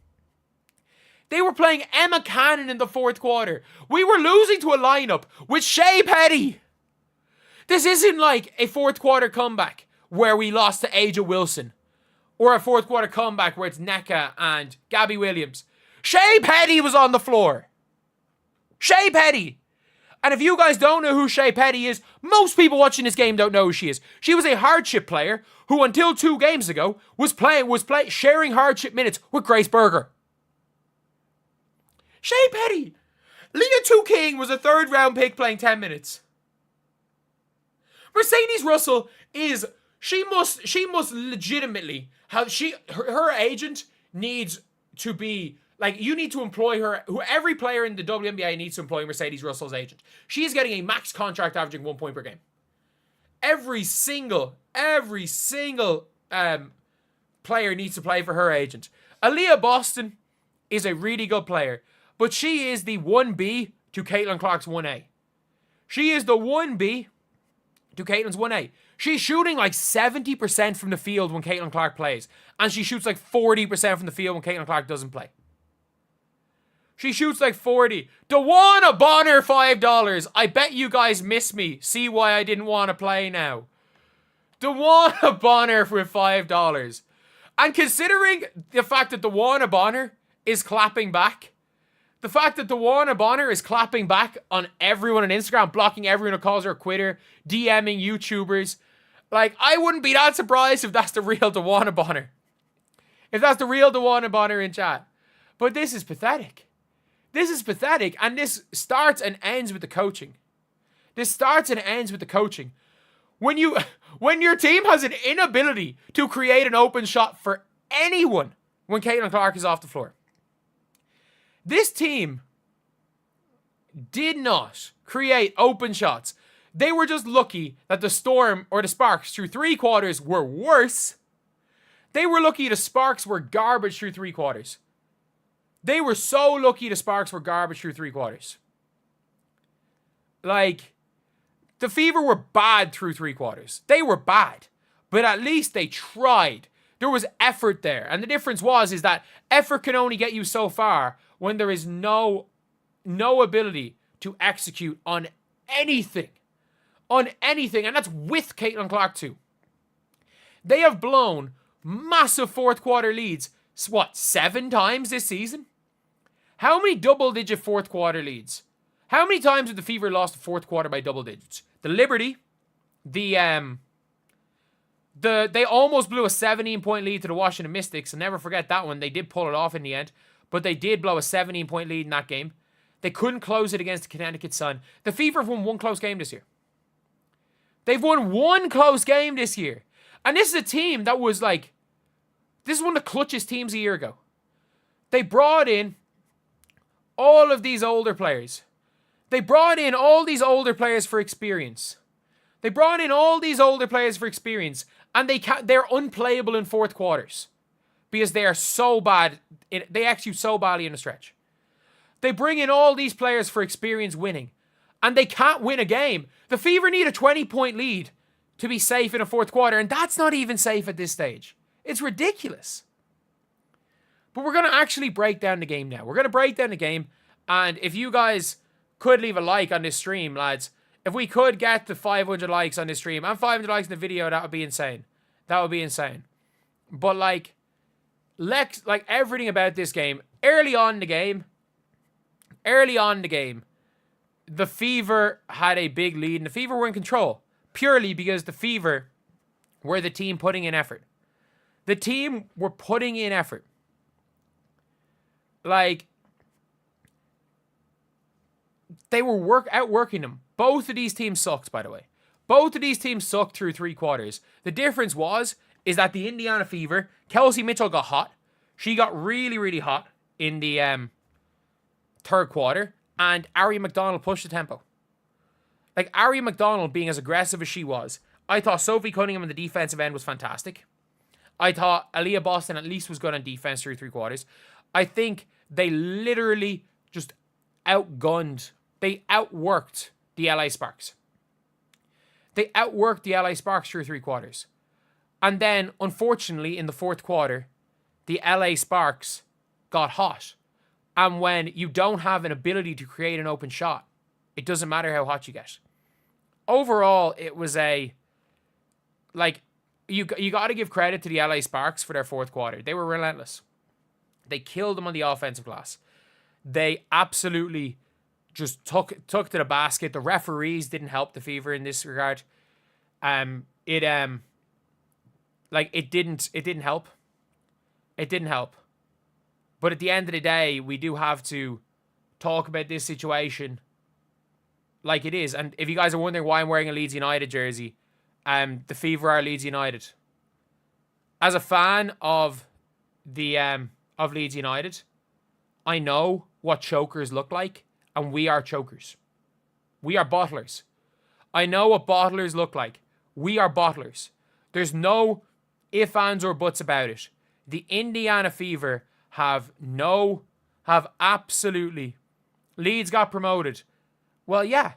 Speaker 1: They were playing Emma Cannon in the fourth quarter. We were losing to a lineup with Shea Petty. This isn't like a fourth quarter comeback where we lost to Aja Wilson. Or a fourth quarter comeback where it's Nneka and Gabby Williams. Shea Petty was on the floor. Shea Petty. And if you guys don't know who Shea Petty is, most people watching this game don't know who she is. She was a hardship player who until 2 games ago was sharing hardship minutes with Grace Berger. Shea Petty. Leah Tu King was a 3rd round pick playing 10 minutes. Mercedes Russell she must legitimately have her agent needs to be like, you need to employ her. Every player in the WNBA needs to employ Mercedes Russell's agent. She's getting a max contract averaging 1 point per game. Every single player needs to play for her agent. Aaliyah Boston is a really good player, but she is the 1B to Caitlin Clark's 1A. She is the 1B to Caitlin's 1A. She's shooting like 70% from the field when Caitlin Clark plays. And she shoots like 40% from the field when Caitlin Clark doesn't play. She shoots like 40. DeWanna Bonner, $5. I bet you guys miss me. See why I didn't want to play now. DeWanna Bonner for $5. And considering the fact that DeWanna Bonner is clapping back, the fact that DeWanna Bonner is clapping back on everyone on Instagram, blocking everyone who calls her a quitter, DMing YouTubers. Like, I wouldn't be that surprised if that's the real DeWanna Bonner. If that's the real DeWanna Bonner in chat. But this is pathetic. This is pathetic. And this starts and ends with the coaching. This starts and ends with the coaching. When your team has an inability to create an open shot for anyone when Caitlin Clark is off the floor. This team did not create open shots. They were just lucky that the Storm or the Sparks through 3 quarters were worse They were lucky the Sparks were garbage through 3 quarters. They were so lucky the Sparks were garbage through 3 quarters. Like, the Fever were bad through 3 quarters. They were bad. But at least they tried. There was effort there. And the difference is that effort can only get you so far when there is no ability to execute on anything. On anything. And that's with Caitlin Clark too. They have blown massive fourth quarter leads, 7 times this season? How many double-digit fourth quarter leads? How many times have the Fever lost the fourth quarter by double digits? The Liberty, they almost blew a 17-point lead to the Washington Mystics. I'll never forget that one. They did pull it off in the end, but they did blow a 17-point lead in that game. They couldn't close it against the Connecticut Sun. The Fever have won 1 close game this year. They've won 1 close game this year. And this is a team that was like, this is one of the clutchest teams a year ago. They brought in all of these older players. They brought in all these older players for experience. And they're unplayable in fourth quarters because they are so bad. They execute so badly in the stretch. They bring in all these players for experience winning, and they can't win a game. The Fever need a 20-point lead to be safe in a fourth quarter, and that's not even safe at this stage. It's ridiculous. But we're going to actually break down the game now. We're going to break down the game, and if you guys could leave a like on this stream, lads, if we could get to 500 likes on this stream and 500 likes in the video, that would be insane. That would be insane. But like everything about this game, early on in the game, the Fever had a big lead and the Fever were in control purely because the Fever were the team putting in effort. The team were putting in effort. Like, they were outworking them. Both of these teams sucked, by the way. Both of these teams sucked through 3 quarters. The difference is that the Indiana Fever, Kelsey Mitchell got hot. She got really, really hot in the third quarter. And Ari McDonald pushed the tempo. Like, Ari McDonald being as aggressive as she was. I thought Sophie Cunningham on the defensive end was fantastic. I thought Aaliyah Boston at least was good on defense through 3 quarters. I think they literally just outgunned. They outworked the LA Sparks. They outworked the LA Sparks through 3 quarters. And then, unfortunately, in the fourth quarter, the LA Sparks got hot. And when you don't have an ability to create an open shot, it doesn't matter how hot you get. Overall, it was you got to give credit to the LA Sparks for their fourth quarter. They were relentless. They killed them on the offensive glass. They absolutely just took to the basket. The referees didn't help the Fever in this regard. It didn't help. It didn't help. But at the end of the day, we do have to talk about this situation like it is. And if you guys are wondering why I'm wearing a Leeds United jersey, the Fever are Leeds United. As a fan of of Leeds United, I know what chokers look like, and we are chokers. We are bottlers. I know what bottlers look like. We are bottlers. There's no ifs, ands, or buts about it. The Indiana Fever have absolutely... Leeds got promoted. Well, yeah.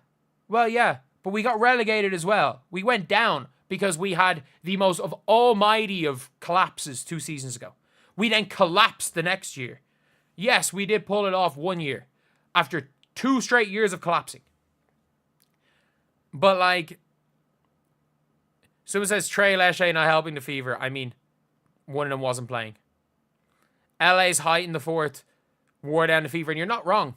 Speaker 1: But we got relegated as well. We went down because we had the most of almighty of collapses 2 seasons ago. We then collapsed the next year. Yes, we did pull it off 1 year after 2 straight years of collapsing. But like, someone says Trey Leshe not helping the Fever. I mean, one of them wasn't playing. LA's height in the fourth wore down the Fever, and you're not wrong.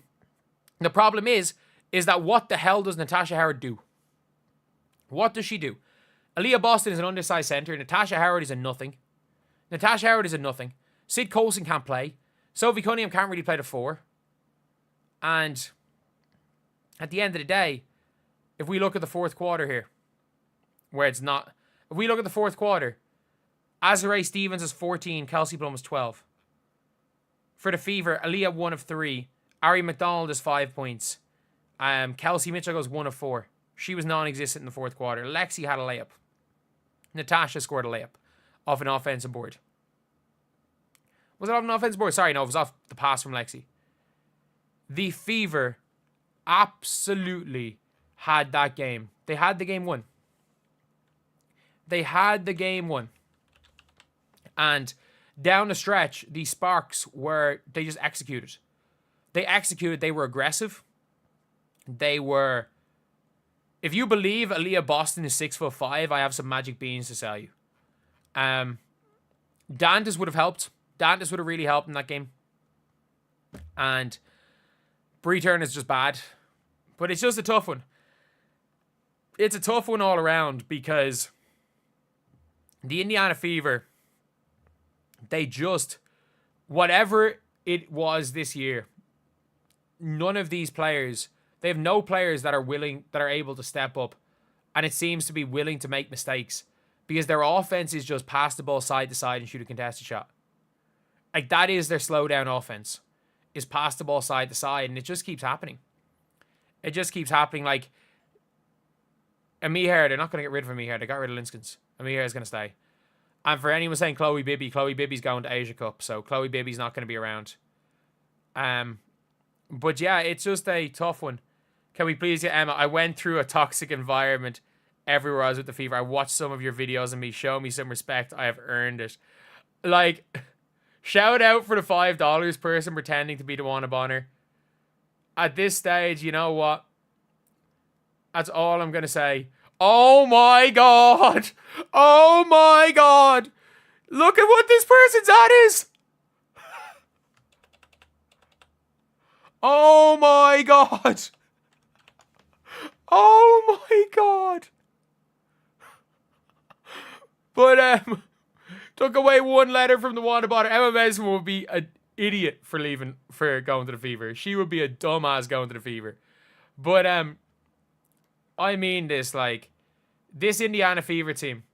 Speaker 1: The problem is that what the hell does Natasha Howard do? What does she do? Aaliyah Boston is an undersized center. Natasha Howard is a nothing. Sid Colson can't play. Sophie Cunningham can't really play the 4. And at the end of the day, if we look at the fourth quarter here, if we look at the fourth quarter, Azurá Stevens is 14, Kelsey Plum is 12. For the Fever, Aaliyah 1 of 3. Ari McDonald is 5 points. Kelsey Mitchell goes 1 of 4. She was non-existent in the fourth quarter. Lexi had a layup. Natasha scored a layup off an offensive board. Was it off an offensive board? Sorry, no, it was off the pass from Lexi. The Fever absolutely had that game. They had the game won. They had the game won. And down the stretch, the Sparks they just executed. They executed. They were aggressive. They were... If you believe Aaliyah Boston is 6'5", I have some magic beans to sell you. Dantas would have helped. Dantas would have really helped in that game. And Bree Turn is just bad. But it's just a tough one. It's a tough one all around because the Indiana Fever, they just, whatever it was this year, none of these players, they have no players that are able to step up. And it seems to be willing to make mistakes because their offense is just pass the ball side to side and shoot a contested shot. Like, that is their slow down offense, is pass the ball side to side, and it just keeps happening. It just keeps happening. Like, Amihar, they're not going to get rid of Amihar. They got rid of Linskens. Amihar is going to stay. And for anyone saying Chloe Bibby's going to Asia Cup, so Chloe Bibby's not going to be around. But yeah, it's just a tough one. Can we please get Emma? I went through a toxic environment everywhere I was with the Fever. I watched some of your videos and show me some respect. I have earned it. Like, shout out for the $5 person pretending to be the Wanna Bonner. At this stage, you know what? That's all I'm going to say. Oh my God. Oh my God. Look at what this person's at is. Oh my God. Oh my God. But, took away one letter from the Wanna Bonner. Emma Mesman would be an idiot for going to the Fever. She would be a dumbass going to the Fever. But, I mean this, like, this Indiana Fever team.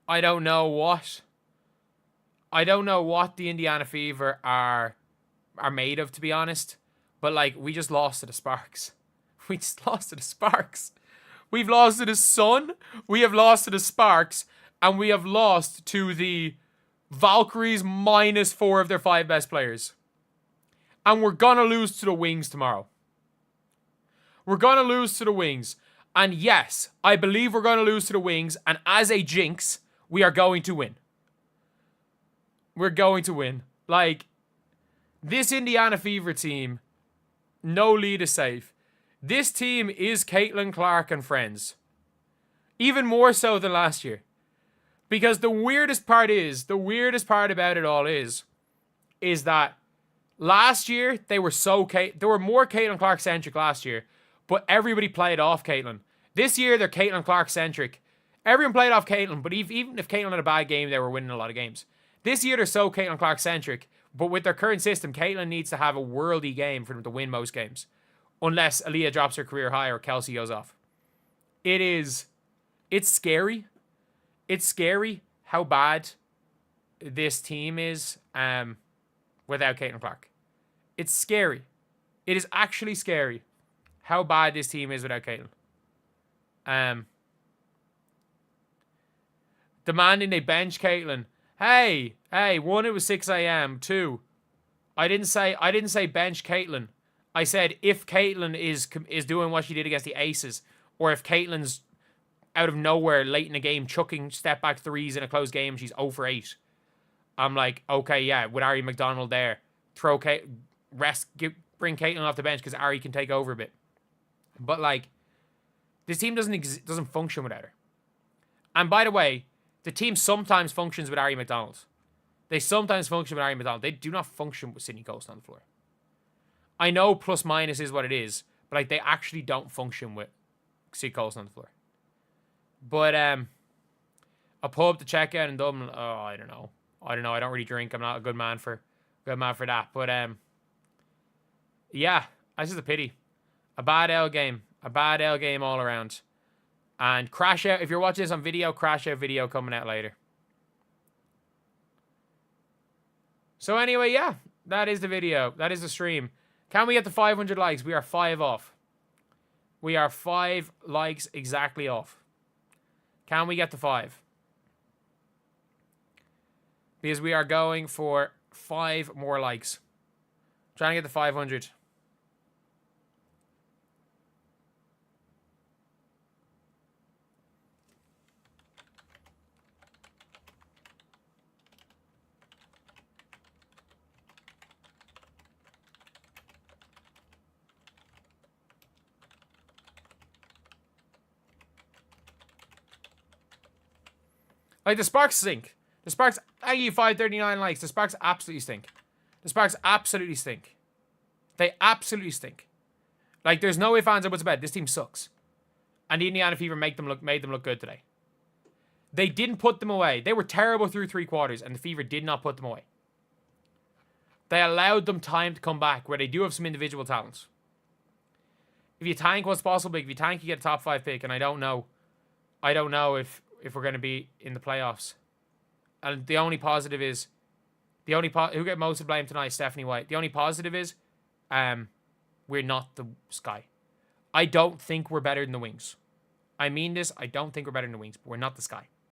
Speaker 1: I don't know what the Indiana Fever are made of, to be honest. But, like, we just lost to the Sparks. We just lost to the Sparks. We've lost to the Sun. We have lost to the Sparks. And we have lost to the Valkyries minus 4 of their 5 best players. And we're going to lose to the Wings tomorrow. We're going to lose to the Wings. And yes, I believe we're going to lose to the Wings. And as a Jinx, we are going to win. We're going to win. Like, this Indiana Fever team, no lead is safe. This team is Caitlin Clark and friends. Even more so than last year. Because the weirdest part about it all is that last year, they were more Caitlin Clark centric last year, but everybody played off Caitlin. This year, they're Caitlin Clark centric. Everyone played off Caitlin, but even if Caitlin had a bad game, they were winning a lot of games. This year, they're so Caitlin Clark centric, but with their current system, Caitlin needs to have a worldy game for them to win most games. Unless Aaliyah drops her career high or Kelsey goes off. It's scary. It's scary how bad this team is without Caitlin Clark. It's scary. It is actually scary how bad this team is without Caitlin. Demanding they bench Caitlin. Hey, 1, it was 6 a.m. 2, I didn't say bench Caitlin. I said if Caitlin is doing what she did against the Aces, or if Caitlin's out of nowhere late in the game chucking step back threes in a close game, she's 0 for 8. I'm like, okay, yeah, with Ari McDonald there, bring Caitlin off the bench because Ari can take over a bit. But like, this team doesn't function without her. And by the way, the team sometimes functions with Ari McDonald. They sometimes function with Ari McDonald. They do not function with Sydney Coast on the floor. I know plus minus is what it is, but like they actually don't function with Sydney Coast on the floor. But a pub to check out in Dublin. Oh, I don't know. I don't really drink. I'm not a good man for that. But yeah, that's just a pity. A bad L game all around. And crash out. If you're watching this on video, crash out video coming out later. So anyway, yeah, that is the video. That is the stream. Can we get to 500 likes? We are 5 off. We are 5 likes exactly off. Can we get to 5? Because we are going for 5 more likes. Trying to get to 500. Like, the Sparks stink. The Sparks, I give you 539 likes. The Sparks absolutely stink. The Sparks absolutely stink. They absolutely stink. Like, there's no ifs, ands, or buts about it. This team sucks. And the Indiana Fever made them look good today. They didn't put them away. They were terrible through 3 quarters, and the Fever did not put them away. They allowed them time to come back, where they do have some individual talents. If you tank what's possible, if you tank, you get a top 5 pick, and I don't know if we're going to be in the playoffs. And the only positive is, who get most of the blame tonight? Stephanie White. The only positive is, we're not the Sky. I don't think we're better than the Wings. I mean this. I don't think we're better than the Wings, but we're not the Sky.